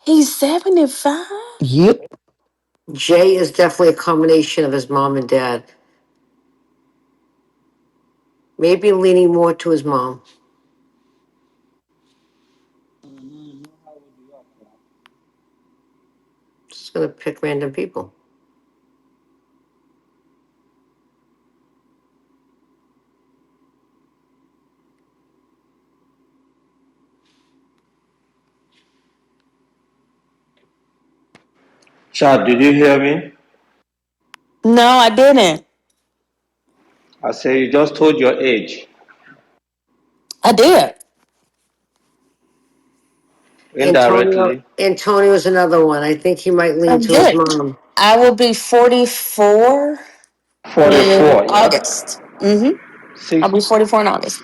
S20: He's 75?
S9: Yep.
S16: Jay is definitely a combination of his mom and dad. Maybe leaning more to his mom. Just gonna pick random people.
S6: Chad, did you hear me?
S20: No, I didn't.
S6: I say you just told your age
S20: I did.
S16: Antonio.
S6: indirectly.
S16: Antonio's another one. I think he might
S20: I
S16: lean to his
S20: did.
S16: mom.
S20: I will be 44 in
S6: 44, yeah?
S20: August. Mm-hmm. I'll
S6: Six,
S20: be 44 in August.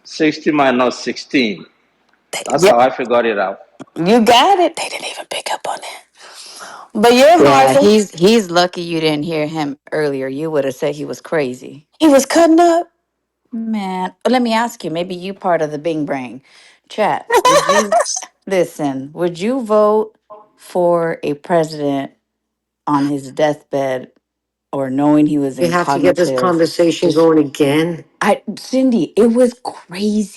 S6: 60 minus 16. That's how
S20: Yep.
S6: I figured it out.
S20: You got it. They didn't even pick up on that. But yeah,
S4: Yeah,
S20: Martha,
S4: he's lucky you didn't hear him earlier. You would have said he was crazy.
S20: he was cutting up.
S4: Man, let me ask you, maybe you part of the Bing Brain chat. Would you listen, would you vote for a president on his deathbed or knowing he was
S16: You
S4: in
S16: have to get this
S4: cognitive
S16: conversation
S4: dis
S16: going again.
S4: Cindy, it was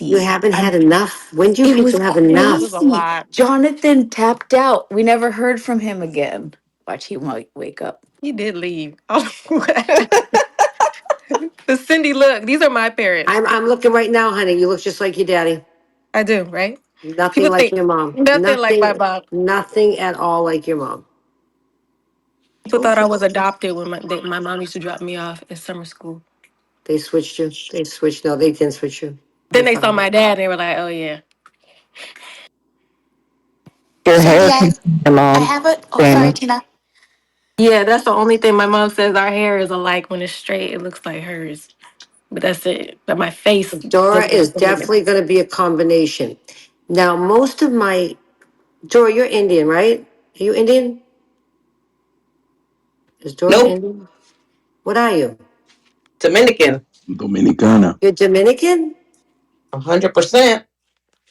S16: You
S4: crazy.
S16: haven't had enough. When do you
S4: It was
S16: people have
S13: It was a
S16: enough?
S4: crazy.
S13: lot.
S4: Jonathan tapped out. We never heard from him again. Watch, he might wake up.
S13: He did leave. Oh, but Cindy, look, these are my parents.
S16: I'm looking right now, honey. You look just like your daddy.
S13: I do, right?
S16: Nothing
S13: People
S16: like
S13: think
S16: your mom.
S13: nothing like my
S16: Nothing,
S13: mom.
S16: nothing at all like your mom.
S13: People thought
S16: Told
S13: I
S16: you.
S13: was adopted when my mom used to drop me off at summer school.
S16: They switched you. They switched. No, they didn't switch you.
S13: Then
S16: You're
S13: they saw
S16: fine.
S13: my dad and they were like, oh, yeah.
S9: Your
S20: Cindy,
S9: hair comes from your
S20: I
S9: mom.
S20: have a. Oh, sorry,
S9: Same.
S20: Tina.
S13: Yeah, that's the only thing my mom says. Our hair is alike. When it's straight, it looks like hers. But that's it. But my face
S16: Dora
S13: looks
S16: is
S13: the same.
S16: definitely going to be a combination. Now, most of my Dora, you're Indian, right? Are you Indian? Is Dora
S9: Nope.
S16: Indian? What are you?
S9: Dominican.
S11: Dominicana.
S16: You're Dominican?
S9: 100%.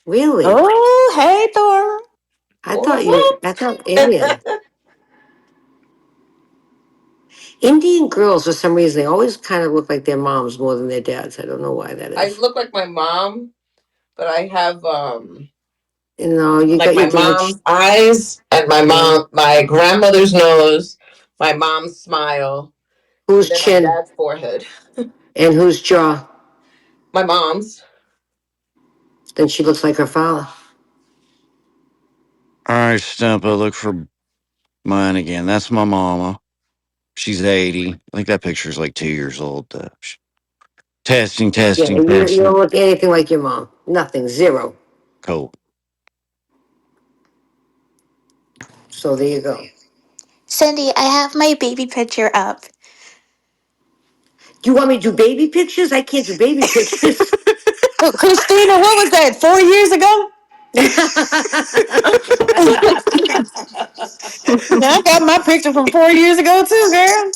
S16: Really?
S20: Oh, hey, Thora.
S16: I thought you. I thought Indian. Indian girls, for some reason, they always kind of look like their moms more than their dads. I don't know why that
S9: I
S16: is.
S9: look like my mom, but I have
S16: You know, you
S9: like
S16: got
S9: my
S16: your dark.
S9: mom's eyes and
S16: Yeah.
S9: my grandmother's nose, my mom's smile, and
S16: Whose
S9: then my
S16: chin
S9: dad's forehead.
S16: and whose jaw?
S9: My mom's.
S16: Then she looks like her father.
S8: All right, Stumpa, look for mine again. That's my mama. She's 80. I think that picture's like 2 years old. Testing,
S16: Yeah,
S8: testing,
S16: you don't
S8: testing.
S16: look anything like your mom. Nothing. Zero.
S8: Cool.
S16: So there you go.
S20: Cindy, I have my baby picture up.
S16: You want me to do baby pictures? I can't do baby pictures.
S20: Christina, what was that? 4 years ago? I got my picture from 4 years ago too, girl.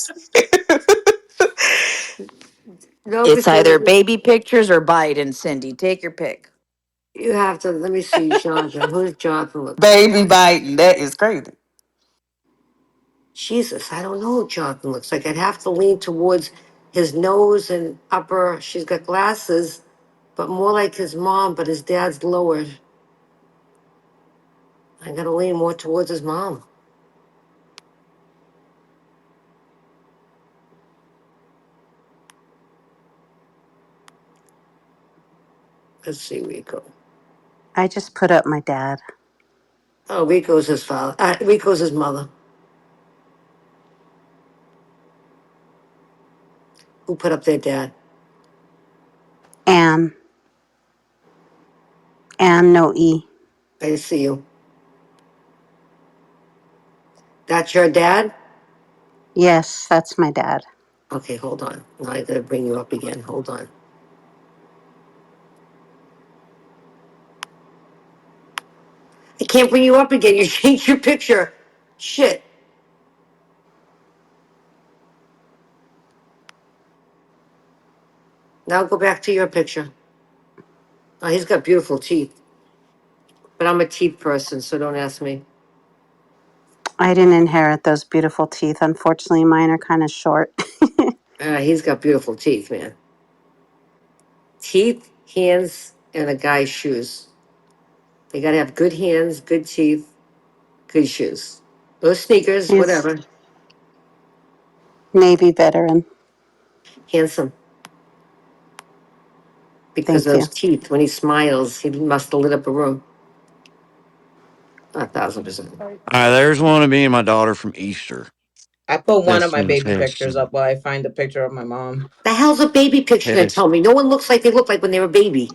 S16: No,
S4: It's
S16: Christina,
S4: either baby pictures or Biden, Cindy. Take your pick.
S16: you have to. Let me see, Jonathan. Who does Jonathan look like?
S20: Baby biting. That is crazy.
S16: Jesus, I don't know what Jonathan looks like. I'd have to lean towards his nose and upper. She's got glasses, but more like his mom, but his dad's lower. I gotta lean more towards his mom. Let's see, Rico.
S18: I just put up my dad.
S16: Oh, Rico's his father. Rico's his mother. Who put up their dad?
S18: Anne. Anne, no E.
S16: I see you. That's your dad?
S18: Yes, that's my dad.
S16: Okay, hold on. Now I gotta bring you up again. Hold on. I can't bring you up again. You changed your picture. Shit. Now go back to your picture. Oh, he's got beautiful teeth. But I'm a teeth person, so don't ask me.
S18: I didn't inherit those beautiful teeth. Unfortunately, mine are kind of short.
S16: He's got beautiful teeth, man. Teeth, hands, and a guy's shoes. They gotta have good hands, good teeth, good shoes. Those sneakers,
S18: He's
S16: whatever.
S18: Navy veteran.
S16: Handsome. Because
S18: Thank
S16: those
S18: you.
S16: teeth, when he smiles, he must have lit up a room. 1,000%.
S8: All right, there's one of me and my daughter from Easter.
S15: I put one of my
S8: Testing,
S15: baby pictures
S8: testing,
S15: up while I find a picture of my mom.
S16: The hell's a baby picture gonna
S8: test.
S16: tell me? No one looks like they look like when they were a baby.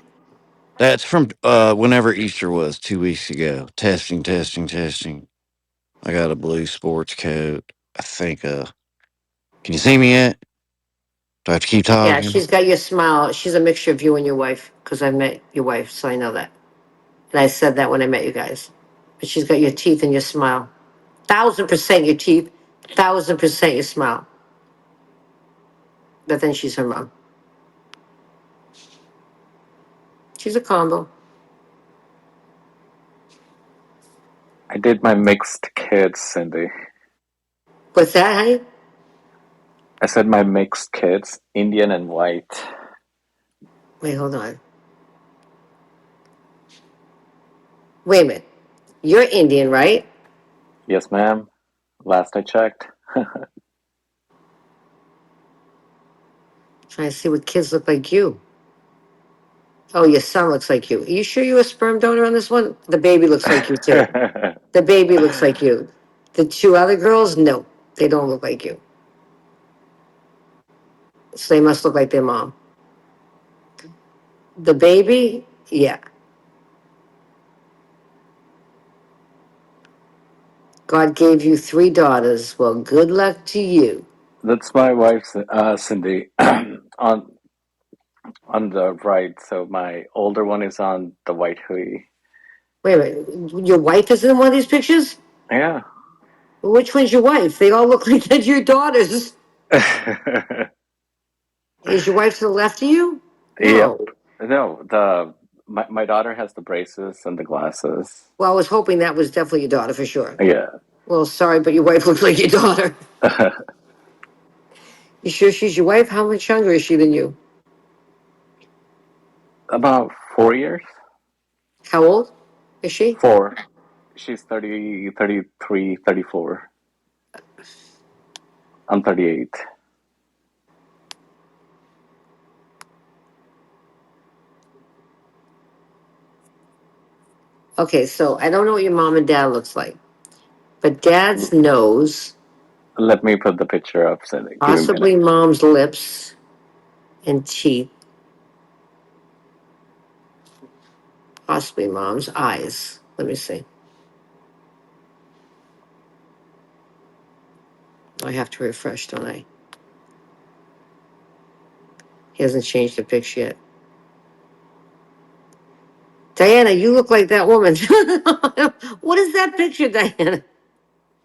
S8: That's from whenever Easter was 2 weeks ago. Testing, testing, testing. I got a blue sports coat. I think. Can you see me yet? Do I have to keep
S16: Yeah,
S8: talking?
S16: she's got your smile. She's a mixture of you and your wife, because I met your wife, so I know that. And I said that when I met you guys. But she's got your teeth and your smile. 1,000% your teeth, 1,000% your smile. But then she's her mom. She's a combo.
S22: I did my mixed kids, Cindy.
S16: What's that, honey?
S22: I said my mixed kids, Indian and white.
S16: Wait, hold on. Wait a minute. You're Indian, right?
S22: Yes, ma'am. Last I checked.
S16: Trying to see what kids look like you. Oh, your son looks like you. Are you sure you're a sperm donor on this one? The baby looks like you too. The baby looks like you. The two other girls, no, they don't look like you. So they must look like their mom. The baby, yeah. God gave you three daughters. Well, good luck to you.
S22: That's my wife's, Cindy, on the right. So my older one is on the white hoodie.
S16: Wait a minute. Your wife is in one of these pictures?
S22: Yeah.
S16: Well, which one's your wife? They all look like they're your daughters. Is your wife to the left of you?
S22: Yep.
S16: No.
S22: No, my daughter has the braces and the glasses.
S16: Well, I was hoping that was definitely your daughter for sure.
S22: Yeah.
S16: Well, sorry, but your wife looks like your daughter. You sure she's your wife? How much younger is she than you?
S22: About 4 years.
S16: How old is she?
S22: 4. She's 30, 33, 34. I'm 38.
S16: Okay, so I don't know what your mom and dad looks like, but dad's nose,
S22: Let me put the picture up, Cindy. Give me a minute.
S16: possibly mom's lips and teeth, possibly mom's eyes. Let me see. I have to refresh, don't I? He hasn't changed the picture yet. Diana, you look like that woman. What is that picture, Diana?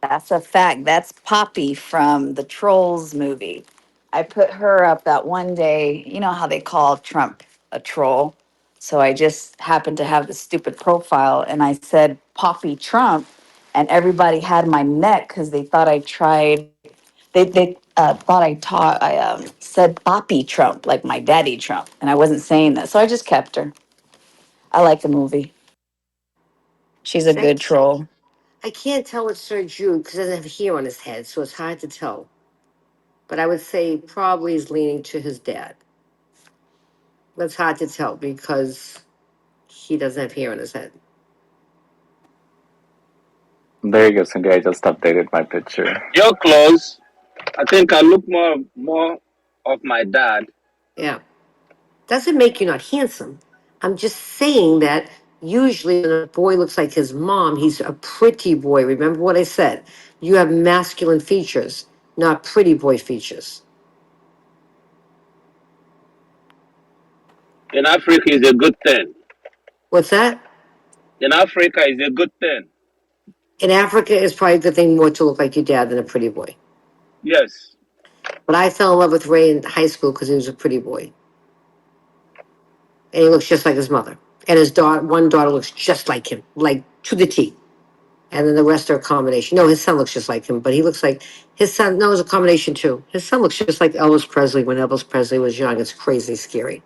S4: That's a fact. That's Poppy from the Trolls movie. I put her up that one day. You know how they call Trump a troll? So I just happened to have the stupid profile and I said Poppy Trump. and everybody had my neck because they thought I tried. They thought I said Boppy Trump, like my daddy Trump, and I wasn't saying that, so I just kept her. I like the movie. She's a
S16: Say,
S4: good troll.
S16: I can't tell with Sir Jude because he doesn't have hair on his head, so it's hard to tell. But I would say probably he's leaning to his dad. That's hard to tell because he doesn't have hair on his head.
S22: There you go, Cindy. I just updated my picture.
S6: You're close. I think I look more of my dad.
S16: Yeah. Doesn't make you not handsome. I'm just saying that usually when a boy looks like his mom, he's a pretty boy. Remember what I said? You have masculine features, not pretty boy features.
S6: In Africa is a good thing.
S16: What's that?
S6: In Africa is a good thing.
S16: In Africa, it's probably a good thing more to look like your dad than a pretty boy.
S6: Yes.
S16: But I fell in love with Ray in high school because he was a pretty boy. And he looks just like his mother. And his daughter, one daughter looks just like him, like to the T. And then the rest are a combination. No, his son looks just like him, but he looks like his son. No, it's a combination too. His son looks just like Elvis Presley when Elvis Presley was young. It's crazy scary.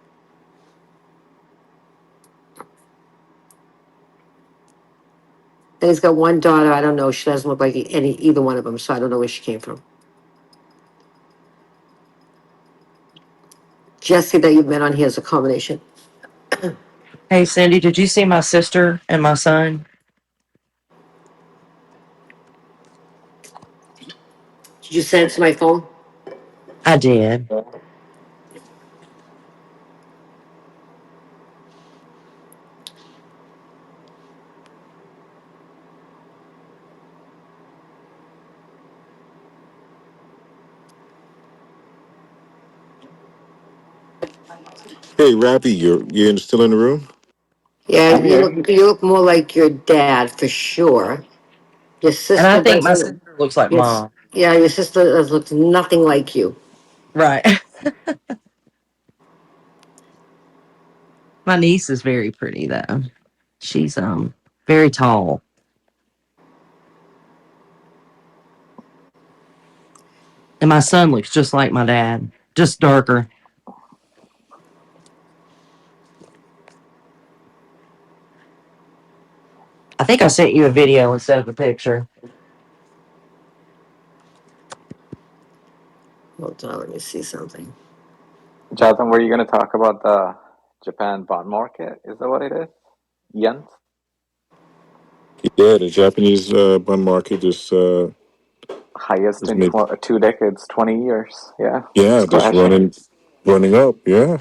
S16: And he's got one daughter. I don't know. She doesn't look like either one of them, so I don't know where she came from. Jesse, that you've met on here is a combination.
S17: Hey, Cindy, did you see my sister and my son?
S16: Did you send it to my phone?
S17: I did.
S3: Hey, Rappy, you're still in the room?
S16: Yeah,
S22: I'm here.
S16: you look more like your dad for sure. Your
S17: And I
S16: sister
S17: think my
S16: doesn't.
S17: sister looks like
S16: Yes,
S17: mom.
S16: yeah, your sister looks nothing like you.
S17: Right. My niece is very pretty though. She's very tall. And my son looks just like my dad, just darker. I think I sent you a video instead of a picture.
S16: Hold on, let me see something.
S22: Jonathan, were you going to talk about the Japan bond market? Is that what it is? Yen?
S3: Yeah, the Japanese bond market
S22: Highest
S3: just
S22: in
S3: made
S22: 2 decades, 20 years. Yeah, it's
S3: yeah, just
S22: crashing.
S3: running up. Yeah,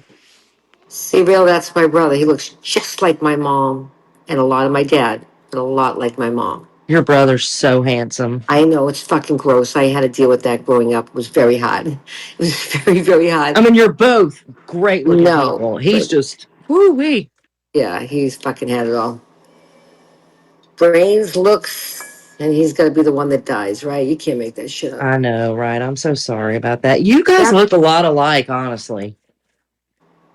S16: See, real, that's my brother. He looks just like my mom and a lot of my dad and a lot like my mom.
S17: Your brother's so handsome.
S16: I know it's fucking gross. I had to deal with that growing up. It was very hard. It was very, very hard.
S17: I mean, you're both great looking
S16: No,
S17: people. He's
S16: but
S17: just woo wee.
S16: yeah, he's fucking had it all. Brains, looks, and he's got to be the one that dies, right? You can't make that shit up.
S17: I know, right? I'm so sorry about that. You guys
S16: That
S17: look a lot alike, honestly.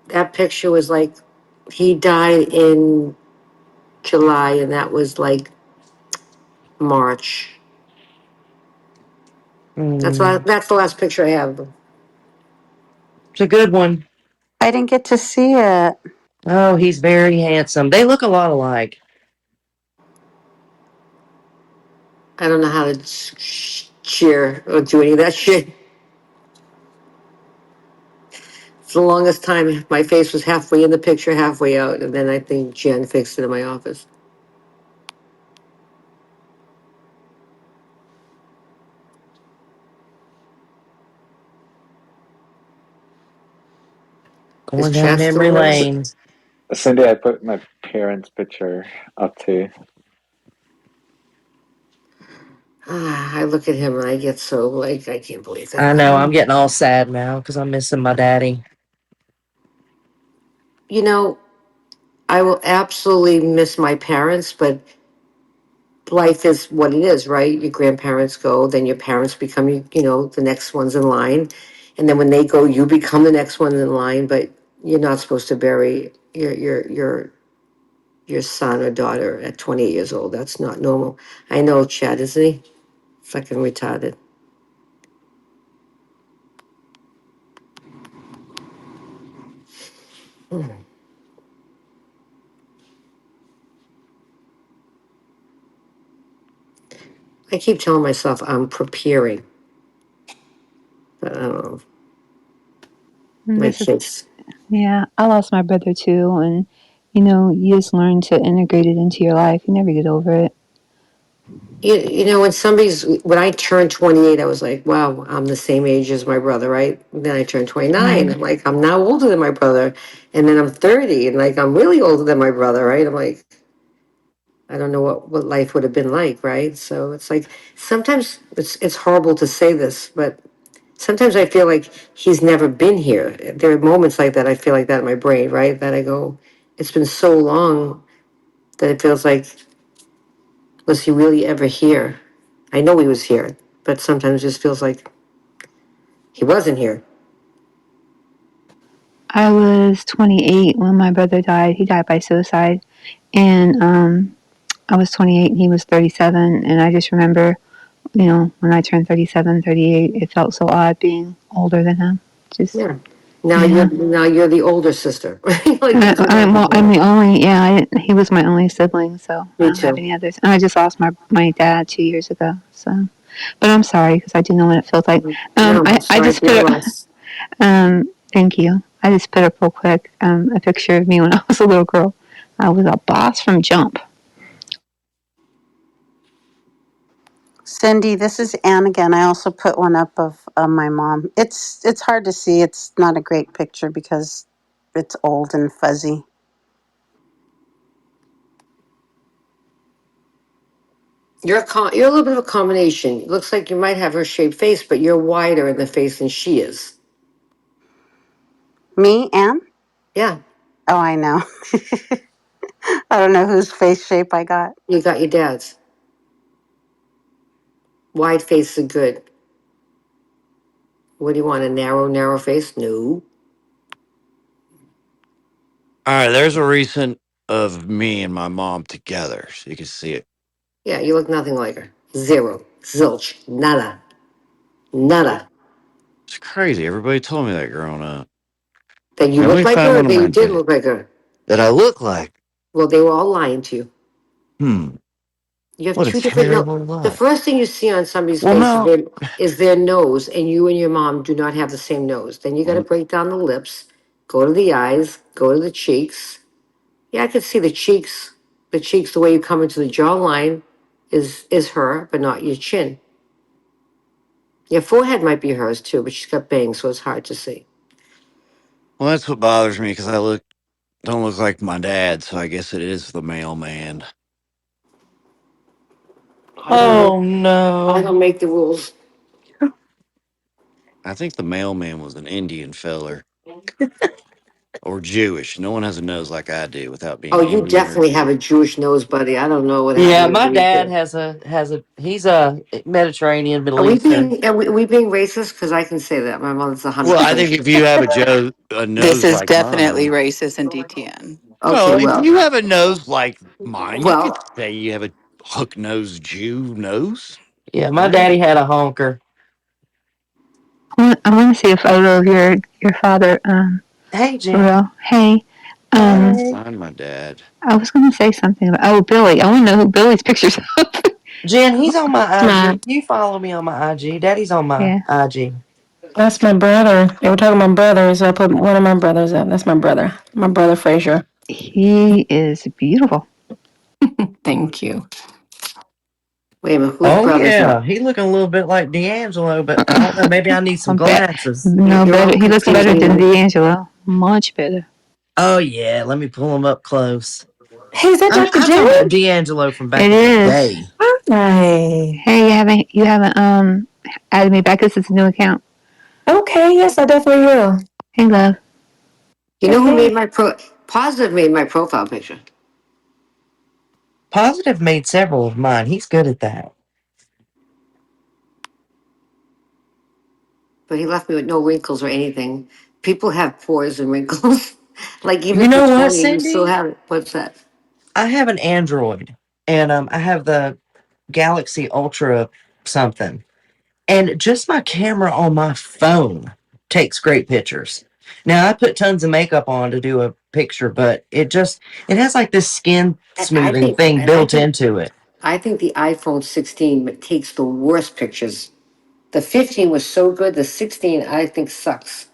S16: that picture was like he died in July, and that was like March.
S17: Mm,
S16: That's the last picture I have.
S17: it's a good one.
S18: I didn't get to see it.
S17: Oh, he's very handsome. They look a lot alike.
S16: I don't know how to cheer or do any of that shit. For the longest time, my face was halfway in the picture, halfway out, and then I think Jen fixed it in my office. Is
S17: Going down
S16: chat still
S17: memory
S16: around?
S17: lane.
S22: Cindy, I put my parents' picture up too.
S16: I look at him and I get so like I can't believe
S17: I
S16: that.
S17: know, I'm getting all sad now because I'm missing my daddy.
S16: You know, I will absolutely miss my parents, but life is what it is, right? Your grandparents go, then your parents become the next ones in line, and then when they go, you become the next one in line. But you're not supposed to bury your your son or daughter at 28 years old. That's not normal. I know Chad, isn't he? Fucking retarded. I keep telling myself I'm preparing, but I don't know.
S10: And
S16: My
S10: this is,
S16: kids.
S10: yeah, I lost my brother too. And, you just learn to integrate it into your life. You never get over it.
S16: You know, when I turned 28, I was like, wow, I'm the same age as my brother, right? Then I turned 29.
S10: Right.
S16: I'm like, I'm now older than my brother. And then I'm 30 and like, I'm really older than my brother, right? I'm like, I don't know what life would have been like, right? So it's like, sometimes it's horrible to say this, but sometimes I feel like he's never been here. There are moments like that. I feel like that in my brain, right? That I go, it's been so long that it feels like, was he really ever here? I know he was here, but sometimes it just feels like he wasn't here.
S10: I was 28 when my brother died. He died by suicide. And I was 28 and he was 37. And I just remember, when I turned 37, 38, it felt so odd being older than him. Just,
S16: Yeah. Now you're
S10: yeah.
S16: now you're the older sister, right? Like that's what happens.
S10: Well, I'm the only, yeah, he was my only sibling, so I
S16: Me
S10: don't have
S16: too.
S10: any others. And I just lost my dad 2 years ago, so. But I'm sorry, because I do know what it feels like.
S16: No, I'm
S10: I
S16: sorry
S10: just
S16: for your
S10: put
S16: loss.
S10: thank you. I just put up real quick, a picture of me when I was a little girl. I was a boss from Jump.
S18: Cindy, this is Anne again. I also put one up of my mom. It's hard to see. It's not a great picture because it's old and fuzzy.
S16: You're a little bit of a combination. It looks like you might have her shaped face, but you're wider in the face than she is.
S18: Me, Anne?
S16: Yeah,
S18: Oh, I know. I don't know whose face shape I got.
S16: you got your dad's. Wide face is good. What do you want? A narrow face? No.
S8: All right, there's a recent of me and my mom together, so you can see it.
S16: Yeah, you look nothing like her. Zero. Zilch. Nada. Nada.
S8: It's crazy. Everybody told me that growing up.
S16: That you
S8: Now, let
S16: look
S8: me
S16: like
S8: find
S16: her or
S8: one of
S16: that you
S8: my
S16: didn't
S8: videos
S16: look like her?
S8: that I look like.
S16: Well, they were all lying to you.
S8: Hmm.
S16: You have
S8: What a
S16: two different no.
S8: terrible
S16: The
S8: lie.
S16: first thing you see on somebody's
S8: Well,
S16: face
S8: no.
S16: is their nose, and you and your mom do not have the same nose. Then you got to
S8: Well,
S16: break down the lips, go to the eyes, go to the cheeks. Yeah, I could see the cheeks. The cheeks, the way you come into the jawline, is her, but not your chin. Your forehead might be hers too, but she's got bangs, so it's hard to see.
S8: that's what bothers me because I don't look like my dad, so I guess it is the mailman.
S16: I don't make.
S17: Oh
S16: I
S17: no.
S16: don't make the rules.
S8: I think the mailman was an Indian feller or Jewish. No one has a nose like I do without
S16: Oh,
S8: being
S16: you
S8: Indian or
S16: definitely have
S8: Jewish.
S16: a Jewish nose, buddy. I don't know what
S17: Yeah,
S16: happened
S17: my
S16: to you.
S17: dad has a he's a Mediterranean,
S16: Are
S17: Middle
S16: we
S17: Eastern.
S16: being are we being racist? Because I can say that my mother's
S8: Well, I
S16: 100%.
S8: think if you have a
S4: This
S8: nose
S4: is
S8: like
S4: definitely
S8: mine,
S4: racist and DTN.
S16: Okay,
S8: well, if
S16: well,
S8: you have a nose like mine, you could
S16: well,
S8: say you have a hook nosed Jew nose,
S17: Yeah, my
S8: right?
S17: daddy had a honker.
S10: I want to see a photo of your father,
S17: Hey,
S10: for
S17: Jen.
S10: real. Hey,
S8: Trying to
S17: Hey.
S8: find my dad.
S10: I was going to say something about, Billy. I want to know who Billy's pictures of.
S17: Jen, he's on my
S1: My
S17: IG. You follow me on my IG. Daddy's on my
S10: Yeah,
S17: IG.
S1: that's my brother. They were talking about brothers. I put one of my brothers up. That's my brother. My brother Frazier.
S10: he is beautiful.
S1: Thank you.
S16: wait a minute, whose
S17: Oh
S16: brother's
S17: yeah,
S16: that?
S17: he looking a little bit like D'Angelo, but I don't know. Maybe I need some glasses.
S10: No
S16: You're
S10: better.
S16: all
S10: He looks better
S16: confusing
S10: than
S16: me.
S10: D'Angelo. Much better.
S17: Oh yeah, let me pull him up close.
S1: Hey, is that Dr.
S17: I'm
S1: J?
S17: talking about D'Angelo from
S10: It
S17: back in the
S10: is.
S17: day.
S1: Hi.
S10: Hey, you haven't added me back. This is a new account.
S1: Okay, yes, I definitely will.
S10: Hey, love.
S16: You know who
S1: Okay.
S16: made my positive made my profile picture,
S17: Positive made several of mine. He's good at that.
S16: but he left me with no wrinkles or anything. People have pores and wrinkles. Like even
S17: You
S16: for
S17: know what,
S16: 20, you still
S17: Cindy?
S16: have it. What's that?
S17: I have an Android, and I have the Galaxy Ultra something, and just my camera on my phone takes great pictures. Now I put tons of makeup on to do a picture, but it has like this skin
S16: I
S17: smoothing
S16: think
S17: thing
S16: I
S17: built
S16: think
S17: into it.
S16: I think the iPhone 16 takes the worst pictures. The 15 was so good. The 16 I think sucks.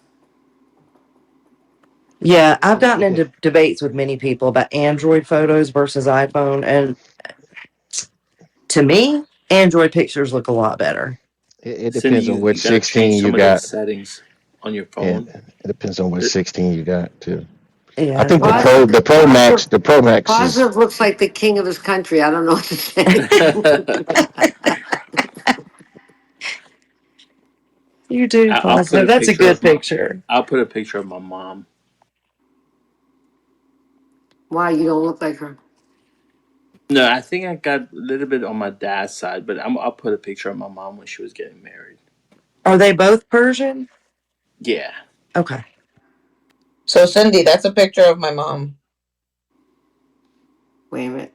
S17: Yeah, I've gotten into debates with many people about Android photos versus iPhone, and to me, Android pictures look a lot better.
S7: It
S19: Cindy,
S7: depends on
S19: you
S7: which
S19: got to change
S7: 16 you
S19: some of the
S7: got,
S19: settings on your
S7: and
S19: phone.
S7: it depends on which
S19: There-
S7: 16 you got too. I
S17: Yeah,
S7: think the
S17: well,
S7: Pro,
S16: Positive,
S7: the Pro Max,
S16: positive,
S7: the Pro Max is.
S16: positive looks like the king of his country. I don't know what to say.
S17: you do
S19: I'll put
S17: positive.
S19: a
S17: That's a
S19: picture
S17: good
S19: of my.
S17: picture.
S19: I'll put a picture of my mom.
S16: Why you don't look like her?
S19: No, I think I got a little bit on my dad's side, but I'll put a picture of my mom when she was getting married.
S17: Are they both Persian?
S19: Yeah.
S17: Okay.
S15: So Cindy, that's a picture of my mom.
S16: Wait a minute.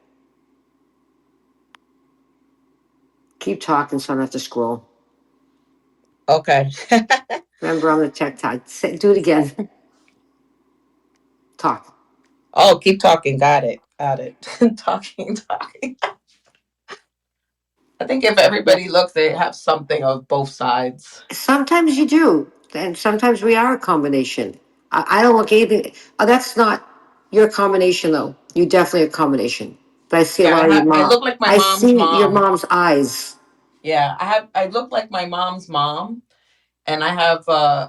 S16: Keep talking so I don't have to scroll.
S15: Okay.
S16: Remember, I'm the tech type. Do it again. Talk.
S15: Oh, keep talking. Got it. Got it. Talking. I think if everybody looks, they have something of both sides.
S16: Sometimes you do, and sometimes we are a combination. I don't look anything. Oh, that's not your combination, though. You definitely a combination. But I see a
S15: Yeah,
S16: lot of your
S15: I
S16: mom.
S15: look like my
S16: I
S15: mom's
S16: see your
S15: mom.
S16: mom's eyes.
S15: Yeah, I look like my mom's mom, and I have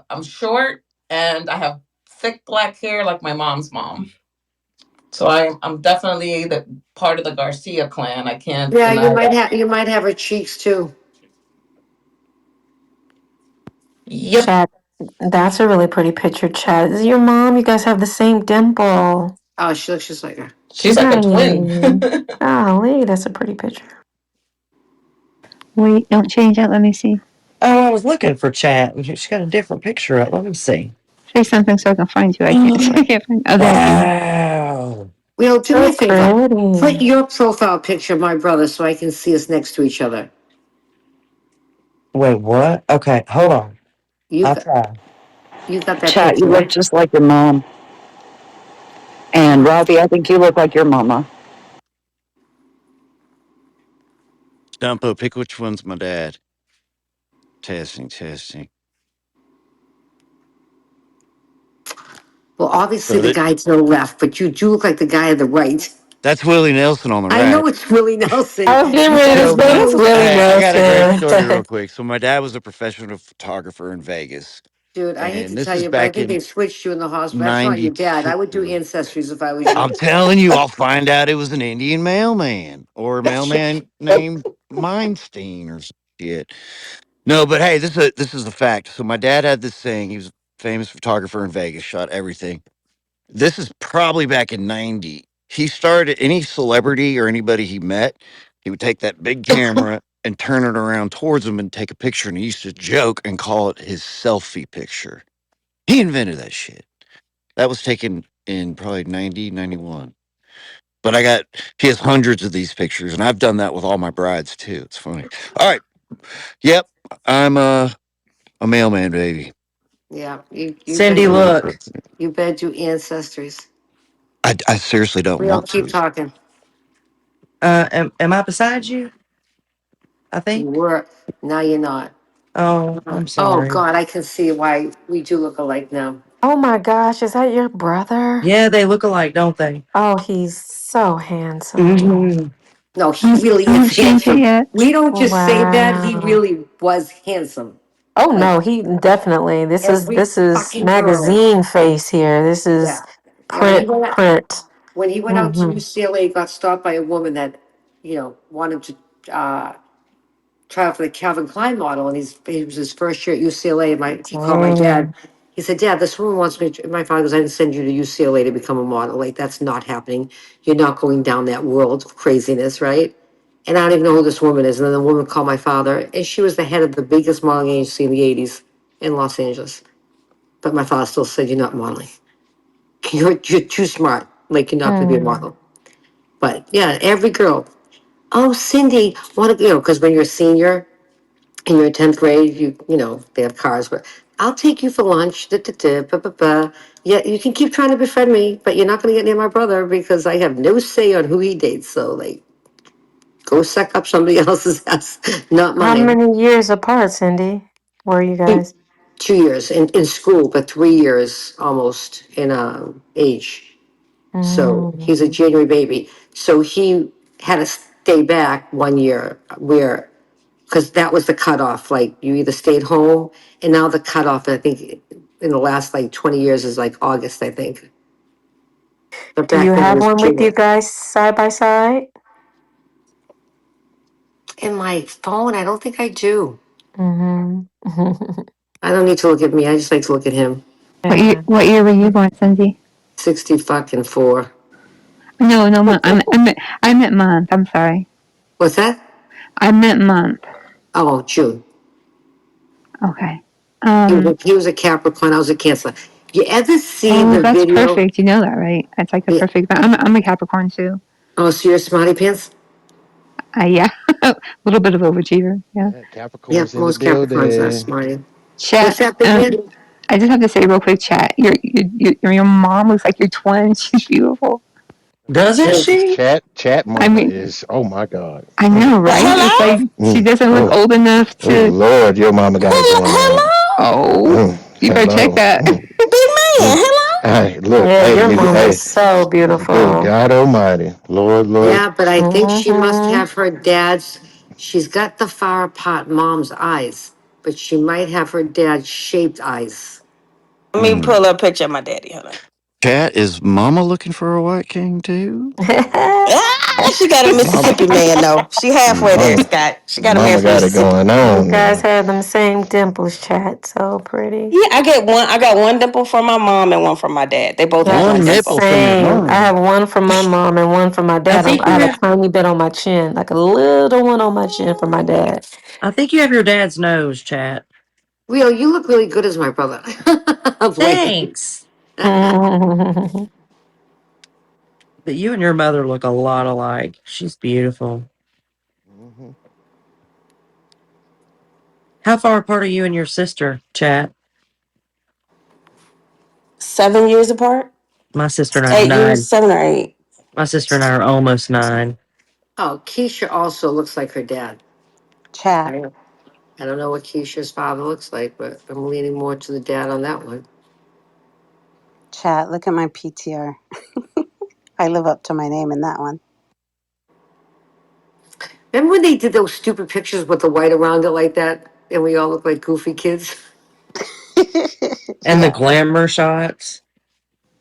S15: I'm short and I have thick black hair like my mom's mom. So I'm definitely the part of the Garcia clan. I can't
S16: Yeah,
S15: deny that.
S16: you might have her cheeks too.
S15: Yep.
S1: Chad, that's a really pretty picture, Chad. Is your mom? You guys have the same dimple.
S16: Oh, she looks just like her.
S15: She's like a twin.
S1: Right. Golly, that's a pretty picture.
S10: Wait, don't change it. Let me see.
S17: Oh, I was looking for chat. She's got a different picture up. Let me see.
S10: Say something so I can find you. I can't. I can't find. Oh, there you are.
S17: Wow.
S16: Will, do me
S1: So
S16: a favor. Put
S1: pretty.
S16: your profile picture of my brother so I can see us next to each other.
S17: Wait, what? Okay, hold on.
S16: You
S17: I'll
S16: got
S17: try.
S16: you got that
S23: Chat, you
S16: picture,
S23: look
S16: right?
S23: just like your mom. And Robbie, I think you look like your mama.
S8: Dumpo, pick which one's my dad. Testing, testing.
S16: Well, obviously
S8: So
S16: the
S8: that
S16: guy to the left, but you do look like the guy on the right.
S8: that's Willie Nelson on the
S16: I
S8: right.
S16: know it's Willie Nelson.
S1: I was getting ready to
S16: That's
S8: So
S1: say
S8: my,
S1: that's
S16: you.
S1: Willie
S8: I got a great
S1: Nelson.
S8: story real quick. So my dad was a professional photographer in Vegas,
S16: Dude, I hate to
S8: and this
S16: tell
S8: is
S16: you, but I
S8: back
S16: think they
S8: in
S16: switched you in the hospital. That's not your dad. I would do
S8: '92.
S16: ancestries if I was you.
S8: I'm telling you, I'll find out it was an Indian mailman or a mailman named Meinstein or some shit. No, but hey, this is a fact. So my dad had this thing. He was a famous photographer in Vegas, shot everything. This is probably back in '90. He started any celebrity or anybody he met, he would take that big camera and turn it around towards him and take a picture. And he used to joke and call it his selfie picture. He invented that shit. That was taken in probably '90, '91. But he has hundreds of these pictures, and I've done that with all my brides too. It's funny. All right. Yep. I'm a mailman, baby.
S16: Yeah,
S17: Cindy, look.
S16: you better do ancestries.
S8: I seriously don't
S16: We'll
S8: want
S16: keep
S8: to.
S16: talking.
S17: Am I beside you? I
S16: You
S17: think.
S16: were, now you're not.
S17: Oh, I'm
S16: Oh
S17: sorry.
S16: God, I can see why we do look alike now.
S1: Oh my gosh, is that your brother?
S17: Yeah, they look alike, don't they?
S1: Oh, he's so handsome.
S17: Mm-hmm.
S16: No, he really is
S10: Don't change it
S16: handsome.
S10: yet.
S16: We don't just say that. He
S1: Wow.
S16: really was handsome.
S1: Oh
S16: Like
S1: no, he definitely. This is
S16: every
S1: this is
S16: fucking girl.
S1: magazine face here. This is
S16: Yeah. Yeah.
S1: print.
S16: When he went out to
S1: Mm-hmm.
S16: UCLA, he got stopped by a woman that, wanted to try out for the Calvin Klein model, and he was his first year at UCLA. And he called my dad.
S1: Dang.
S16: He said, "Dad, this woman wants me." My father goes, "I didn't send you to UCLA to become a model. Like that's not happening. You're not going down that world of craziness, right?" And I don't even know who this woman is. And then the woman called my father, and she was the head of the biggest modeling agency in the '80s in Los Angeles. But my father still said, "You're not modeling. You're too smart. Like you're not going to be a
S1: Mm.
S16: model." But yeah, every girl. Oh, Cindy, want to, because when you're a senior and you're in 10th grade, they have cars, but I'll take you for lunch. Da, da, da, ba, ba, ba. Yeah, you can keep trying to befriend me, but you're not going to get near my brother because I have no say on who he dates. So, like, go suck up somebody else's ass, not
S1: How
S16: mine.
S1: many years apart, Cindy, were you
S16: Two,
S1: guys?
S16: 2 years in school, but 3 years almost in age. So
S1: Mm.
S16: he's a January baby. So he had to stay back 1 year where, because that was the cutoff, like you either stayed home, and now the cutoff, I think, in the last like 20 years is like August, I think. But
S1: Do you
S16: back then it
S1: have
S16: was
S1: one with you
S16: January.
S1: guys side by side?
S16: In my phone, I don't think I do.
S1: Mm-hmm.
S16: I don't need to look at me. I just like to look at him.
S1: Yeah.
S10: What year were you born, Cindy?
S16: 60 fucking four.
S10: No, no, I meant month. I'm sorry.
S16: What's that?
S10: I meant month.
S16: Oh, June.
S10: Okay.
S16: He was a Capricorn. I was a Cancer. You ever see
S10: Oh,
S16: the
S10: that's
S16: video?
S10: perfect. You know that, right? It's like the
S16: Yeah.
S10: perfect. I'm a Capricorn too.
S16: Oh, so you're a smarty pants?
S10: Yeah, a little bit of overachiever. Yeah.
S7: Yeah,
S16: Yeah,
S7: Capricorn's in the
S16: most Capricorns are
S7: building.
S16: smarty. What's
S10: Chat.
S16: that, big man?
S10: I just have to say real quick, chat. Your mom looks like your twin. She's beautiful.
S17: Doesn't
S16: Thank you.
S17: she?
S7: Chat
S10: I
S7: mama
S10: mean,
S7: is, oh my God.
S10: I know, right? It's
S20: Hello?
S10: like she doesn't look
S7: Oh,
S10: old enough
S7: oh
S10: to.
S7: Lord, your mama got it going on.
S20: Hello?
S10: Oh, you better check
S7: Hello.
S10: that.
S20: Big man, hello?
S7: Hey, look,
S1: Yeah,
S7: hey,
S1: your mom is
S7: hey,
S1: so
S7: good
S1: beautiful.
S7: God Almighty. Lord.
S16: Yeah, but I think she must
S1: Mm-hmm.
S16: have her dad's. She's got the far apart mom's eyes, but she might have her dad's shaped eyes.
S20: Let me pull up a picture of my daddy. Hold on.
S8: Cat, is Mama looking for a white king too?
S20: Ah,
S7: Mama,
S20: she got a
S7: mama,
S20: Mississippi man though. She halfway there,
S7: mama,
S20: Scott. She got a man
S7: mama
S20: from
S7: got it
S20: Mississippi.
S7: going
S1: You
S7: on
S1: guys
S7: now.
S1: have them same dimples, chat. So pretty.
S20: Yeah, I get one. I got one dimple from my mom and one from my dad. They both
S1: Yeah,
S20: look
S8: One
S20: like
S1: the
S8: nipple
S20: dimples.
S8: from your
S1: same. I
S8: mom.
S1: have one from my mom and one from my
S17: I
S1: dad.
S17: think
S1: I
S17: you
S1: have a
S17: have.
S1: tiny bit on my chin, like a little one on my chin from my dad.
S17: I think you have your dad's nose, chat.
S16: Leo, you look really good as my brother. Of late.
S17: Thanks. But you and your mother look a lot alike. She's beautiful.
S7: Hmm.
S17: How far apart are you and your sister, chat?
S20: 7 years apart.
S17: My sister and I are
S20: 8 years,
S17: nine.
S20: 7 or 8.
S17: My sister and I are almost nine.
S16: Oh, Keisha also looks like her dad.
S18: Chat,
S16: I I don't know what Keisha's father looks like, but I'm leaning more to the dad on that one.
S18: chat. Look at my PTR. I live up to my name in that one.
S16: Remember when they did those stupid pictures with the white around it like that, and we all look like goofy kids?
S17: And the
S18: Yeah.
S17: glamour shots.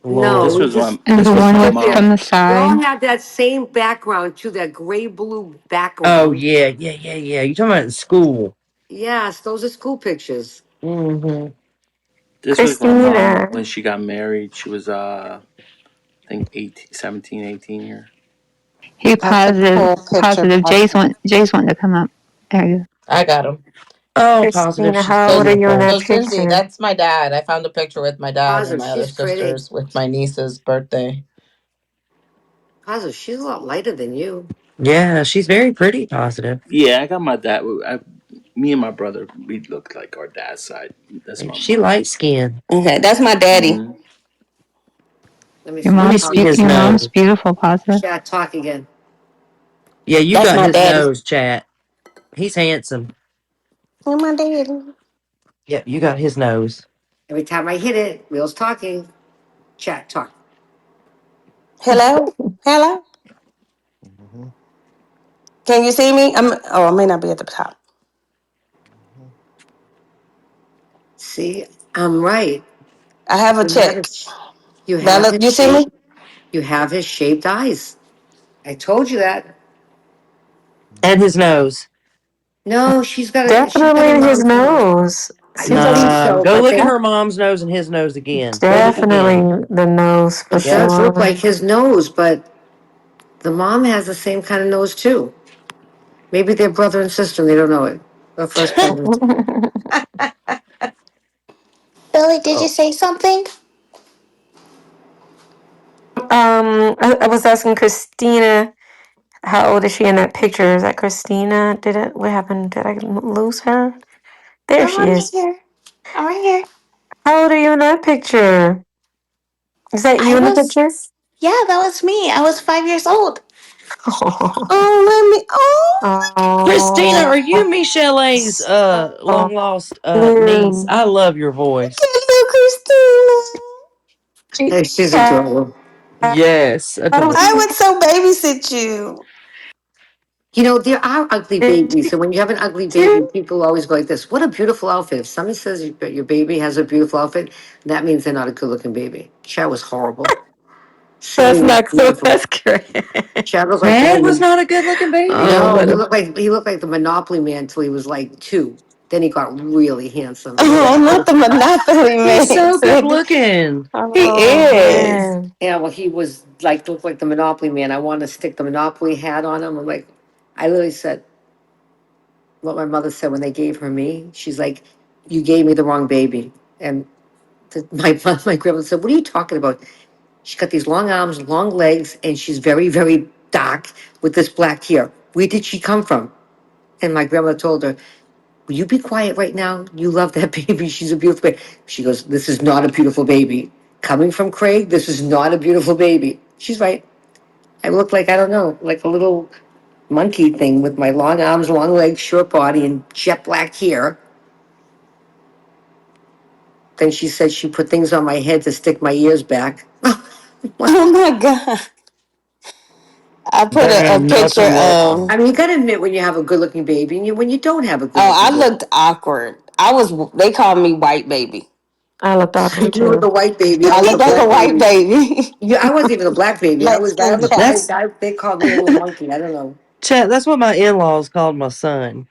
S16: No,
S19: This
S17: Lord.
S16: we
S19: was
S16: just
S10: And
S19: this
S10: the
S19: was
S10: one
S19: my
S16: but
S10: with
S16: yeah,
S10: from
S19: mom.
S10: the
S16: we all
S10: side.
S16: have that same background too, that gray blue
S17: Oh,
S16: background.
S17: yeah. You talking about in school?
S16: Yes, those are school pictures.
S17: Mm-hmm.
S19: This was my mom
S1: Christina.
S19: when she got married. She was I think 18, 17, 18 year.
S10: Hey,
S18: That's a
S10: positive,
S18: cool picture,
S10: positive.
S18: positive.
S10: Jay's wanting to come up. There you go.
S15: I got him.
S17: Oh, positive.
S1: Christina,
S17: She's
S1: how
S15: So,
S1: old are you in
S17: beautiful.
S1: that
S15: so Cindy,
S1: picture?
S15: that's my dad. I found a picture with my dad and
S16: Positive,
S15: my other
S16: she's pretty.
S15: sisters with my niece's birthday.
S16: Positive, she's a lot lighter than you.
S17: Yeah, she's very pretty, positive.
S19: Yeah, I got my dad. Me and my brother, we look like our dad's side. That's my
S17: She
S19: mom.
S17: light skinned.
S20: Okay, that's my daddy.
S19: Hmm.
S16: Let me
S10: Your
S16: see.
S17: Let me
S10: mom's
S17: see
S16: Talk,
S17: his
S10: your mom's
S17: nose.
S10: beautiful, positive.
S16: chat, talk again.
S17: Yeah, you
S20: That's
S17: got
S20: my
S17: his
S20: daddy.
S17: nose, chat. He's handsome.
S20: And my daddy.
S17: Yep, you got his nose.
S16: Every time I hit it, Will's talking. Chat, talk.
S20: Hello, hello.
S7: Hmm.
S20: Can you see me? I may not be at the top.
S16: See, I'm right.
S20: I have a
S16: You have
S20: check.
S16: his, you have
S20: Bella,
S16: his
S20: you see
S16: shape.
S20: me?
S16: You have his shaped eyes. I told you that.
S17: And his nose.
S16: No, she's got a
S1: Definitely his
S16: mom's nose.
S1: nose.
S16: You
S1: See,
S16: think
S17: Nah,
S16: so,
S17: go
S16: but
S17: look at
S16: they
S17: her mom's nose and his nose again. Go look again.
S1: definitely the nose for
S16: it
S17: Yep.
S16: does look like
S1: sure.
S16: his nose, but the mom has the same kind of nose too. Maybe they're brother and sister and they don't know it. The first cousin.
S20: Billy, did you
S17: Oh,
S20: say something?
S1: I was asking Christina, how old is she in that picture? Is that Christina? What happened? Did I lose her? There
S20: No,
S1: she
S20: I'm
S1: is.
S20: here. I'm right here.
S1: How old are you in that picture? Is that
S20: I
S1: you in the picture?
S20: was, yeah, that was me. I was 5 years old.
S5: Oh, let me.
S17: Christina, are you
S1: Oh,
S17: Michelle's
S1: oh,
S17: long lost niece?
S1: Lou.
S17: I love your voice.
S5: Hello, Christina.
S16: Hey, she's
S1: I
S16: adorable.
S17: Yes,
S1: was
S5: I
S17: adorable.
S5: would so babysit you.
S16: You know, there are ugly babies. So when you have an ugly baby,
S1: too.
S16: people always go like this: "What a beautiful outfit!" If somebody says your baby has a beautiful outfit, that means they're not a good-looking baby. Chad was horrible.
S1: That's
S16: Sammy was
S1: not so.
S16: beautiful.
S1: That's great.
S16: Chad was like the
S17: Chad was
S16: one.
S17: not a good looking baby.
S1: Oh,
S16: No,
S1: but
S16: he looked like the Monopoly man until he was like 2. Then he got really handsome. He
S5: Oh,
S16: got
S5: not the Monopoly
S17: He's
S5: man.
S17: so good looking.
S5: He
S1: oh
S5: is.
S1: man,
S16: yeah. Well, he was like looked like the Monopoly man. I wanted to stick the Monopoly hat on him. I'm like, I literally said what my mother said when they gave her me. She's like, "You gave me the wrong baby." And my grandmother said, "What are you talking about?" She's got these long arms, long legs, and she's very, very dark with this black hair. Where did she come from? And my grandmother told her, "Will you be quiet right now? You love that baby. She's a beautiful baby." She goes, "This is not a beautiful baby. Coming from Craig, this is not a beautiful baby." She's right. I look like, I don't know, like a little monkey thing with my long arms, long legs, short body, and jet black hair. Then she said she put things on my head to stick my ears back. What?
S5: Oh my God. I put a
S17: Damn,
S5: picture
S17: nothing worked.
S5: of.
S16: I mean, you gotta admit when you have a good looking baby and when you don't have a good
S5: Oh, I
S16: looking baby.
S5: looked awkward. They called me white baby.
S1: I looked
S16: So
S1: awkward
S16: you were
S1: too.
S16: the white baby, I
S5: I
S16: was the
S5: looked like a
S16: black
S5: white
S16: baby.
S5: baby.
S16: Yeah, I wasn't even a black baby.
S5: Light skin child.
S17: That's
S16: They called me a little monkey. I don't know.
S17: Chad. That's what my in laws called my son.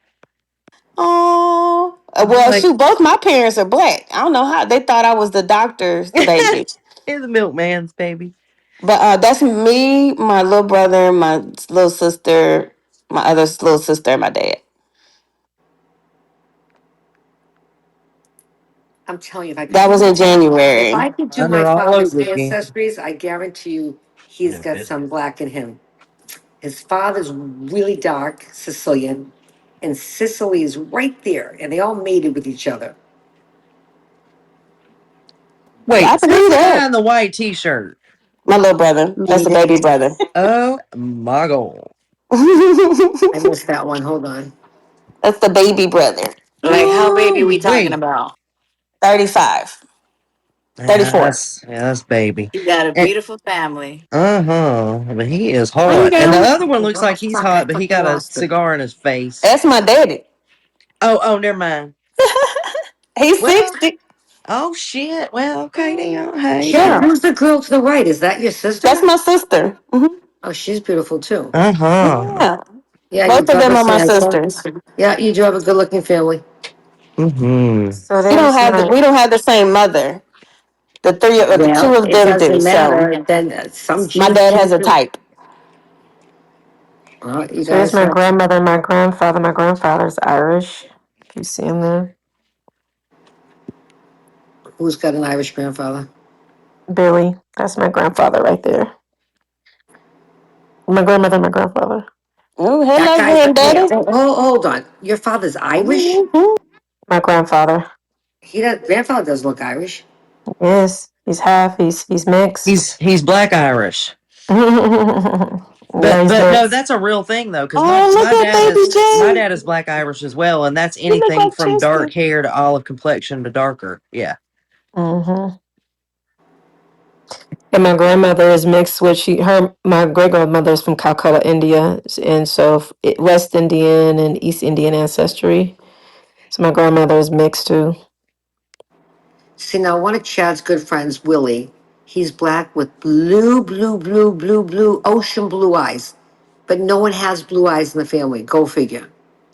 S5: Oh,
S17: I'm
S5: well,
S17: like,
S5: shoot, both my parents are black. I don't know how they thought I was the doctor's baby.
S17: you're the milkman's baby.
S5: But that's me, my little brother, my little sister, my other little sister, and my dad.
S16: I'm telling you, if I could
S5: That
S16: do
S5: was in
S16: if
S5: January.
S16: I could do
S17: Mine
S16: my
S17: are all
S16: father's
S17: over again.
S16: ancestries, I guarantee you he's got some black in him. His father's really dark Sicilian, and Sicily is right there, and they all mated with each other.
S5: Yeah, I
S17: Wait, who's
S5: believe
S17: the guy
S5: that.
S17: in the white T-shirt?
S5: My little brother. That's the
S18: Me.
S5: baby brother.
S17: Oh my god!
S16: I missed that one. Hold on.
S5: That's the baby brother.
S20: Like, how baby we talking
S17: Wait,
S20: about?
S5: 35,
S17: yeah,
S5: 34.
S17: that's baby.
S20: You got a beautiful family.
S17: Uh huh. But he is
S5: Thank
S17: hot, and the
S5: you.
S17: other one looks like he's hot, but he got a
S16: Lost it.
S17: cigar in his face.
S5: That's my daddy.
S17: Oh, never mind.
S5: He's
S17: Well,
S5: 60.
S17: oh shit. Well, okay then. Hey,
S16: Chad,
S5: Yeah,
S16: who's the girl to the right? Is that your
S5: that's
S16: sister?
S5: my sister.
S16: Oh, she's beautiful too.
S17: uh huh.
S5: Yeah,
S16: Yeah, you
S5: both of them
S16: probably
S5: are my
S16: say so.
S5: sisters.
S16: Yeah, you do have a good looking family.
S17: Mm-hmm.
S1: So there's my.
S5: We don't have the same mother. The two
S16: Well,
S5: of
S16: it
S5: them do.
S16: doesn't
S5: So
S16: matter. Then some
S5: my
S16: genes
S5: dad
S16: came
S5: has a
S16: through.
S5: type.
S16: You
S1: So there's
S16: guys
S1: my
S16: have.
S1: grandmother, my grandfather. My grandfather's Irish. You see him there?
S16: Who's got an Irish grandfather?
S1: Billy. That's my grandfather right there. My grandmother, my grandfather.
S5: Oh,
S16: That
S5: hello,
S16: guy's. Wait,
S5: granddaddy.
S16: hold on. Your father's Irish?
S5: Mhm.
S1: My grandfather.
S16: Grandfather doesn't look Irish.
S1: Yes, he's half. He's mixed.
S17: He's black Irish.
S1: Yeah,
S17: But
S1: he's
S17: no,
S1: mixed.
S17: that's a real thing though, because
S5: Oh, look at baby
S17: my
S5: Jane.
S17: dad is black Irish as well, and that's
S5: You look
S17: anything
S5: like
S17: from dark
S5: Tristan.
S17: hair to olive complexion to darker. Yeah.
S1: Hmm. And my grandmother is mixed with my great grandmother is from Calcutta, India, and so West Indian and East Indian ancestry. So my grandmother is mixed too.
S16: See, now one of Chad's good friends, Willie, he's black with blue, ocean blue eyes. But no one has blue eyes in the family. Go figure.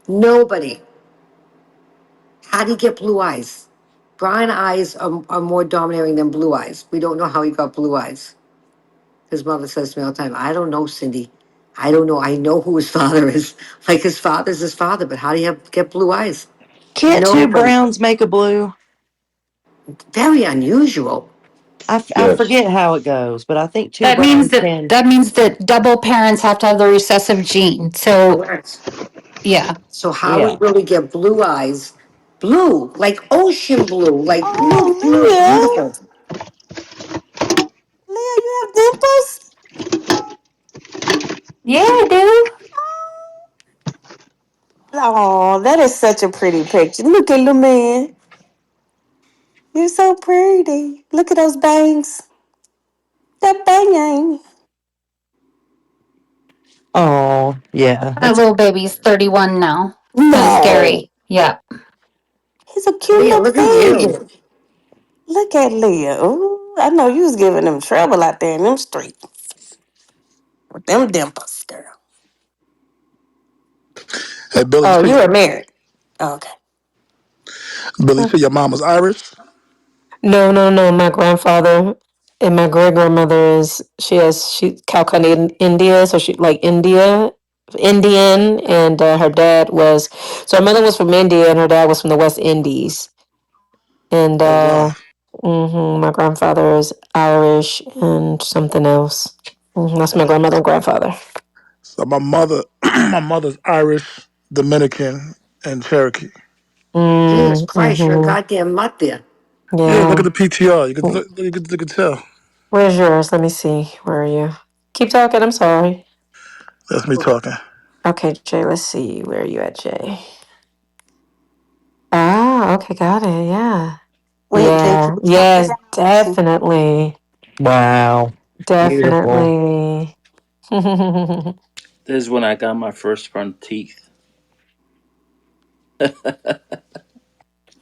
S16: Nobody. How do you get blue eyes? Brown eyes are more dominating than blue eyes. We don't know how he got blue eyes. His mother says to me all the time, I don't know, Cindy. I don't know. I know who his father is. Like his father's his father, but how do you get blue eyes?
S17: Can't two
S16: Nobody.
S17: browns make a blue?
S16: Very unusual.
S17: I
S11: Yes.
S17: forget how it goes, but I think two
S12: That means
S17: brains
S12: that
S17: can.
S12: that means that double parents have to have the recessive gene. So
S16: Correct.
S12: yeah.
S16: So how
S17: Yeah.
S16: would Willie get blue eyes? Blue, like ocean blue, like blue, blue,
S17: Oh,
S16: beautiful.
S20: Leah, you have dimples?
S12: Yeah, I do.
S20: Oh, that is such a pretty picture. Look at little man. You're so pretty. Look at those bangs. That bang.
S17: oh, yeah.
S12: My
S17: That's
S12: little baby's 31 now. Kind of
S20: No.
S12: scary. Yeah.
S20: He's a cute
S16: Leah,
S20: little
S16: look at you.
S20: baby. Look at Leah. Ooh, I know you was giving them trouble out there in them streets with them dimples, girl.
S2: Hey, Billy,
S20: Oh, you were married. Okay.
S2: You say your mom was Irish?
S1: No, no, no. My grandfather and my great grandmother she Calcutta, India, so she like Indian, and her dad was so her mother was from India and her dad was from the West Indies, and
S2: Oh, wow.
S1: my grandfather is Irish and something else. That's my grandmother and grandfather.
S2: So my mother, my mother's Irish, Dominican, and Cherokee.
S16: Jesus Christ, you're a
S1: Mm-hmm.
S16: goddamn mutt there.
S2: Yeah, look
S1: Yeah.
S2: at the PTR. You can tell.
S1: Where's yours? Let me see. Where are you? Keep talking. I'm sorry.
S2: That's me talking.
S1: Okay, Jay. Let's see. Where are you at, Jay? Ah, okay, got it. Yeah.
S20: Wait, Jay, can
S1: Yeah.
S20: you stop
S1: Yes,
S20: again?
S1: definitely.
S17: wow. Beautiful.
S1: Definitely.
S19: This is when I got my first front teeth.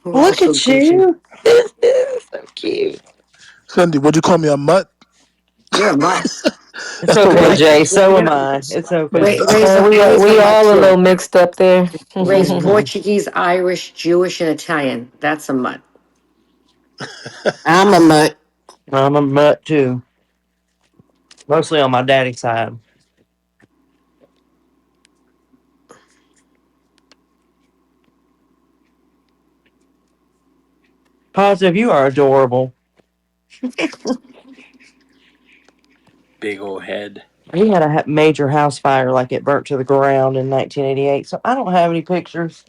S16: We're all
S17: Look
S16: so
S17: at
S16: goofy.
S17: you. So cute.
S2: Cindy, would you call me a mutt?
S16: You're a mutt.
S17: It's
S2: That's
S17: okay,
S16: Ray,
S2: funny.
S17: Jay.
S16: yeah,
S17: So am
S16: you're,
S17: I. It's
S2: That's
S17: okay.
S16: Ray's a
S1: We
S16: mutt
S1: all a little
S16: too.
S1: mixed up there.
S16: Ray's Portuguese, Irish, Jewish, and Italian. That's a mutt.
S20: I'm a mutt.
S17: I'm a mutt too. Mostly on my daddy's side. Positive, you are adorable.
S19: Big old head.
S17: We had a major house fire, like it burnt to the ground in 1988. So I don't have any pictures.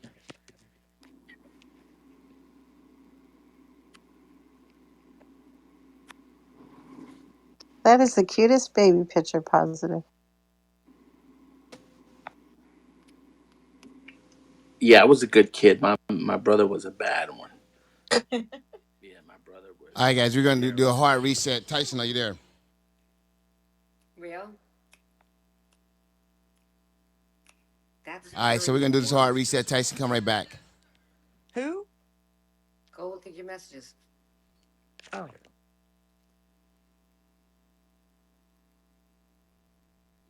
S18: That is the cutest baby picture, positive.
S19: Yeah, I was a good kid. My brother was a bad one. Yeah, my brother was
S14: All right, guys, we're going to do a
S19: terrible.
S14: hard reset. Tyson, are you there?
S16: Real? That's
S14: All right, so we're
S16: very
S14: going to do this hard
S16: important.
S14: reset. Tyson, come right back.
S17: Who?
S16: Go look at your messages.
S17: Oh.